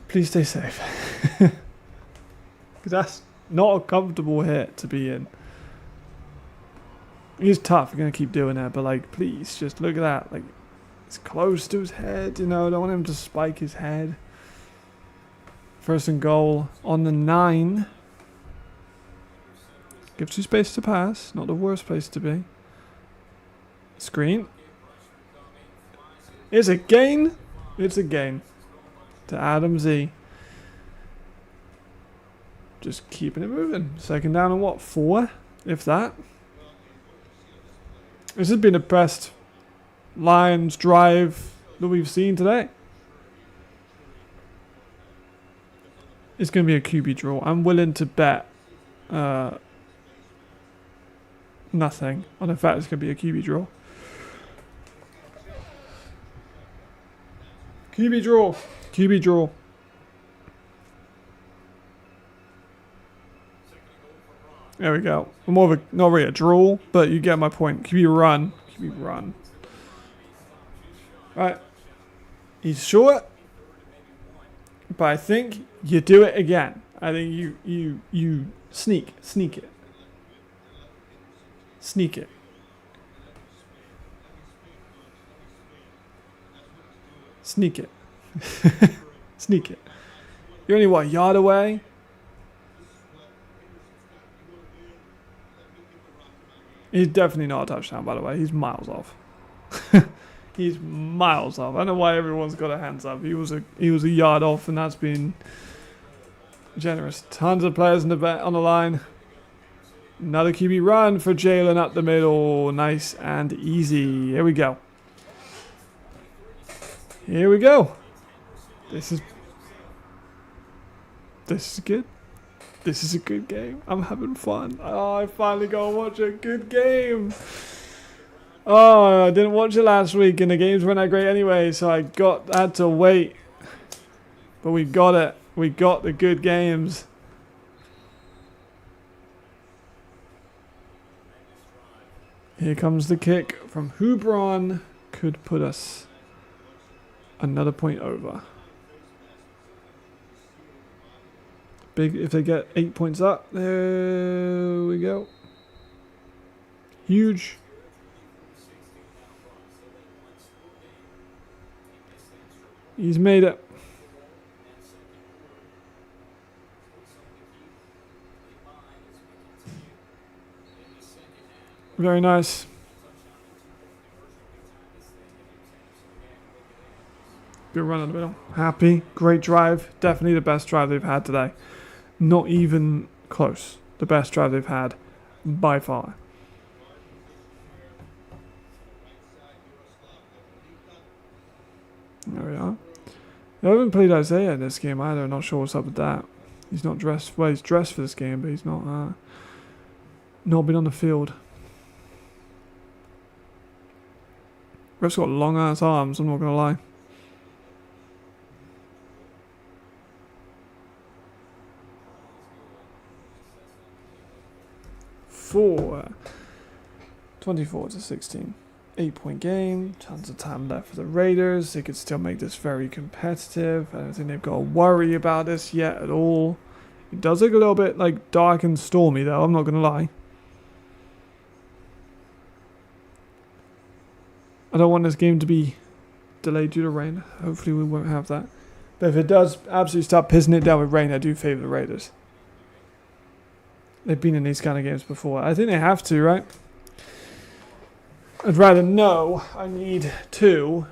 Please stay safe. Because that's not a comfortable hit to be in. He's tough. You're going to keep doing that. But, like, please, just look at that. Like, it's close to his head. You know, I don't want him to spike his head. 1st and goal on the 9. Gives you space to pass. Not the worst place to be. Screen. It's a gain. It's a gain. To Adam Z. Just keeping it moving. 2nd down and what? 4? If that. This has been the best Lions drive that we've seen today. It's going to be a QB draw. I'm willing to bet nothing on the fact it's going to be a QB draw. QB draw. QB draw. There we go. More of a, not really a draw, but you get my point. QB run. QB run. Right. He's short. But I think you do it again. I think you sneak it. Sneak it. Sneak it. Sneak it. You're only, what, a yard away? He's definitely not a touchdown, by the way. He's miles off. He's miles off. I don't know why everyone's got their hands up. He was a yard off, and that's been generous. Tons of players on the line. Another QB run for Jalen up the middle. Nice and easy. Here we go. Here we go. This is good. This is a good game. I'm having fun. Oh, I finally got to watch a good game. Oh, I didn't watch it last week, and the games weren't that great anyway, so I had to wait. But we got it. We got the good games. Here comes the kick from Hubron. Could put us another point over. Big if they get 8 points up. There we go. Huge. He's made it. Very nice. Good run in the middle. Happy. Great drive. Definitely the best drive they've had today. Not even close. The best drive they've had by far. There we are. I haven't played Isaiah in this game either. I'm not sure what's up with that. He's not dressed. Well, he's dressed for this game, but he's not been on the field. Ref's got long ass arms, I'm not gonna lie. Four. 24-16. 8-point game. Tons of time left for the Raiders. They could still make this very competitive. I don't think they've got to worry about this yet at all. It does look a little bit like dark and stormy though, I'm not gonna lie. I don't want this game to be delayed due to rain. Hopefully we won't have that. But if it does absolutely start pissing it down with rain, I do favour the Raiders. They've been in these kind of games before. I think they have to, right? I'd rather know I need 2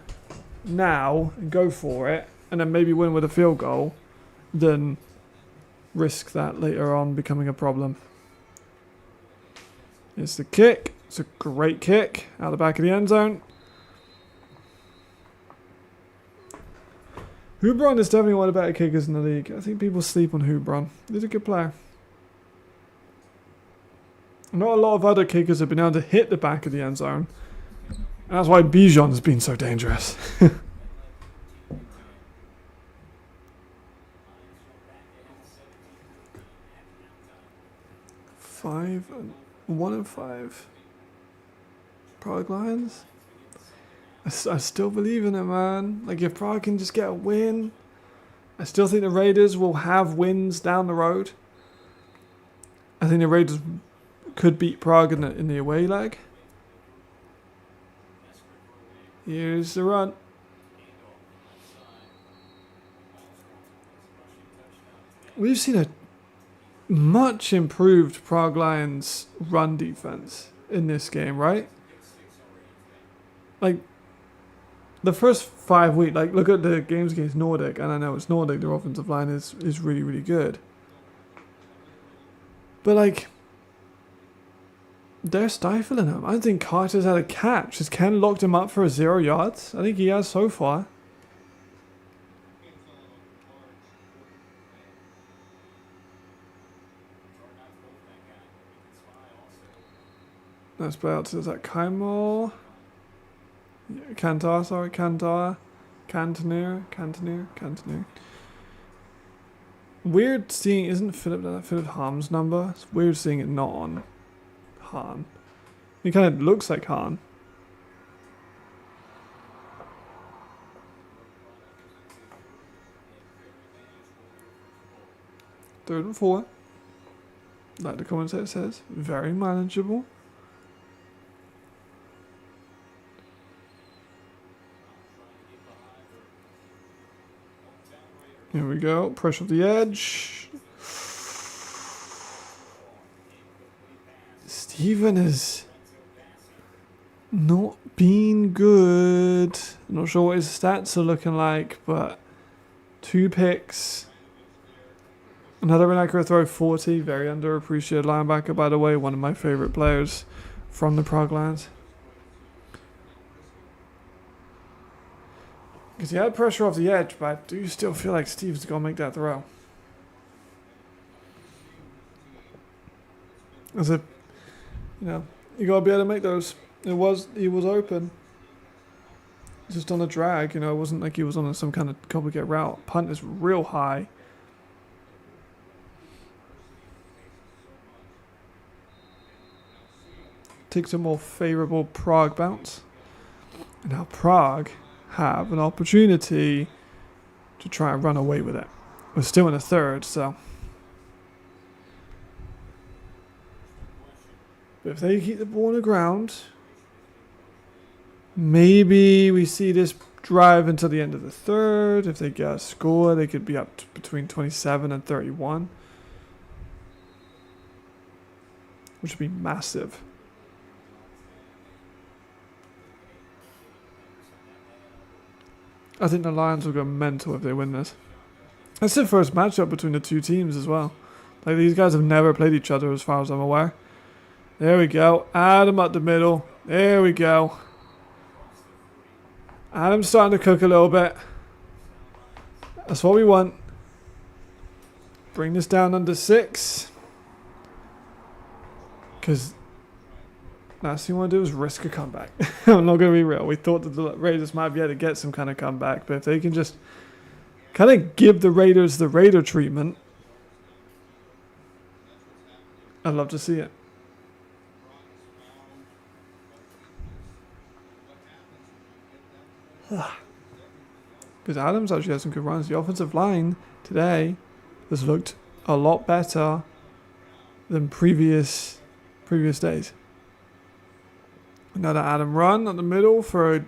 now and go for it and then maybe win with a field goal than risk that later on becoming a problem. It's the kick. It's a great kick out the back of the end zone. Hubron is definitely one of the better kickers in the league. I think people sleep on Hubron. He's a good player. Not a lot of other kickers have been able to hit the back of the end zone. And that's why Bijan has been so dangerous. 1-5. Prague Lions. I still believe in it, man. Like, if Prague can just get a win, I still think the Raiders will have wins down the road. I think the Raiders could beat Prague in the away leg. Here's the run. We've seen a much improved Prague Lions run defense in this game, right? Like, the first 5 weeks, like, look at the games against Nordic, and I know it's Nordic, their offensive line is really, really good. But, like, they're stifling him. I don't think Carter's had a catch. Has Ken locked him up for 0 yards? I think he has so far. Let's play out to, is that Kaimol? Cantar, sorry, Cantar. Cantoneer. Weird seeing, isn't Philip Harm's number? It's weird seeing it not on Han. He kind of looks like Han. Third and 4. Like the commentator says, very manageable. Here we go. Pressure off the edge. Steven is not being good. I'm not sure what his stats are looking like, but 2 picks. Another inaccurate throw, 40. Very underappreciated linebacker, by the way. One of my favorite players from the Prague lands. Because he had pressure off the edge, but I do still feel like Steve's going to make that throw. As a, you know, you got to be able to make those. He was open. Just on a drag, you know, it wasn't like he was on some kind of complicated route. Punt is real high. Takes a more favourable Prague bounce. And now Prague have an opportunity to try and run away with it. We're still in the third, so. But if they keep the ball on the ground, maybe we see this drive until the end of the third. If they get a score, they could be up to between 27 and 31. Which would be massive. I think the Lions will go mental if they win this. That's the first matchup between the two teams as well. Like, these guys have never played each other as far as I'm aware. There we go. Adam up the middle. There we go. Adam's starting to cook a little bit. That's what we want. Bring this down under 6. Because last thing we want to do is risk a comeback. I'm not going to be real. We thought that the Raiders might be able to get some kind of comeback. But if they can just kind of give the Raiders the Raider treatment, I'd love to see it. Because Adams actually has some good runs. The offensive line today has looked a lot better than previous days. Another Adam run up the middle for a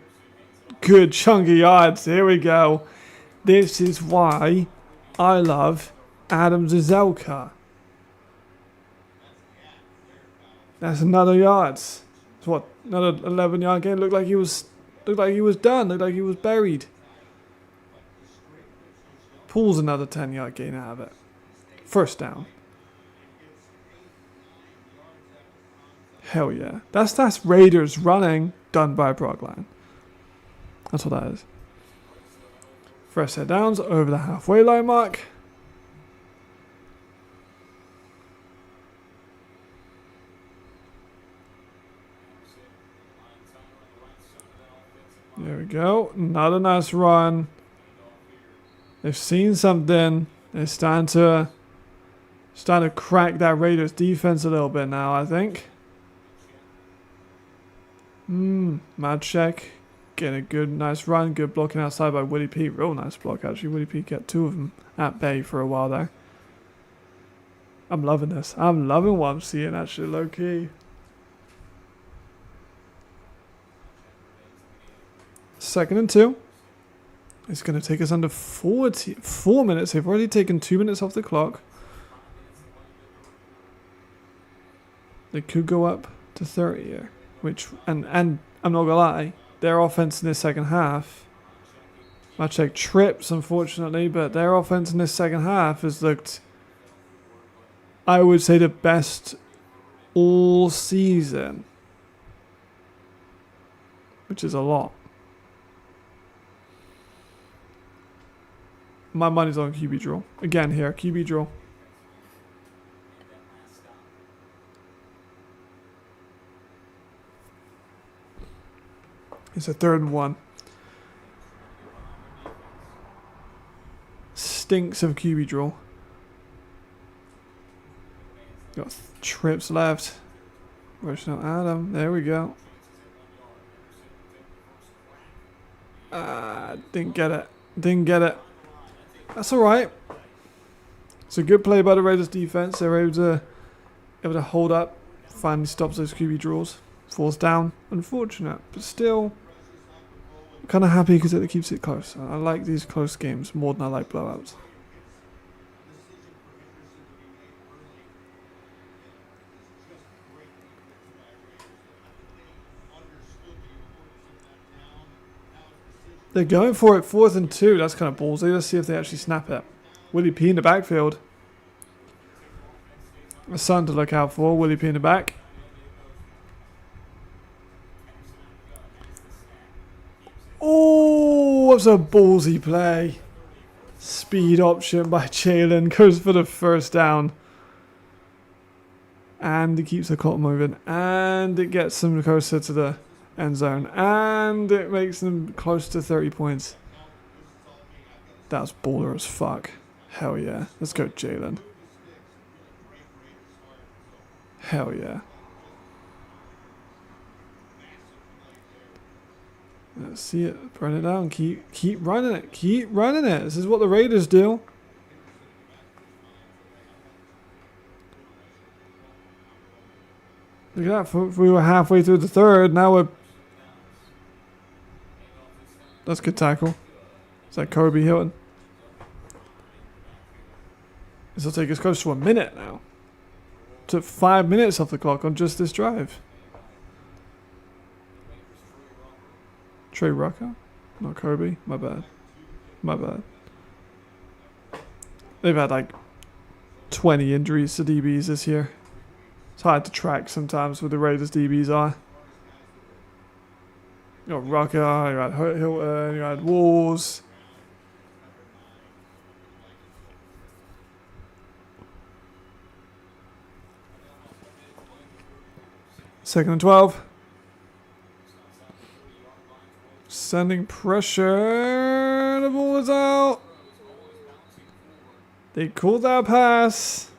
good chunk of yards. Here we go. This is why I love Adam Zelka. That's another yards. It's what, another 11-yard gain. Looked like he was done. Looked like he was buried. Pulls another 10-yard gain out of it. First down. Hell yeah. That's Raiders running done by a Prague line. That's what that is. First set downs over the halfway line mark. There we go. Another nice run. They've seen something. They're starting to crack that Raiders defense a little bit now, I think. Mad check. Getting a good, nice run. Good blocking outside by Woody P. Real nice block, actually. Woody P got 2 of them at bay for a while there. I'm loving this. I'm loving what I'm seeing, actually, low-key. Second and 2. It's going to take us under 4 minutes. They've already taken 2 minutes off the clock. They could go up to 30 here. Which, and I'm not going to lie, their offense in this second half, I checked trips, unfortunately, but their offense in this second half has looked, I would say, the best all season. Which is a lot. My money's on QB draw. Again here, QB draw. It's a 3rd and 1. Stinks of QB draw. Got trips left. Where's now Adam? There we go. Didn't get it. Didn't get it. That's alright. It's a good play by the Raiders defense. They're able to hold up. Finally stops those QB draws. 4th down. Unfortunate, but still kind of happy because it keeps it close. I like these close games more than I like blowouts. They're going for it 4th and 2. That's kind of ballsy. Let's see if they actually snap it. Willie P in the backfield. That's something to look out for. Willie P in the back. Oh, that's a ballsy play. Speed option by Jalen. Goes for the first down. And it keeps the clock moving. And it gets them closer to the end zone. And it makes them close to 30 points. That's baller as fuck. Hell yeah. Let's go, Jalen. Hell yeah. Let's see it. Run it down. Keep running it. Keep running it. This is what the Raiders do. Look at that. We were halfway through the third. Now we're... That's a good tackle. Is that Kobe Hilton? This will take us close to a minute now. Took 5 minutes off the clock on just this drive. Trey Rucker? Not Kobe. My bad. My bad. They've had like 20 injuries to DBs this year. It's hard to track sometimes with the Raiders DBs are. You got Rucker, you had Hilton, you had Walls. Second and 12. Sending pressure. The ball is out. They called that pass.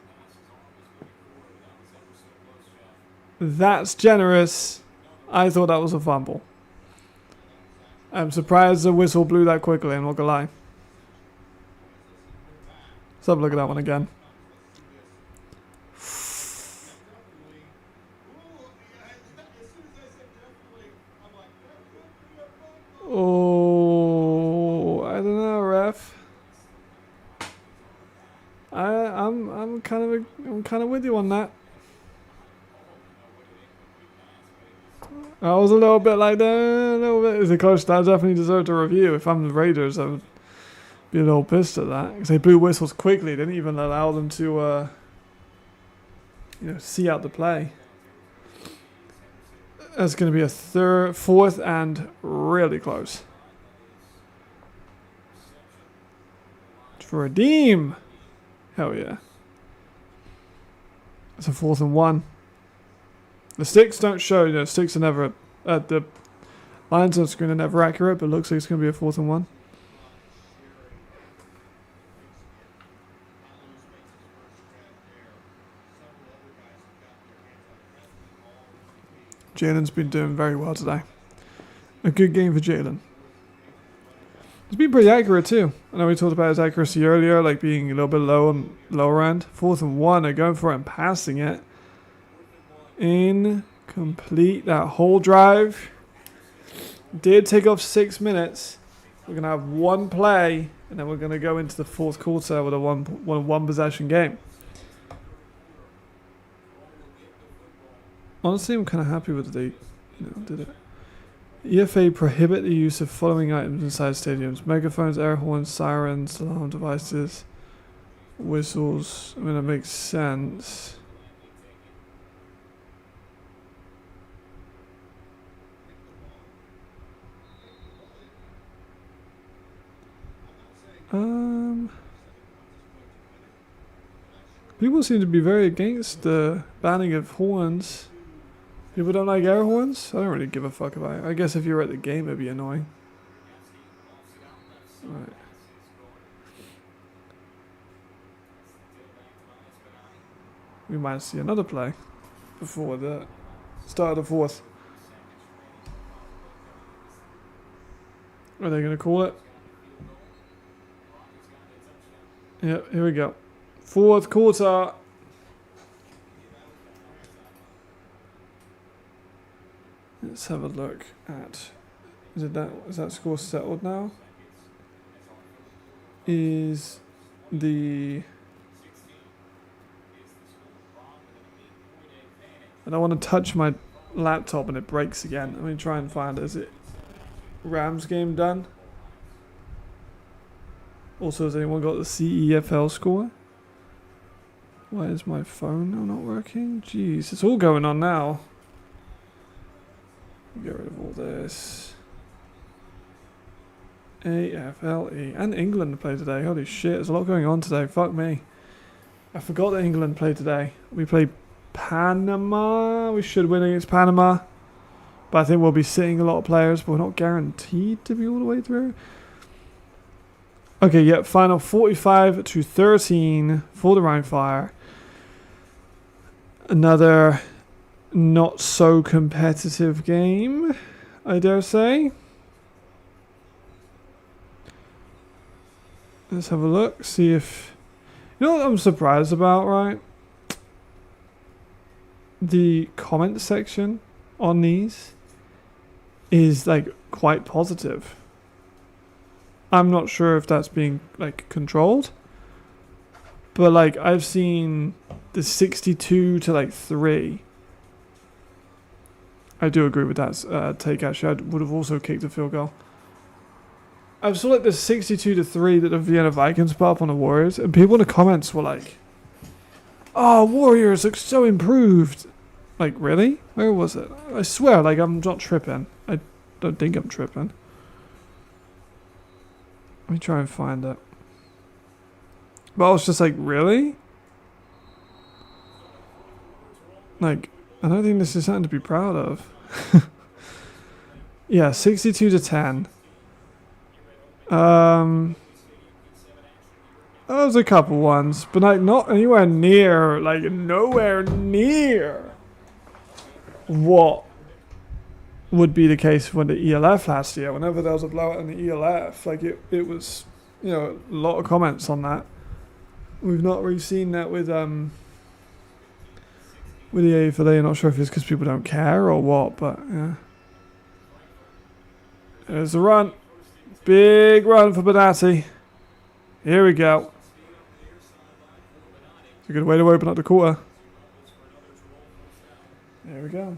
That's generous. I thought that was a fumble. I'm surprised the whistle blew that quickly, I'm not gonna lie. Let's have a look at that one again. Oh, I don't know, ref. I'm kind of with you on that. I was a little bit like that, a little bit. As a coach, that definitely deserved a review. If I'm the Raiders, I would be a little pissed at that because they blew whistles quickly. They didn't even allow them to, see out the play. That's going to be a fourth and really close. For a Redeem. Hell yeah. It's a 4th and 1. The sticks don't show, sticks are never, the lines on screen are never accurate, but it looks like it's going to be a 4th and 1. Jalen's been doing very well today. A good game for Jalen. He's been pretty accurate too. I know we talked about his accuracy earlier, like being a little bit low on lower end. 4th and 1, they're going for it and passing it. Incomplete. That whole drive did take off 6 minutes. We're going to have one play, and then we're going to go into the 4th quarter with a one possession game. Honestly, I'm kind of happy with the did it. EFA prohibit the use of following items inside stadiums: megaphones, air horns, sirens, alarm devices, whistles. I mean, it makes sense. People seem to be very against the banning of horns. People don't like air horns? I don't really give a fuck about it. I guess if you're at the game, it'd be annoying. Alright. We might see another play before the start of the 4th. Are they going to call it? Yep, here we go. 4th quarter. Let's have a look at. Is that score settled now? Is the. I don't want to touch my laptop and it breaks again. Let me try and find it. Is it Rams game done? Also, has anyone got the CEFL score? Why is my phone now not working? Jeez, it's all going on now. Get rid of all this. AFLE. And England play today. Holy shit, there's a lot going on today. Fuck me. I forgot that England played today. We play Panama. We should win against Panama. But I think we'll be sitting a lot of players, but we're not guaranteed to be all the way through. Okay, yeah, final 45-13 for the Rheinfire. Another not so competitive game, I dare say. Let's have a look, see if... You know what I'm surprised about, right? The comment section on these is like quite positive. I'm not sure if that's being like controlled, but like I've seen the 62 to like 3. I do agree with that take. Actually, I would have also kicked a field goal. I saw like the 62 to 3 that the Vienna Vikings put up on the Warriors, and people in the comments were like, "Oh, Warriors look so improved." Like, really? Where was it? I swear, like I'm not tripping. I don't think I'm tripping. Let me try and find it. But I was just like, really? Like, I don't think this is something to be proud of. Yeah, 62 to 10. There was a couple ones, but like not anywhere near, like nowhere near what would be the case when the ELF last year. Whenever there was a blowout in the ELF, like it was, you know, a lot of comments on that. We've not really seen that with the EFA. I'm not sure if it's because people don't care or what, but yeah. There's a run. Big run for Benatti. Here we go. It's a good way to open up the quarter. There we go.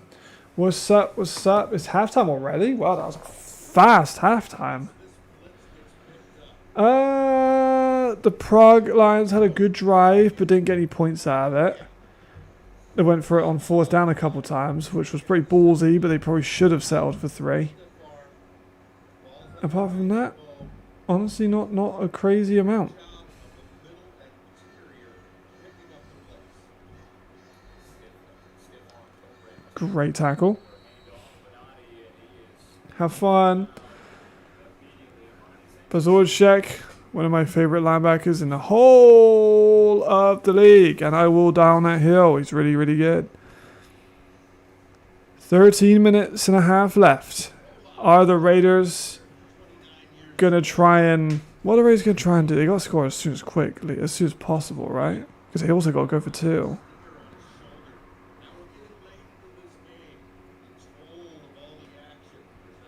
What's up? What's up? It's halftime already? Wow, that was a fast halftime. The Prague Lions had a good drive, but didn't get any points out of it. They went for it on 4th down a couple times, which was pretty ballsy, but they probably should have settled for 3. Apart from that, honestly, not a crazy amount. Great tackle. Have fun. Bazorczak, one of my favorite linebackers in the whole of the league, and I will down that hill. He's really, really good. 13 minutes and a half left. Are the Raiders gonna try and... What are the Raiders gonna try and do? They gotta score as soon as possible, right? Because they also gotta go for 2.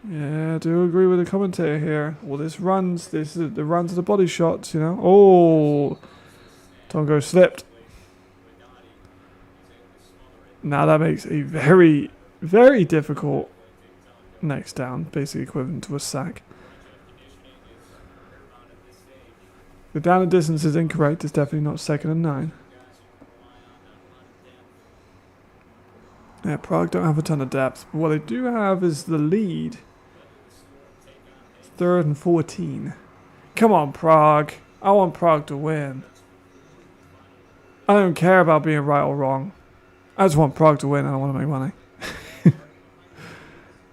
Yeah, I do agree with the commentator here. Well, this is the runs of the body shots, you know. Oh, Tongo slipped. Now that makes a very, very difficult next down, basically equivalent to a sack. The down and distance is incorrect. It's definitely not 2nd and 9. Yeah, Prague don't have a ton of depth, but what they do have is the lead. 3rd and 14. Come on, Prague. I want Prague to win. I don't care about being right or wrong. I just want Prague to win. I don't want to make money.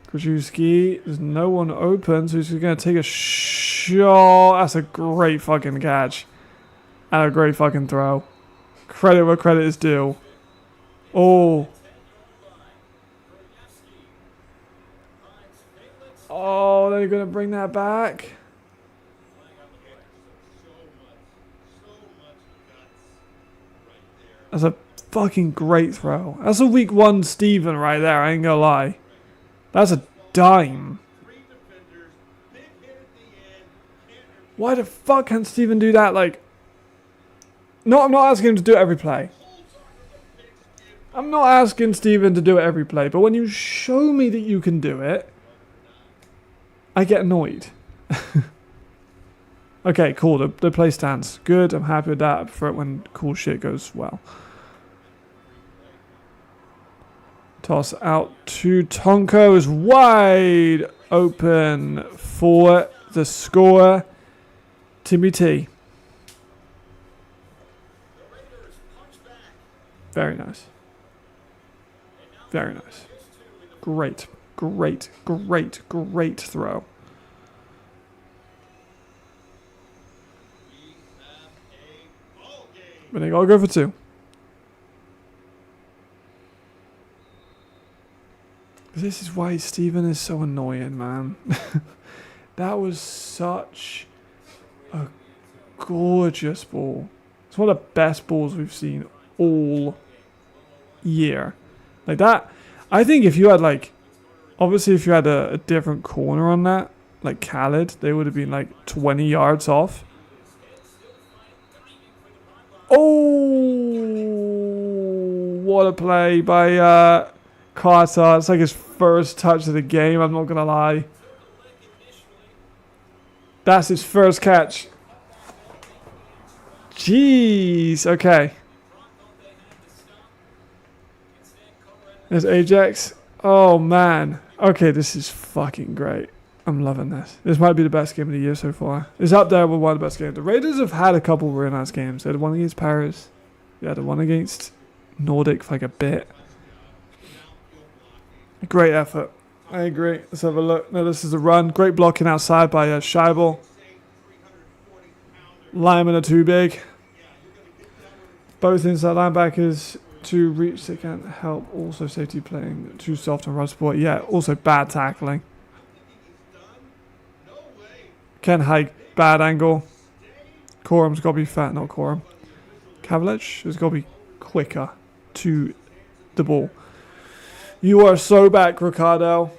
Krzyzewski, there's no one open, so he's going to take a shot. That's a great fucking catch. And a great fucking throw. Credit where credit is due. Oh. Oh, they're going to bring that back. That's a fucking great throw. That's a week 1 Steven right there, I ain't gonna lie. That's a dime. Why the fuck can't Steven do that? Like, no, I'm not asking him to do it every play. I'm not asking Steven to do it every play, but when you show me that you can do it, I get annoyed. Okay, cool. The play stands. Good. I'm happy with that. I prefer it when cool shit goes well. Toss out to Tonko is wide open for the score. Timmy T. Very nice. Very nice. Great. Great. Great. Great throw. But they gotta go for 2. This is why Steven is so annoying, man. That was such a gorgeous ball. It's one of the best balls we've seen all year. Like that, I think if you had like, obviously if you had a different corner on that, like Khaled, they would have been like 20 yards off. Oh, what a play by Carter. It's like his first touch of the game, I'm not going to lie. That's his first catch. Jeez, okay. There's Ajax. Oh, man. Okay, this is fucking great. I'm loving this. This might be the best game of the year so far. It's up there with one of the best games. The Raiders have had a couple really nice games. They had one against Paris. They had one against Nordic for like a bit. Great effort. I agree. Let's have a look. No, this is a run. Great blocking outside by Scheibel. Lyman are too big. Both inside linebackers to reach. They can't help. Also safety playing too soft and run support. Yeah, also bad tackling. Ken Haig, bad angle. Corum's got to be fat, not Corum. Cavalic has got to be quicker to the ball. You are so back, Ricardo.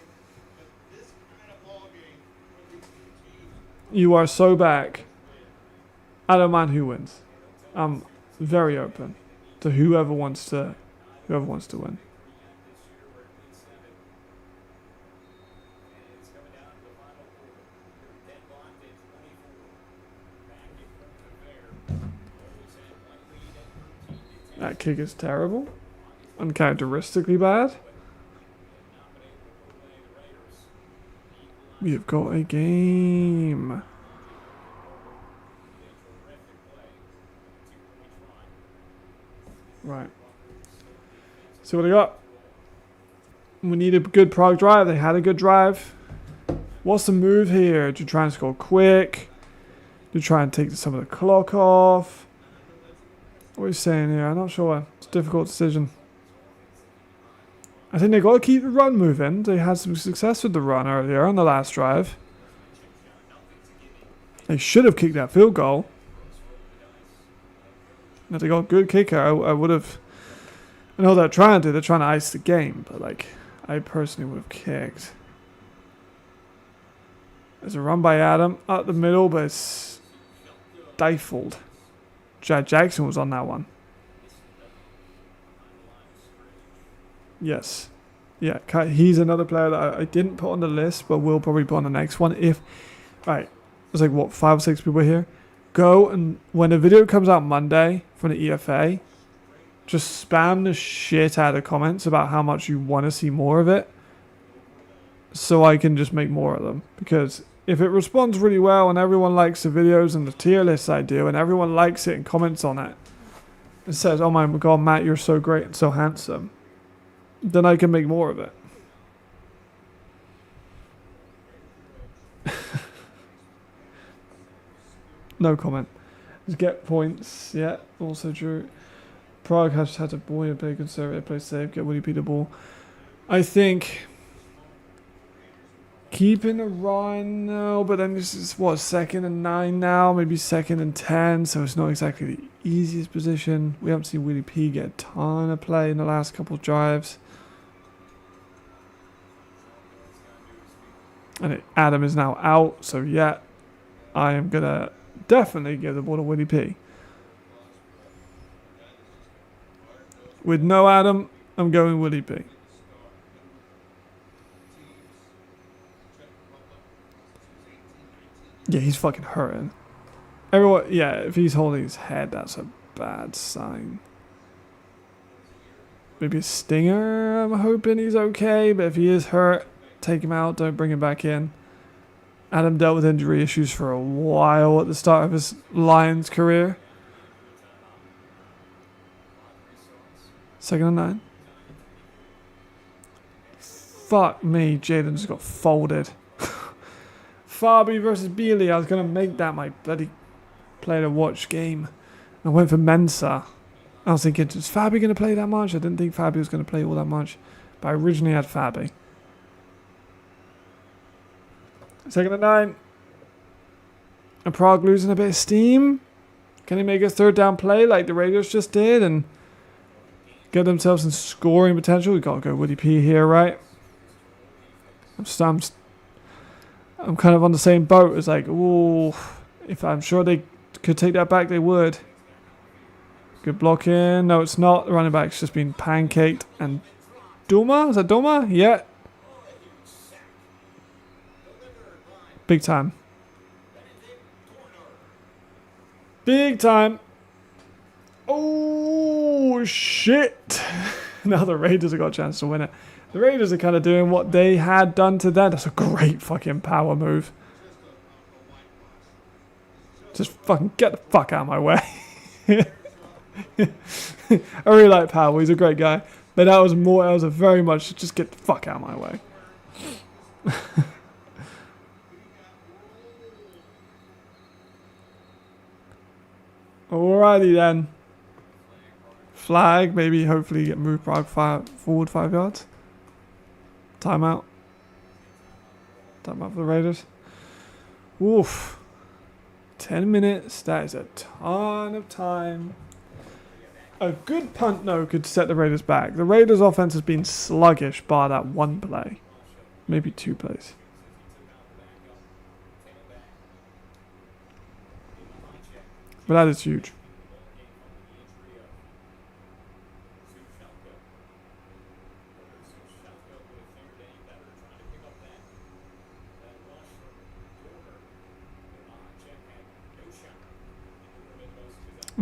You are so back. I don't mind who wins. I'm very open to whoever wants to win. That kick is terrible. Uncharacteristically bad. We have got a game. Right. See what they got. We need a good Prague drive. They had a good drive. What's the move here? To try and score quick? To try and take some of the clock off? What are you saying here? I'm not sure. It's a difficult decision. I think they got to keep the run moving. They had some success with the run earlier on the last drive. They should have kicked that field goal. If they got a good kicker, I would have. I know they're trying to. They're trying to ice the game, but like, I personally would have kicked. There's a run by Adam up the middle, but it's stifled. Jack Jackson was on that one. Yes. Yeah, he's another player that I didn't put on the list, but will probably put on the next one. Right, there's like, what, 5 or 6 people here? Go and, when the video comes out Monday from the EFA, just spam the shit out of comments about how much you want to see more of it, so I can just make more of them. Because if it responds really well and everyone likes the videos and the tier lists I do, and everyone likes it and comments on it, and says, oh my god, Matt, you're so great and so handsome, then I can make more of it. No comment. Just get points. Yeah, also true. Prague has had a boy and play conservative, play safe, get Willie P the ball. I think keeping a run, no, but then this is what, 2nd and 9 now, maybe 2nd and 10, so it's not exactly the easiest position. We haven't seen Willie P get a ton of play in the last couple of drives. And Adam is now out, so yeah, I am going to definitely give the ball to Willie P. With no Adam, I'm going Willie P. Yeah, he's fucking hurting. Everyone, yeah, if he's holding his head, that's a bad sign. Maybe a stinger, I'm hoping he's okay, but if he is hurt, take him out, don't bring him back in. Adam dealt with injury issues for a while at the start of his Lions career. 2nd and 9. Fuck me, Jaden just got folded. Fabi versus Bealey. I was going to make that my bloody play to watch game. I went for Mensa. I was thinking, is Fabi going to play that much? I didn't think Fabi was going to play all that much. But I originally had Fabi. 2nd and 9. And Prague losing a bit of steam. Can he make a 3rd down play like the Raiders just did and get themselves some scoring potential? We've got to go Woody P here, right? I'm kind of on the same boat. It's like, ooh, if I'm sure they could take that back, they would. Good blocking. No, it's not. The running back's just been pancaked. And Duma? Is that Duma? Yeah. Big time. Big time. Oh, shit. Now the Raiders have got a chance to win it. The Raiders are kind of doing what they had done to them. That's a great fucking power move. Just fucking get the fuck out of my way. I really like Powell. He's a great guy. But that was a very much just get the fuck out of my way. Alrighty then. Flag, maybe hopefully get moved Prague forward 5 yards. Timeout. Timeout for the Raiders. Oof. 10 minutes. That is a ton of time. A good punt, though, could set the Raiders back. The Raiders' offense has been sluggish bar that one play. Maybe 2 plays. But that is huge.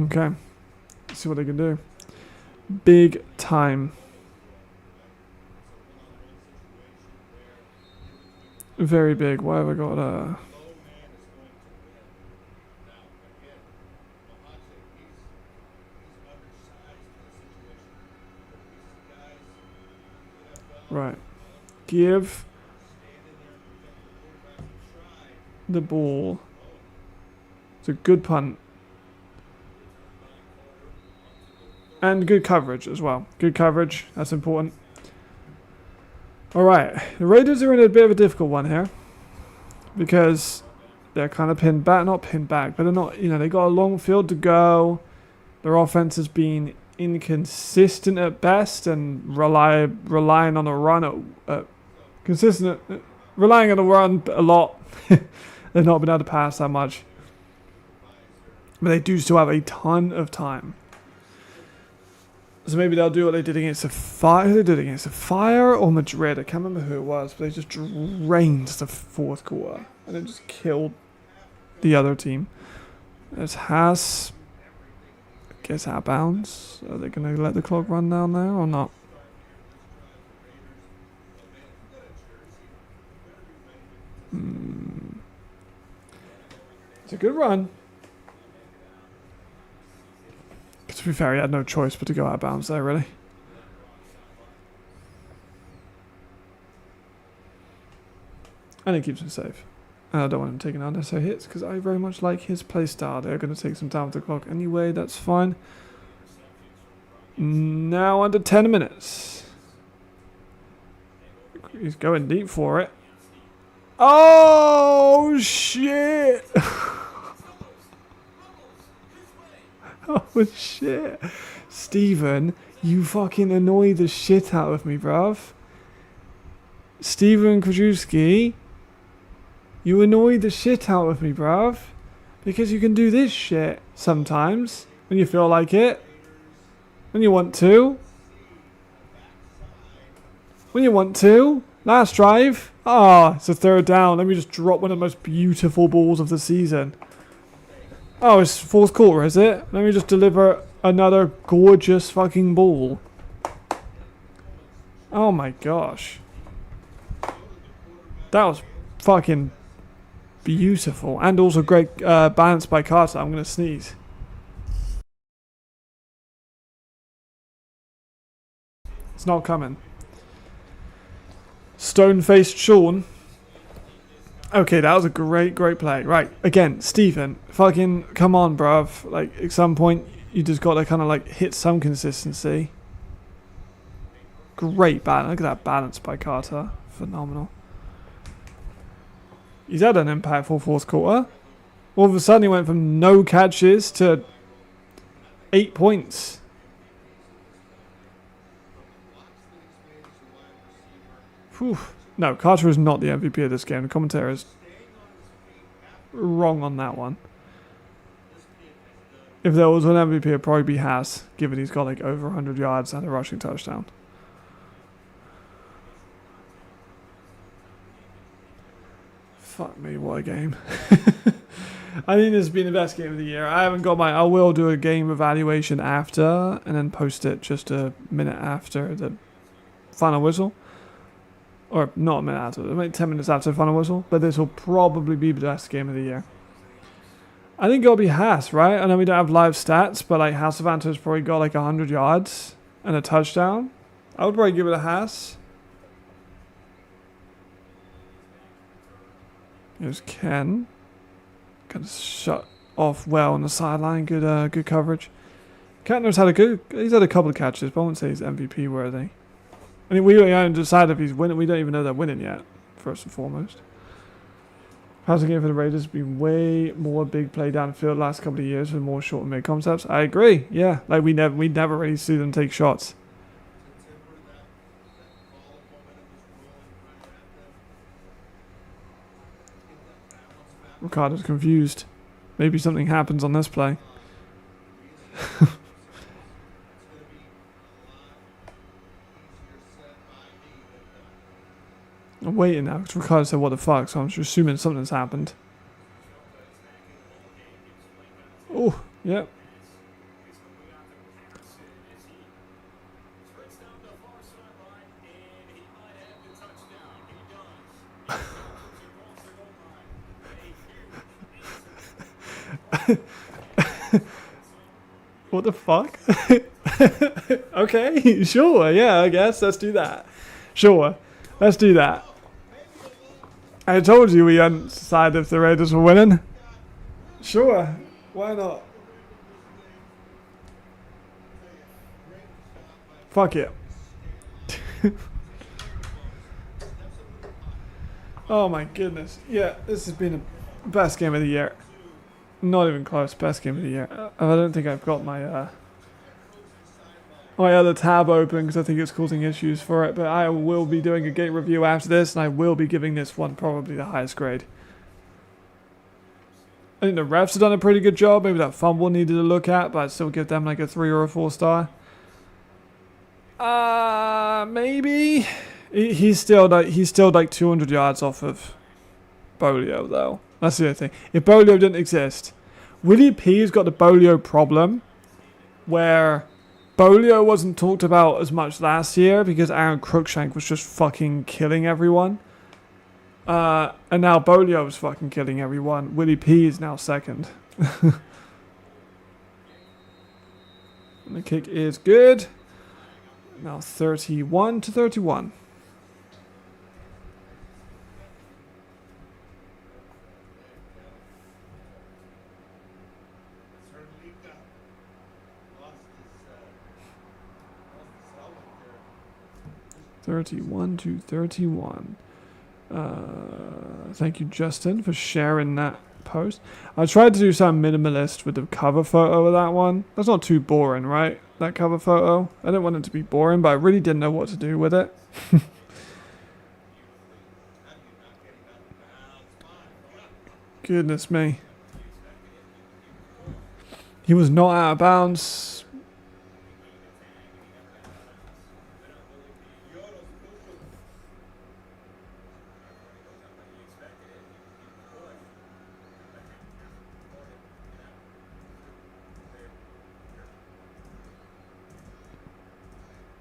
Okay. Let's see what they can do. Big time. Very big. Why have I got Right. Give the ball. It's a good punt. And good coverage as well. Good coverage. That's important. Alright. The Raiders are in a bit of a difficult one here. Because they're kind of pinned back. Not pinned back, but they're not, they got a long field to go. Their offense has been inconsistent at best and relying on a run relying on a run a lot. They've not been able to pass that much. But they do still have a ton of time. So maybe they'll do what they did against the Fire. They did against the Fire or Madrid. I can't remember who it was, but they just drained the 4th quarter and it just killed the other team. There's Haas. I guess out of bounds. Are they going to let the clock run down there or not? It's a good run. To be fair, he had no choice but to go out of bounds there, really. And it keeps him safe. And I don't want him taking unnecessary hits because I very much like his play style. They're going to take some time with the clock anyway. That's fine. Now under 10 minutes. He's going deep for it. Oh, shit. Oh, shit. Steven, you fucking annoy the shit out of me, bruv. Steven Krajewski, you annoy the shit out of me, bruv. Because you can do this shit sometimes when you feel like it. When you want to. When you want to. Last drive. Ah, it's a 3rd down. Let me just drop one of the most beautiful balls of the season. Oh, it's fourth quarter, is it? Let me just deliver another gorgeous fucking ball. Oh my gosh. That was fucking beautiful. And also great balance by Carter. I'm going to sneeze. It's not coming. Stone-faced Sean. Okay, that was a great play. Right, again, Stephen, fucking come on, bruv. Like, at some point, you just got to kind of like hit some consistency. Great balance. Look at that balance by Carter. Phenomenal. He's had an impactful fourth quarter. All of a sudden, he went from no catches to 8 points. Whew. No, Carter is not the MVP of this game. The commentator is wrong on that one. If there was an MVP, it'd probably be Haas, given he's got like over 100 yards and a rushing touchdown. Fuck me, what a game. I think this has been the best game of the year. I haven't got my... I will do a game evaluation after and then post it just a minute after the final whistle. Or not a minute after, maybe 10 minutes after the final whistle. But this will probably be the best game of the year. I think it'll be Haas, right? I know we don't have live stats, but like Haas-Avanto's probably got like 100 yards and a touchdown. I would probably give it a Haas. Here's Ken. Kind of shut off well on the sideline. Good coverage. Kentner's had he's had a couple of catches, but I wouldn't say he's MVP worthy. I mean, we haven't decided if he's winning. We don't even know they're winning yet, first and foremost. Passing game for the Raiders has been way more big play downfield the last couple of years with more short and mid concepts. I agree. Yeah, like we never really see them take shots. Ricardo's confused. Maybe something happens on this play. I'm waiting now because Ricardo said what the fuck, so I'm just assuming something's happened. Oh, yeah. What the fuck? Okay, sure, yeah, I guess. Let's do that. Sure, let's do that. I told you we hadn't decided if the Raiders were winning. Sure, why not? Fuck it. Oh my goodness. Yeah, this has been the best game of the year. Not even close, best game of the year. I don't think I've got my my other tab open because I think it's causing issues for it, but I will be doing a gate review after this, and I will be giving this one probably the highest grade. I think the refs have done a pretty good job. Maybe that fumble needed to look at, but I'd still give them like a 3 or a 4 star. Maybe he's still like 200 yards off of Bolio though. That's the other thing. If Bolio didn't exist, Willie P's got the Bolio problem where Bolio wasn't talked about as much last year because Aaron Cruikshank was just fucking killing everyone. And now Bolio is fucking killing everyone. Willie P is now second. And the kick is good. Now 31-31. Thank you, Justin, for sharing that post. I tried to do something minimalist with the cover photo of that one. That's not too boring, right? That cover photo. I didn't want it to be boring, but I really didn't know what to do with it. Goodness me. He was not out of bounds.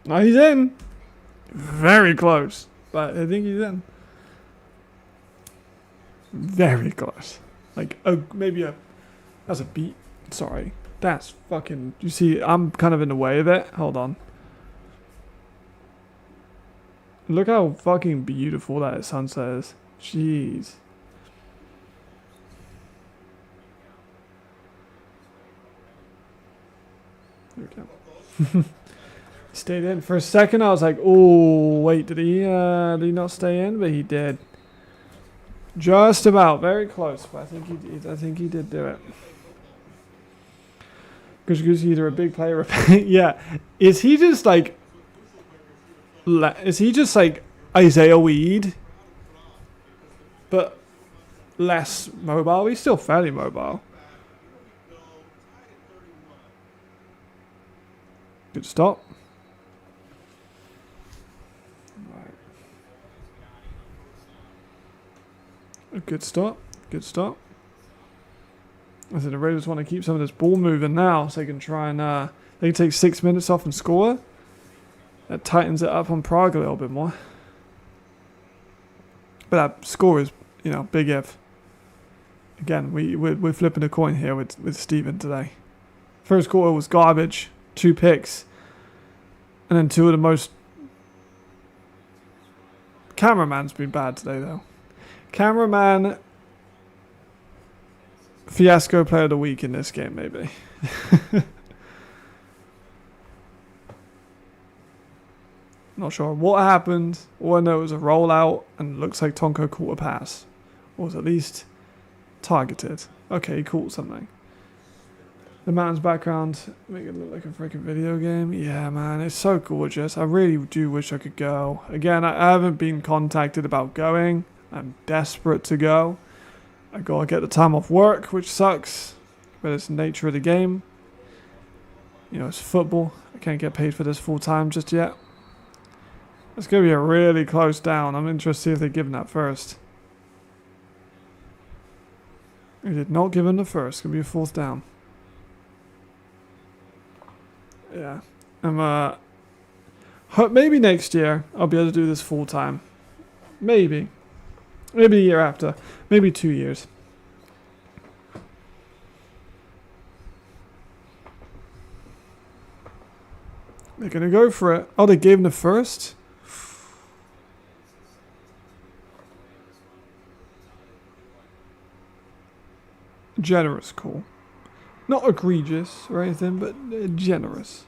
No, he's in. Very close. But I think he's in. Very close. Like, maybe that's a beat. Sorry. That's fucking... You see, I'm kind of in the way of it. Hold on. Look how fucking beautiful that sunset is. Jeez. There we go. Stayed in. For a second, I was like, oh, wait, did he not stay in? But he did. Just about. Very close. But I think he did do it. Because he's either a big player or... yeah. Is he just like Isaiah Weed? But less mobile? He's still fairly mobile. Good stop. Right. A good stop. Good stop. I said the Raiders want to keep some of this ball moving now so they can try and they can take 6 minutes off and score. That tightens it up on Prague a little bit more. But that score is, you know, big if. Again, we're flipping a coin here with Steven today. First quarter was garbage. 2 picks. And then 2 of the most... Cameraman's been bad today, though. Cameraman... Fiasco player of the week in this game, maybe. Not sure what happened. All I know it was a rollout and it looks like Tonko caught a pass. Or was at least targeted. Okay, he caught something. The mountains background make it look like a freaking video game. Yeah, man, it's so gorgeous. I really do wish I could go. Again, I haven't been contacted about going. I'm desperate to go. I gotta get the time off work, which sucks. But it's the nature of the game. You know, it's football. I can't get paid for this full time just yet. It's gonna be a really close down. I'm interested to see if they're giving that first. They did not give him the first. It's gonna be a 4th down. Yeah. Maybe next year I'll be able to do this full time. Maybe. Maybe a year after. Maybe 2 years. They're going to go for it. Oh, they gave him the first? Generous call. Not egregious or anything, but generous.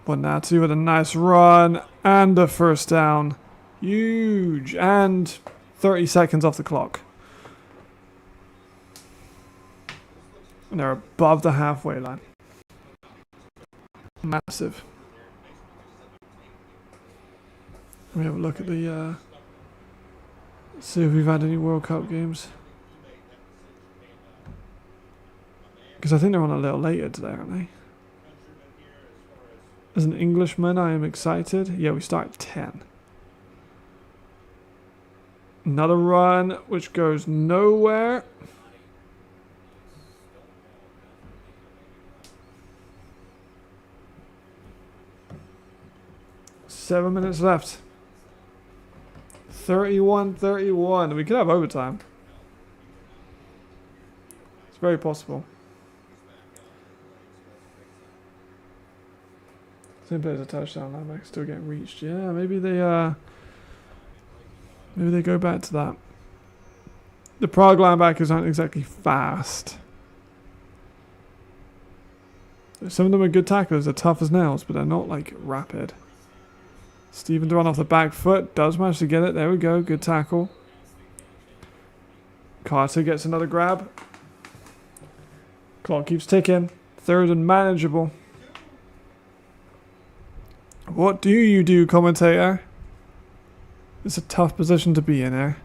Bonatti with a nice run and a first down. Huge. And 30 seconds off the clock. And they're above the halfway line. Massive. Let me have a look at the... see if we've had any World Cup games. Because I think they're on a little later today, aren't they? As an Englishman, I am excited. Yeah, we start at 10. Another run, which goes nowhere. Seven minutes left. 31-31. We could have overtime. It's very possible. Same plays a touchdown. Linebacker still getting reached. Yeah, maybe they go back to that. The Prague linebackers aren't exactly fast. Some of them are good tacklers. They're tough as nails, but they're not like rapid. Steven Duran off the back foot. Does manage to get it. There we go. Good tackle. Carter gets another grab. Clock keeps ticking. 3rd and manageable. What do you do, commentator? It's a tough position to be in here.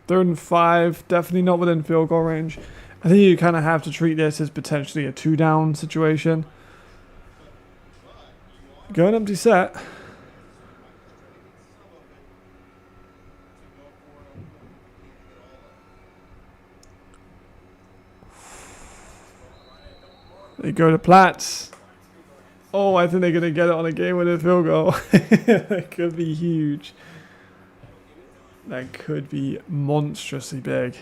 Third and 5, definitely not within field goal range. I think you kind of have to treat this as potentially a 2-down situation. Going empty set. They go to Platts. Oh, I think they're going to get it on a game-winning field goal. That could be huge. That could be monstrously big.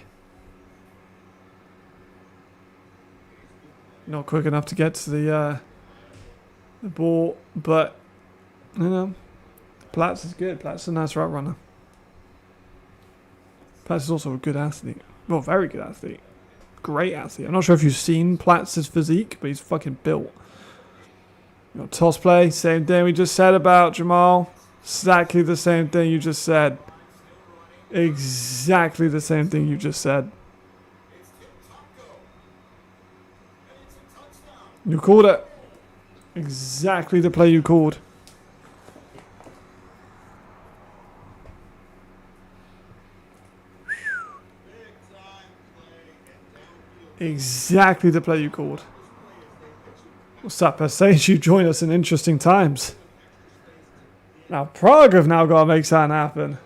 Not quick enough to get to the ball, but, you know, Platts is good. Platts is a nice route runner. Platts is also a good athlete. Well, very good athlete. Great athlete. I'm not sure if you've seen Platts' physique, but he's fucking built. You know, toss play, same thing we just said about Jamal. Exactly the same thing you just said. Exactly the same thing you just said. You called it. Exactly the play you called. Exactly the play you called. What's up, Sage? You join us in interesting times. Now, Prague have now got to make something happen.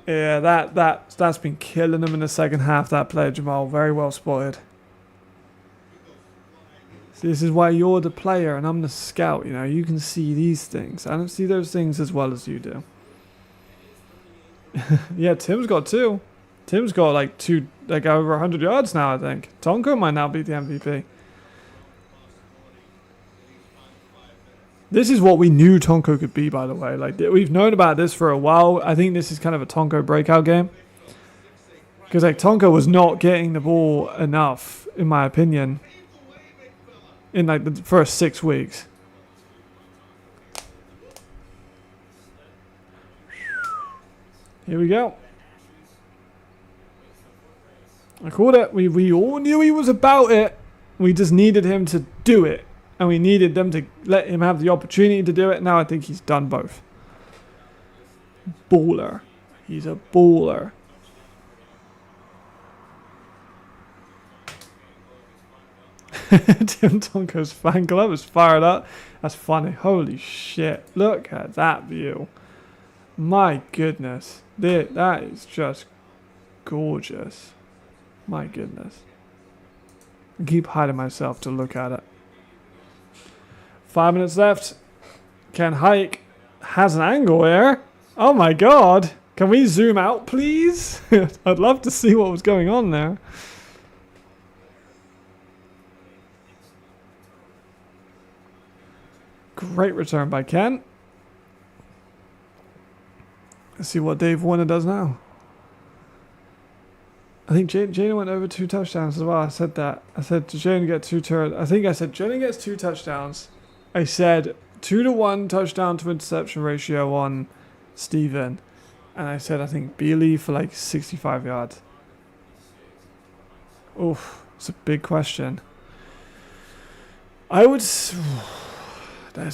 Yeah, that's been killing them in the second half, that player, Jamal. Very well spotted. See, this is why you're the player and I'm the scout, you know. You can see these things. I don't see those things as well as you do. Yeah, Tim's got 2. Tim's got like over 100 yards now, I think. Tonko might now be the MVP. This is what we knew Tonko could be, by the way. Like, we've known about this for a while. I think this is kind of a Tonko breakout game. Because, like, Tonko was not getting the ball enough, in my opinion, in, like, the first 6 weeks. Here we go. I called it. We all knew he was about it. We just needed him to do it. And we needed them to let him have the opportunity to do it. Now I think he's done both. Baller. He's a baller. Tim Tonko's fan club is fired up. That's funny. Holy shit. Look at that view. My goodness. That is just gorgeous. My goodness. I keep hiding myself to look at it. 5 minutes left. Ken Hike has an angle here. Oh my god. Can we zoom out, please? I'd love to see what was going on there. Great return by Ken. Let's see what Dave Warner does now. I think Jalen went over 2 touchdowns as well. I said that. I said Jalen get 2 turns. I think I said Jalen gets 2 touchdowns. I said 2-to-1 touchdown to interception ratio on Steven. And I said I think Bealey for like 65 yards. Oof, it's a big question. That's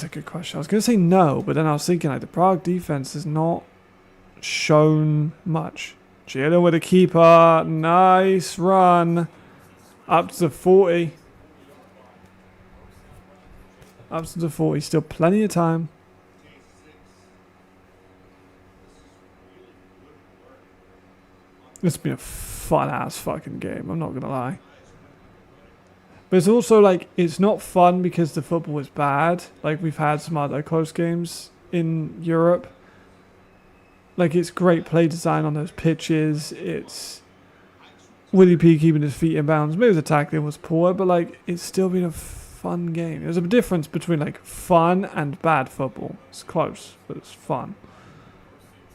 a good question. I was going to say no, but then I was thinking like the Prague defense has not shown much. Jalen with a keeper. Nice run. Up to the 40. Up to the 40. Still plenty of time. It's been a fun-ass fucking game. I'm not going to lie. But it's also like, it's not fun because the football is bad. Like we've had some other close games in Europe. Like, it's great play design on those pitches. It's Willie P keeping his feet in bounds. Maybe the tackling was poor, but, like, it's still been a fun game. There's a difference between, like, fun and bad football. It's close, but it's fun.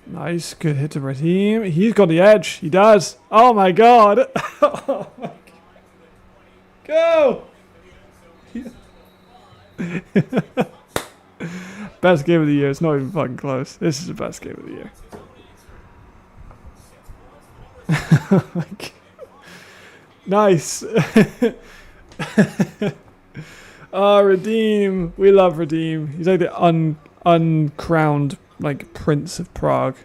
Nice. Good hit to Raheem. He's got the edge. He does. Oh, my God. Oh, my God. Go! Best game of the year. It's not even fucking close. This is the best game of the year. Nice. Redeem. We love Redeem. He's like the uncrowned like Prince of Prague.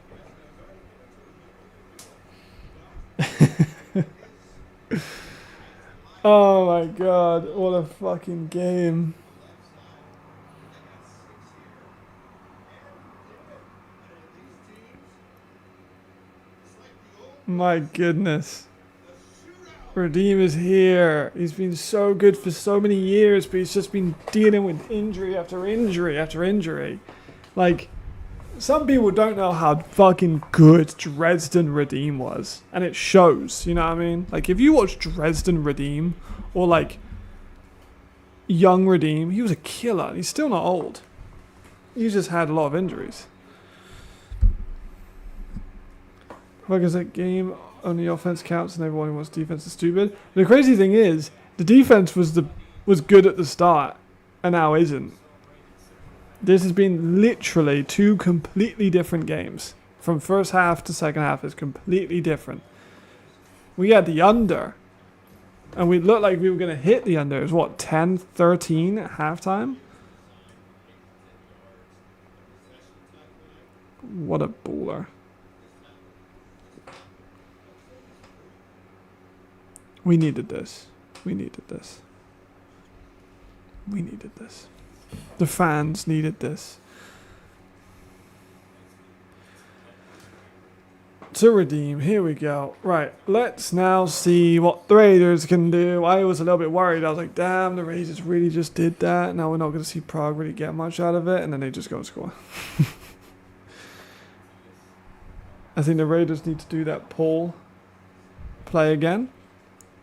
Oh my god. What a fucking game. My goodness. Redeem is here. He's been so good for so many years, but he's just been dealing with injury after injury after injury. Like, some people don't know how fucking good Dresden Redeem was. And it shows, you know what I mean? Like, if you watch Dresden Redeem, or like, young Redeem, he was a killer. He's still not old. He just had a lot of injuries. Like I said, game only offense counts and everyone who wants defense is stupid. The crazy thing is, the defense was good at the start, and now isn't. This has been literally two completely different games. From first half to second half is completely different. We had the under, and we looked like we were going to hit the under. It was what, 10-13 at halftime? What a baller. We needed this. We needed this. We needed this. The fans needed this. To redeem, here we go. Right, let's now see what the Raiders can do. I was a little bit worried. I was like, damn, the Raiders really just did that. Now we're not going to see Prague really get much out of it. And then they just go and score. I think the Raiders need to do that pull play again.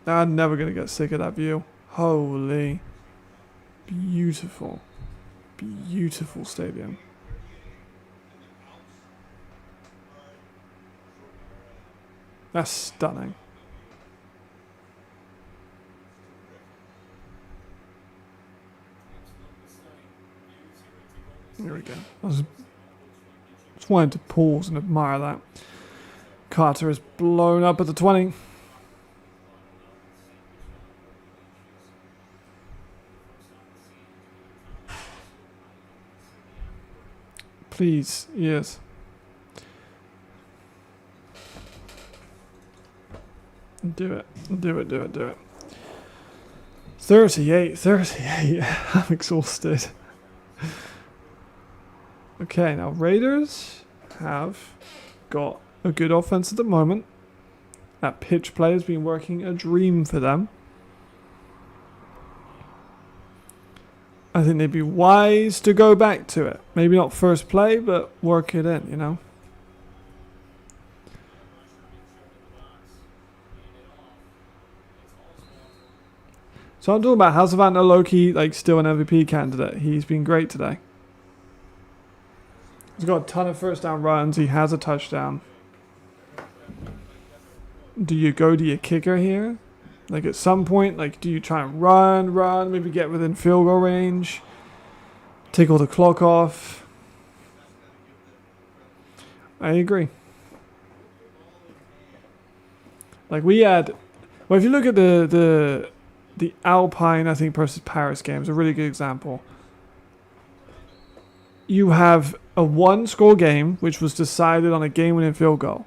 I'm never going to get sick of that view. Holy. Beautiful. Beautiful stadium. That's stunning. Here we go. I just wanted to pause and admire that. Carter is blown up at the 20. Please, yes. Do it. Do it, do it, do it. 38. I'm exhausted. Okay, now Raiders have got a good offense at the moment. That pitch play has been working a dream for them. I think they'd be wise to go back to it. Maybe not first play, but work it in, you know? So I'm talking about how Savannah Loki, like, still an MVP candidate. He's been great today. He's got a ton of first down runs. He has a touchdown. Do you go to your kicker here? Like, at some point, like, do you try and run, maybe get within field goal range, take all the clock off? I agree. Like, we had, well, if you look at the Alpine, I think, versus Paris game is a really good example. You have a one-score game, which was decided on a game-winning field goal.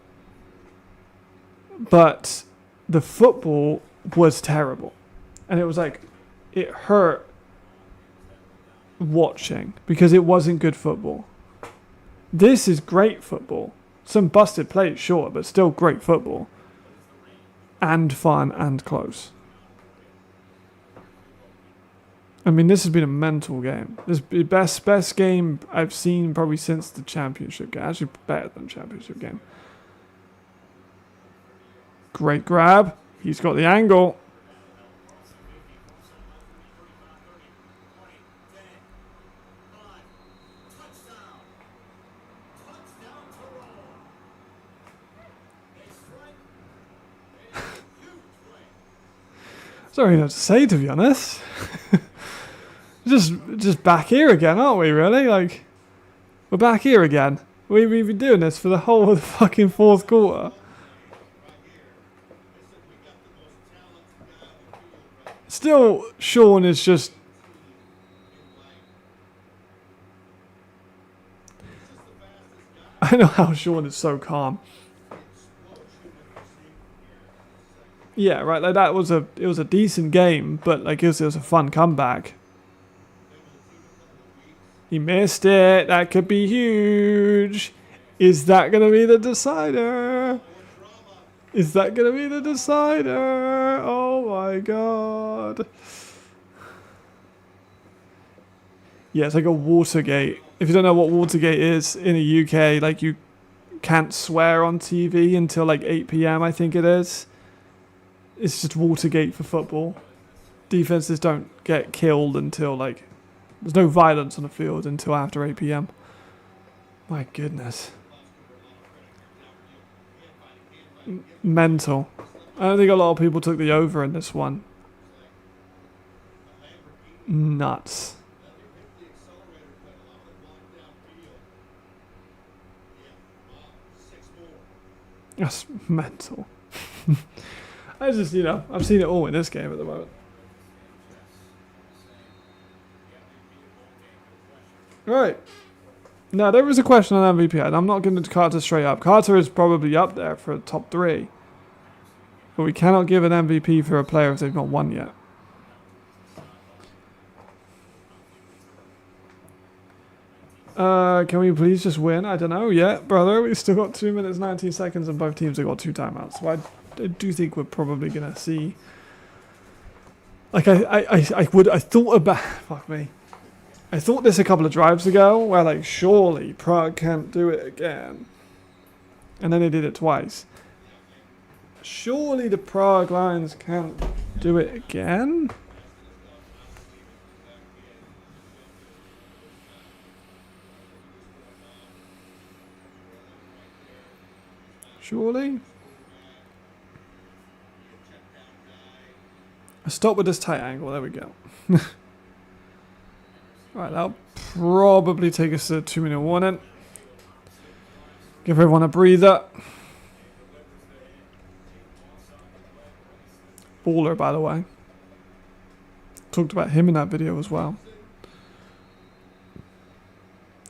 But the football was terrible. And it was like, it hurt watching because it wasn't good football. This is great football. Some busted plays, sure, but still great football. And fun and close. I mean, this has been a mental game. This is the best game I've seen probably since the championship game. Actually, better than the championship game. Great grab. He's got the angle. Sorry, not to say, to be honest. Just back here again, aren't we, really? Like, we're back here again. We've been doing this for the whole of the fucking fourth quarter. Still, Sean is just... I know how Sean is so calm. Yeah, right, like it was a decent game, but like it was a fun comeback. He missed it. That could be huge. Is that going to be the decider? Is that going to be the decider? Oh. my god. Yeah, it's like a Watergate. If you don't know what Watergate is in the UK, like you can't swear on TV until like 8 p.m. I think it is. It's just Watergate for football. Defenses don't get killed until like there's no violence on the field until after 8 p.m. My goodness. Mental. I don't think a lot of people took the over in this one. Nuts. That's mental. I just, I've seen it all in this game at the moment. Right. Now, there was a question on MVP, and I'm not giving it to Carter straight up. Carter is probably up there for top 3. But we cannot give an MVP for a player if they've not won yet. Can we please just win? I don't know yet, brother. We've still got 2 minutes, 19 seconds, and both teams have got 2 timeouts. So I do think we're probably going to see... Like, I thought about... Fuck me. I thought this a couple of drives ago, where, like, surely Prague can't do it again. And then they did it twice. Surely the Prague Lions can't do it again? Surely? Stop with this tight angle. There we go. Right, that'll probably take us to a 2-minute warning. Give everyone a breather. Baller, by the way. Talked about him in that video as well.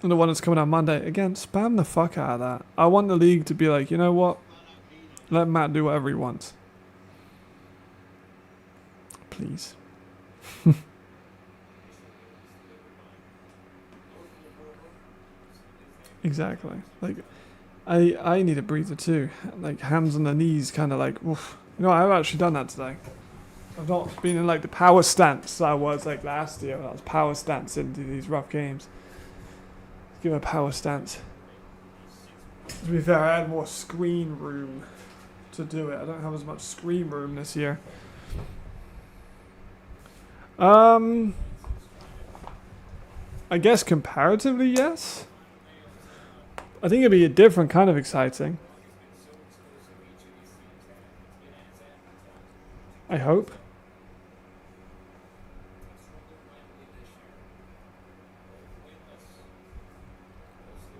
And the one that's coming out Monday. Again, spam the fuck out of that. I want the league to be like, you know what? Let Matt do whatever he wants. Please. Exactly. Like, I need a breather too. Like, hands on the knees, kind of like, oof. I've actually done that today. I've not been in like the power stance I was like last year. I was power stance into these rough games. Give a power stance. To be fair, I had more screen room to do it. I don't have as much screen room this year. I guess comparatively, yes. I think it'd be a different kind of exciting. I hope.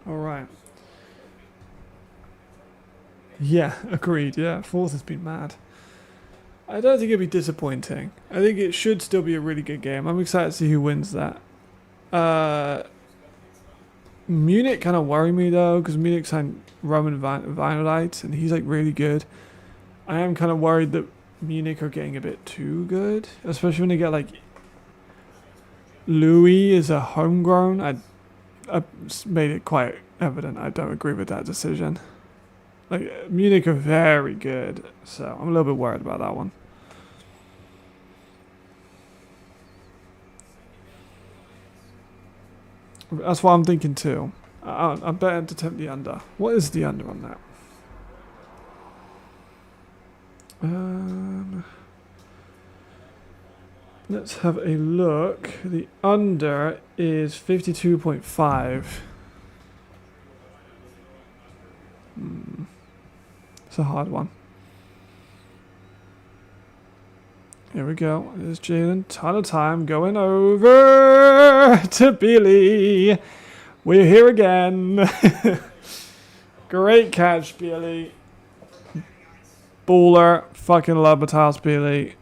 All right. Yeah, agreed. Yeah, 4th has been mad. I don't think it'd be disappointing. I think it should still be a really good game. I'm excited to see who wins that. Munich kind of worry me though, because Munich signed Roman Vinolite, and he's like really good. I am kind of worried that Munich are getting a bit too good, especially when they get like Louis is a homegrown. I made it quite evident I don't agree with that decision. Like, Munich are very good, so I'm a little bit worried about that one. That's what I'm thinking too. I'm betting to tempt the under. What is the under on that? Let's have a look. The under is 52.5. It's a hard one. Here we go. There's Jalen. Ton of time going over to Billy. We're here again. Great catch, Billy. Baller. Fucking love Matthias Billy.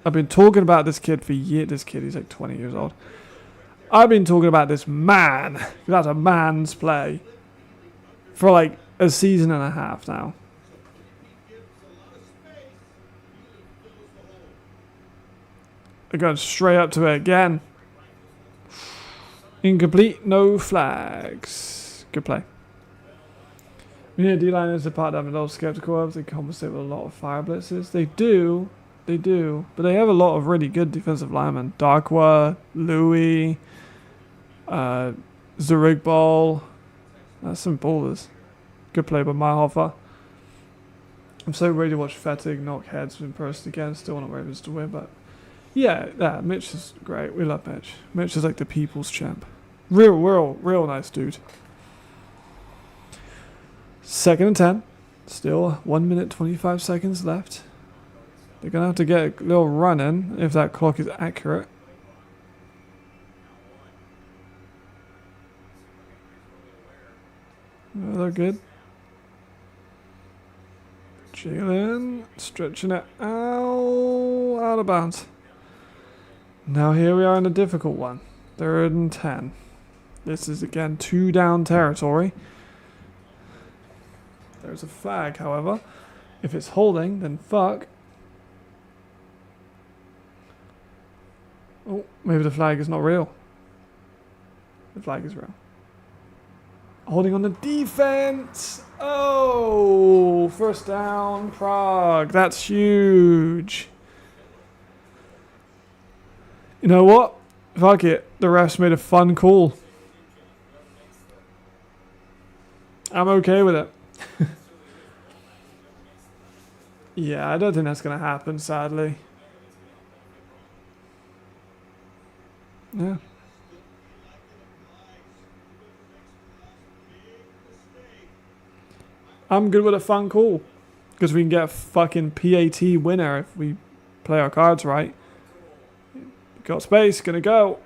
I've been talking about this kid for years. This kid, he's like 20 years old. I've been talking about this man. That's a man's play. For like a season and a half now. They're going straight up to it again. Incomplete, no flags. Good play. Yeah, D-line is the part that I'm a little skeptical of. They compensate with a lot of fire blitzes. They do, They do. But they have a lot of really good defensive linemen. Darkwa, Louis, Zurigball. That's some ballers. Good play by Mayhofer. I'm so ready to watch Fettig knock heads in person again. Still want Ravens to win, but yeah, Mitch is great. We love Mitch. Mitch is like the people's champ. Real nice dude. 2nd and 10. Still 1 minute 25 seconds left. They're going to have to get a little run in if that clock is accurate. Oh, they're good. Jiggling, stretching it out of bounds. Now here we are in a difficult one. 3rd and 10. This is again 2 down territory. There's a flag, however. If it's holding, then fuck. Oh, maybe the flag is not real. The flag is real. Holding on the defense. Oh, 1st down, Prague. That's huge. You know what? Fuck it. The refs made a fun call. I'm okay with it. Yeah, I don't think that's going to happen, sadly. Yeah. I'm good with a fun call. Because we can get a fucking PAT winner if we play our cards right. Got space, gonna go.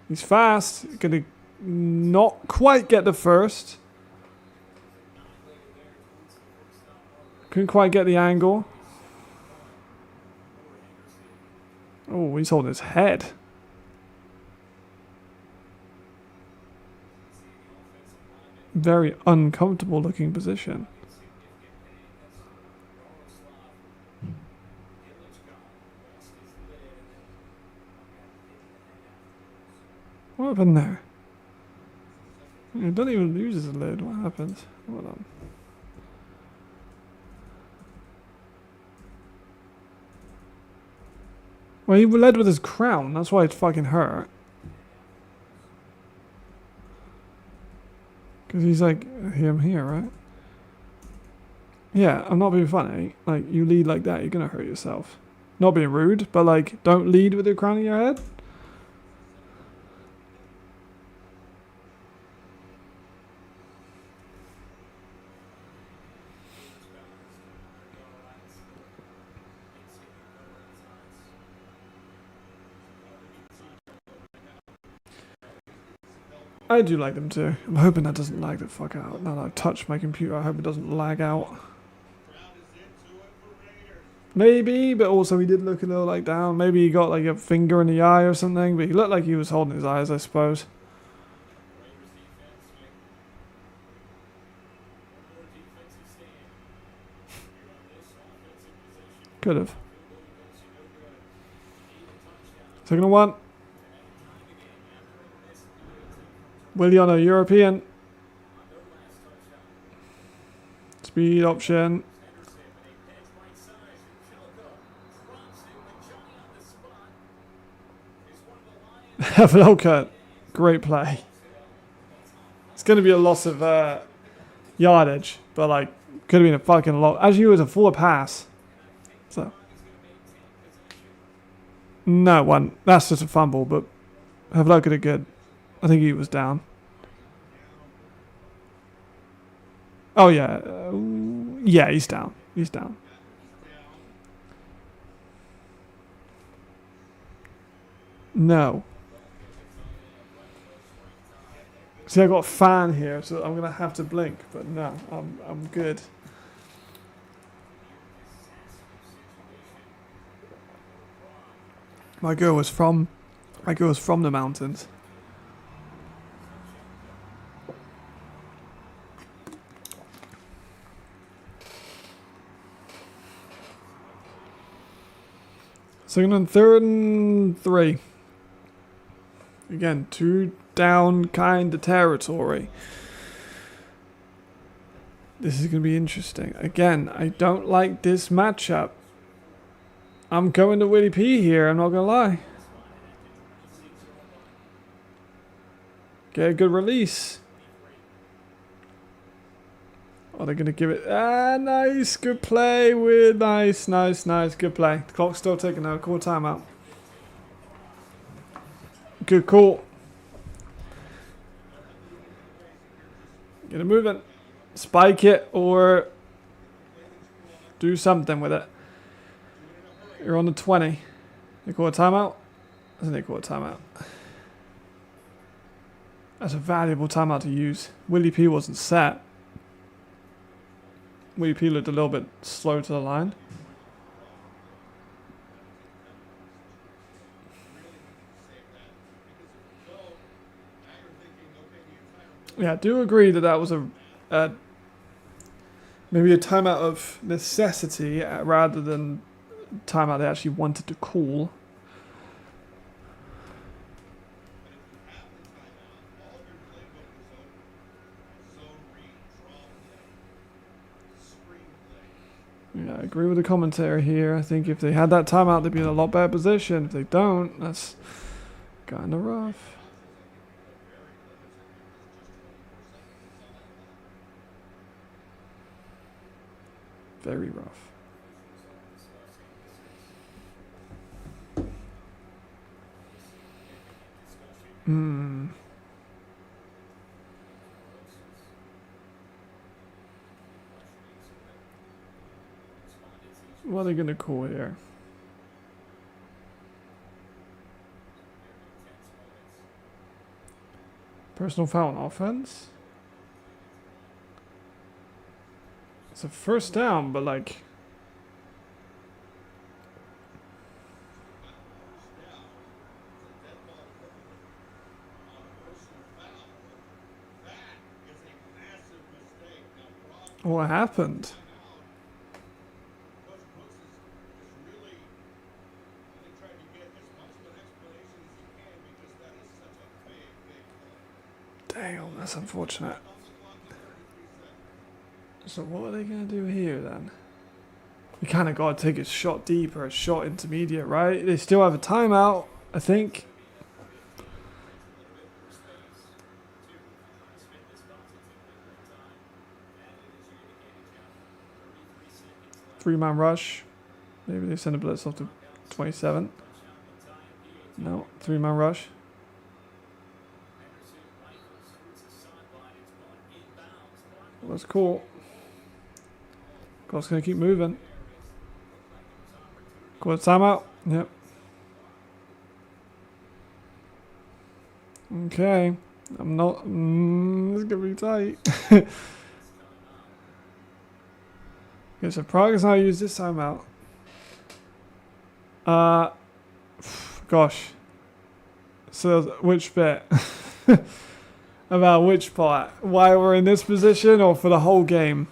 He's fast, gonna not quite get the first. Couldn't quite get the angle. Oh, he's holding his head. Very uncomfortable looking position. What happened there? He doesn't even lose his lid. What happens? Hold on. Well, he led with his crown. That's why it's fucking hurt. Because he's like, him here, right? Yeah, I'm not being funny. Like, you lead like that, you're going to hurt yourself. Not being rude, but like, don't lead with your crown in your head. I do like them too. I'm hoping that doesn't lag the fuck out. Now that I've touched my computer, I hope it doesn't lag out. Maybe, but also he did look a little like down. Maybe he got like a finger in the eye or something, but he looked like he was holding his eyes, I suppose. Could have. 2nd and 1. Williano, European. Speed option. Velka, great play. It's going to be a loss of yardage, but like, could have been a fucking lot. As you was a full pass. So. No one. That's just a fumble, but Velka did good. I think he was down. Oh, yeah. Yeah, he's down. He's down. No. See, I got a fan here, so I'm going to have to blink. But no, I'm good. My girl was from the mountains. Second and 3rd and 3. Again, 2 down kind of territory. This is going to be interesting. Again, I don't like this matchup. I'm going to Willie P here, I'm not gonna lie. Get a good release. Oh, they're gonna give it. Ah, nice, good play. Weird, nice, good play. The clock's still ticking now. Call timeout. Good call. Get it moving. Spike it or do something with it. You're on the 20. They call a timeout? I think they call a timeout. That's a valuable timeout to use. Willie P wasn't set. Willie P looked a little bit slow to the line. Yeah, I do agree that that was a maybe a timeout of necessity rather than timeout they actually wanted to call. Yeah, I agree with the commentary here. I think if they had that timeout, they'd be in a lot better position. If they don't, that's kind of rough. Very rough. What are they going to call here? Personal foul on offense? It's a first down, but like... What happened? Damn, that's unfortunate. So what are they going to do here then? You kind of got to take a shot deep or a shot intermediate, right? They still have a timeout, I think. Three-man rush. Maybe they send a blitz off to 27. No, three-man rush. Well, that's cool. Clock's going to keep moving. Call a timeout. Yep. Okay. I'm not... it's going to be tight. Okay, so Prague has now used this timeout. Gosh. So which bit? About which part? Why we're in this position or for the whole game?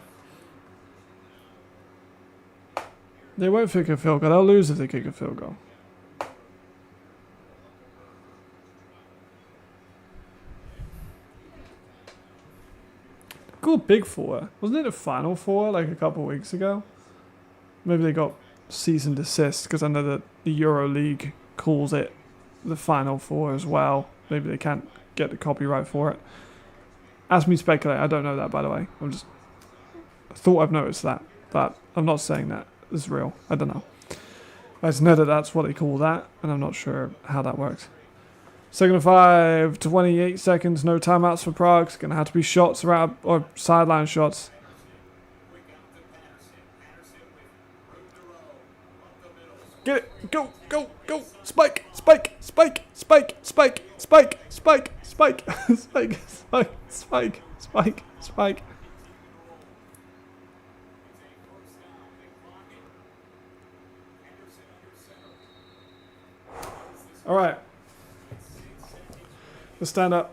They won't kick a field goal. They'll lose if they kick a field goal. Cool big four. Wasn't it a final four like a couple of weeks ago? Maybe they got cease and desist because I know that the Euro League calls it the final four as well. Maybe they can't get the copyright for it. Ask me speculate. I don't know that, by the way. I thought I've noticed that, but I'm not saying that is real. I don't know. I just know that that's what they call that, and I'm not sure how that works. Second and 5, 28 seconds, no timeouts for Prague. It's going to have to be shots around, or sideline shots. Get it, go, go, go, spike, spike, spike, spike, spike, spike, spike, spike, spike, spike, spike, spike, spike. All right. Let's stand up.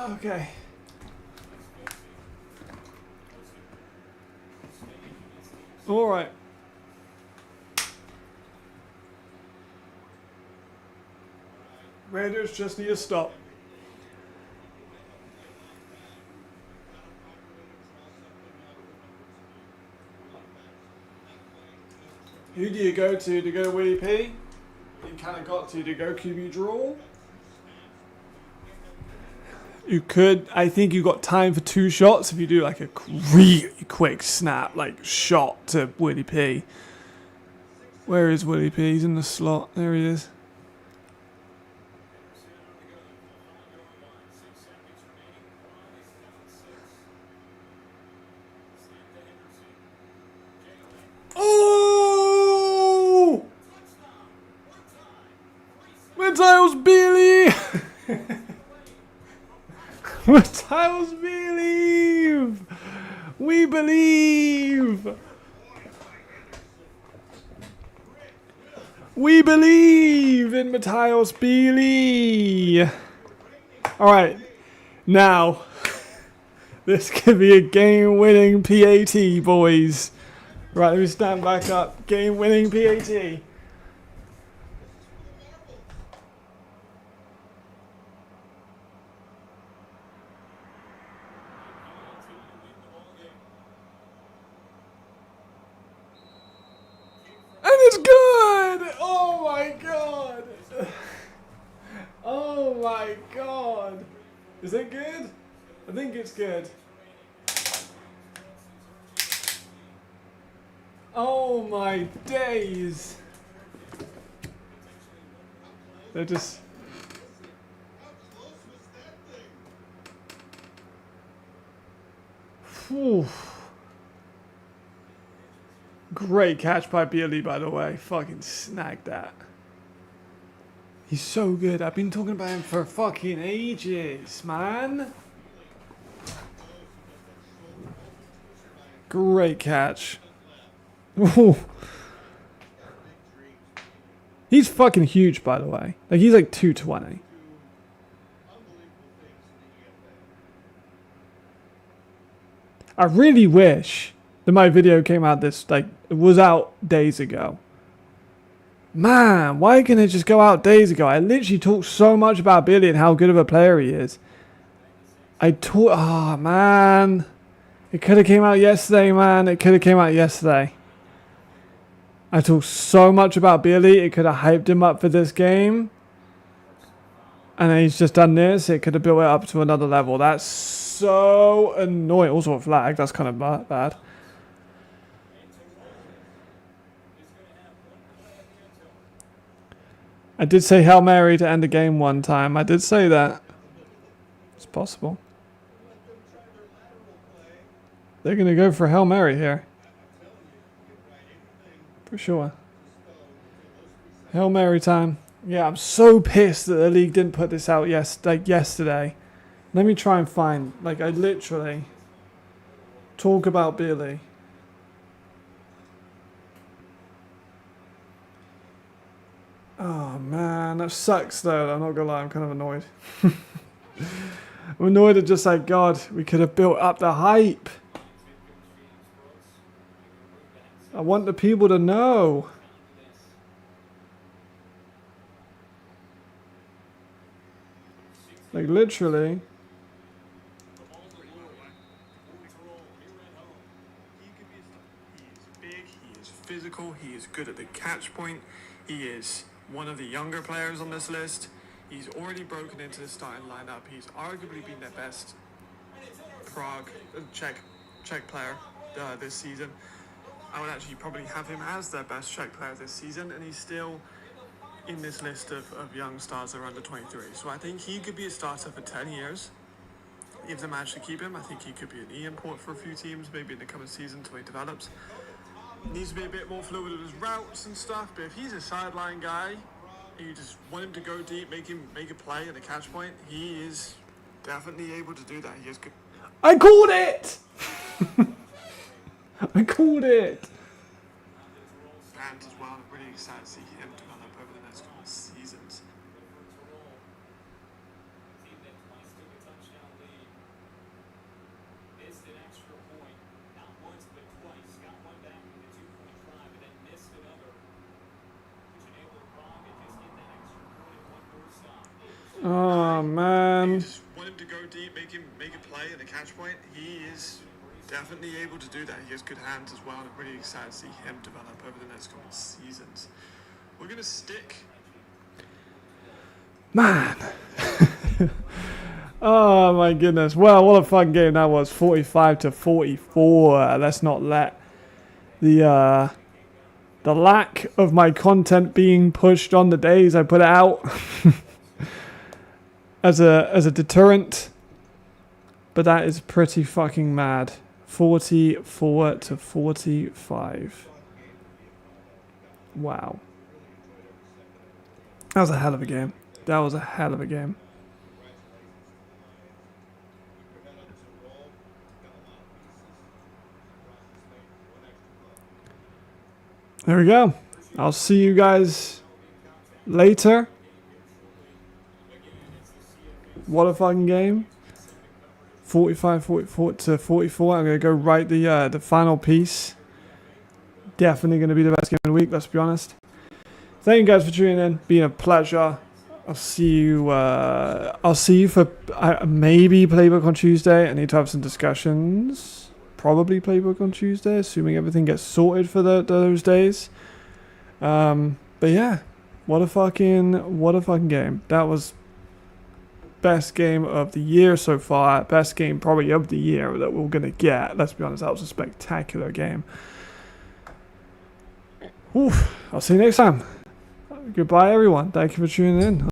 Okay. All right. Raiders just need to stop. Who do you go to go to Willie P? You kind of got to go QB draw. You could, I think you got time for 2 shots if you do like a really quick snap, like shot to Willie P. Where is Willie P? He's in the slot. There he is. Oh! Matthias Bailey! Matthias believe! We believe! We believe in Matthias Bailey! Alright, now, this could be a game-winning PAT, boys. Right, let me stand back up. Game-winning PAT. And it's good! Oh my god! Oh my god! Is it good? I think it's good. Oh my days! They're just... Whew. Great catch by Bailey, by the way. Fucking snagged that. He's so good. I've been talking about him for fucking ages, man. Great catch. Ooh. He's fucking huge, by the way. Like, he's like 220. I really wish that my video came out this, like, it was out days ago. Man, why can't it just go out days ago? I literally talked so much about Billy and how good of a player he is. Oh, man. It could have came out yesterday, man. It could have came out yesterday. I talked so much about Billy. It could have hyped him up for this game. And then he's just done this. It could have built it up to another level. That's so annoying. Also a flag. That's kind of bad. I did say Hail Mary to end the game one time. I did say that. It's possible. They're going to go for Hail Mary here. For sure. Hail Mary time. Yeah, I'm so pissed that the league didn't put this out yesterday. Let me try and find, I literally talk about Billy. Oh man, that sucks though. I'm not gonna lie, I'm kind of annoyed. I'm annoyed at just like, God, we could have built up the hype. I want the people to know. Like literally. He is big, he is physical, he is good at the catch point, he is one of the younger players on this list. He's already broken into the starting lineup. He's arguably been their best Prague Czech player this season. I would actually probably have him as their best Czech player this season, and he's still in this list of young stars that are under 23. So I think he could be a starter for 10 years. If they manage to keep him, I think he could be an e-import for a few teams, maybe in the coming season until he develops. Needs to be a bit more fluid with his routes and stuff, but if he's a sideline guy, and you just want him to go deep, make a play at the catch point, he is definitely able to do that. He is good. I called it! I called it! And as well, I'm really excited to see him develop over the next couple of seasons. Oh man. You just want him to go deep, make a play at the catch point. He is definitely able to do that. He has good hands as well, and I'm really excited to see him develop over the next couple of seasons. We're going to stick. Man. Oh my goodness. Well, what a fun game that was. 45-44. Let's not let the lack of my content being pushed on the days I put it out as a deterrent. But that is pretty fucking mad. 44-45. Wow. That was a hell of a game. That was a hell of a game. There we go. I'll see you guys later. What a fucking game. 45-44. I'm going to go write the final piece. Definitely going to be the best game of the week, let's be honest. Thank you guys for tuning in. Been a pleasure. I'll see you for maybe Playbook on Tuesday. I need to have some discussions. Probably Playbook on Tuesday, assuming everything gets sorted for those days. But yeah, what a fucking game. That was best game of the year so far. Best game probably of the year that we're gonna get. Let's be honest, that was a spectacular game. Oof. I'll see you next time. Goodbye, everyone. Thank you for tuning in.